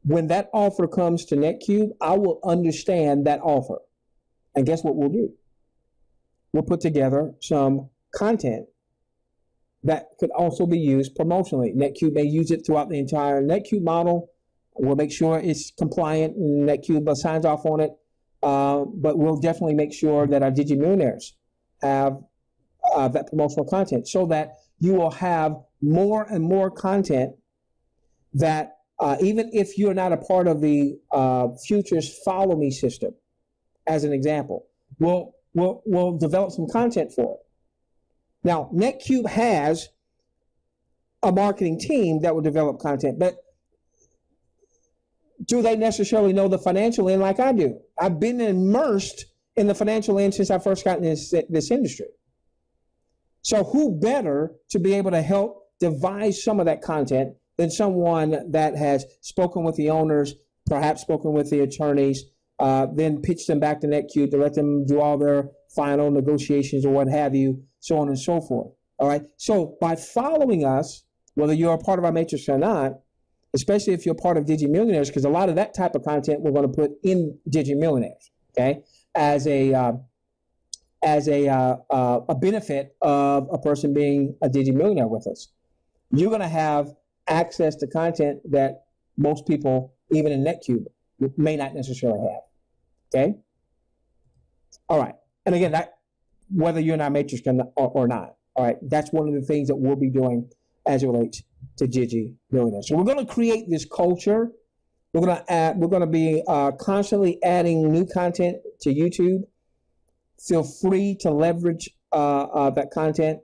[SPEAKER 1] when that offer comes to Netqube, I will understand that offer. And guess what we'll do? We'll put together some content that could also be used promotionally. Netqube may use it throughout the entire Netqube model. We'll make sure it's compliant and Netqube signs off on it. But we'll definitely make sure that our DiGi Millionaires have that promotional content, so that you will have more and more content that even if you're not a part of the Futures Follow Me system, as an example, we'll develop some content for it. Now, Netqube has a marketing team that will develop content, but do they necessarily know the financial end like I do? I've been immersed in the financial end since I first got in this industry. So who better to be able to help devise some of that content than someone that has spoken with the owners, perhaps spoken with the attorneys, then pitch them back to Netqube to let them do all their final negotiations or what have you, so on and so forth. All right. So by following us, whether you're a part of our matrix or not, especially if you're part of DiGi Millionaires, because a lot of that type of content we're going to put in DiGi Millionaires, okay, as a benefit of a person being a DiGi Millionaire with us. You're going to have access to content that most people, even in Netqube, may not necessarily have. Okay. All right. And again, that whether you're in our matrix or not. All right. That's one of the things that we'll be doing as it relates to DiGi Millionaire. So we're going to create this culture. We're going to be constantly adding new content to YouTube. Feel free to leverage that content.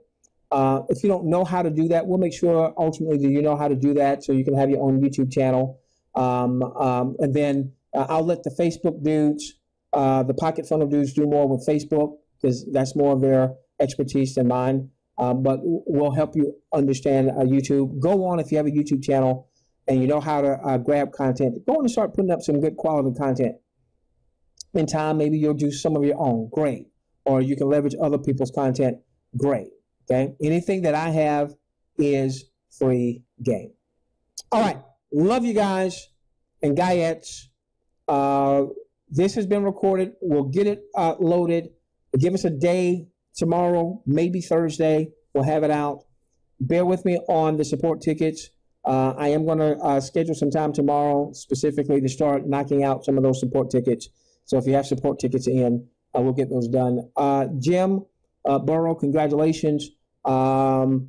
[SPEAKER 1] If you don't know how to do that, we'll make sure ultimately that you know how to do that, so you can have your own YouTube channel. And then I'll let the Facebook dudes, the Pocket Funnel dudes, do more with Facebook. because that's more of their expertise than mine. But we'll help you understand YouTube. Go on, if you have a YouTube channel and you know how to grab content, go on and start putting up some good quality content. In time, maybe you'll do some of your own. Great. Or you can leverage other people's content. Great. Okay. Anything that I have is free game. All right. Love you guys and guyettes. This has been recorded. We'll get it loaded. Give us a day tomorrow, maybe Thursday. We'll have it out. Bear with me on the support tickets. I am going to schedule some time tomorrow specifically to start knocking out some of those support tickets. So if you have support tickets in, we'll get those done. Jim Burrow, congratulations. The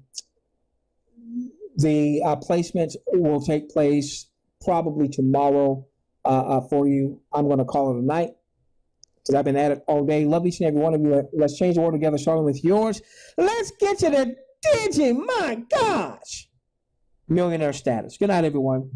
[SPEAKER 1] placements will take place probably tomorrow for you. I'm going to call it a night because I've been at it all day. Love each and every one of you. Let's change the world together, starting with yours. Let's get to the DiGi, my gosh, millionaire status. Good night, everyone.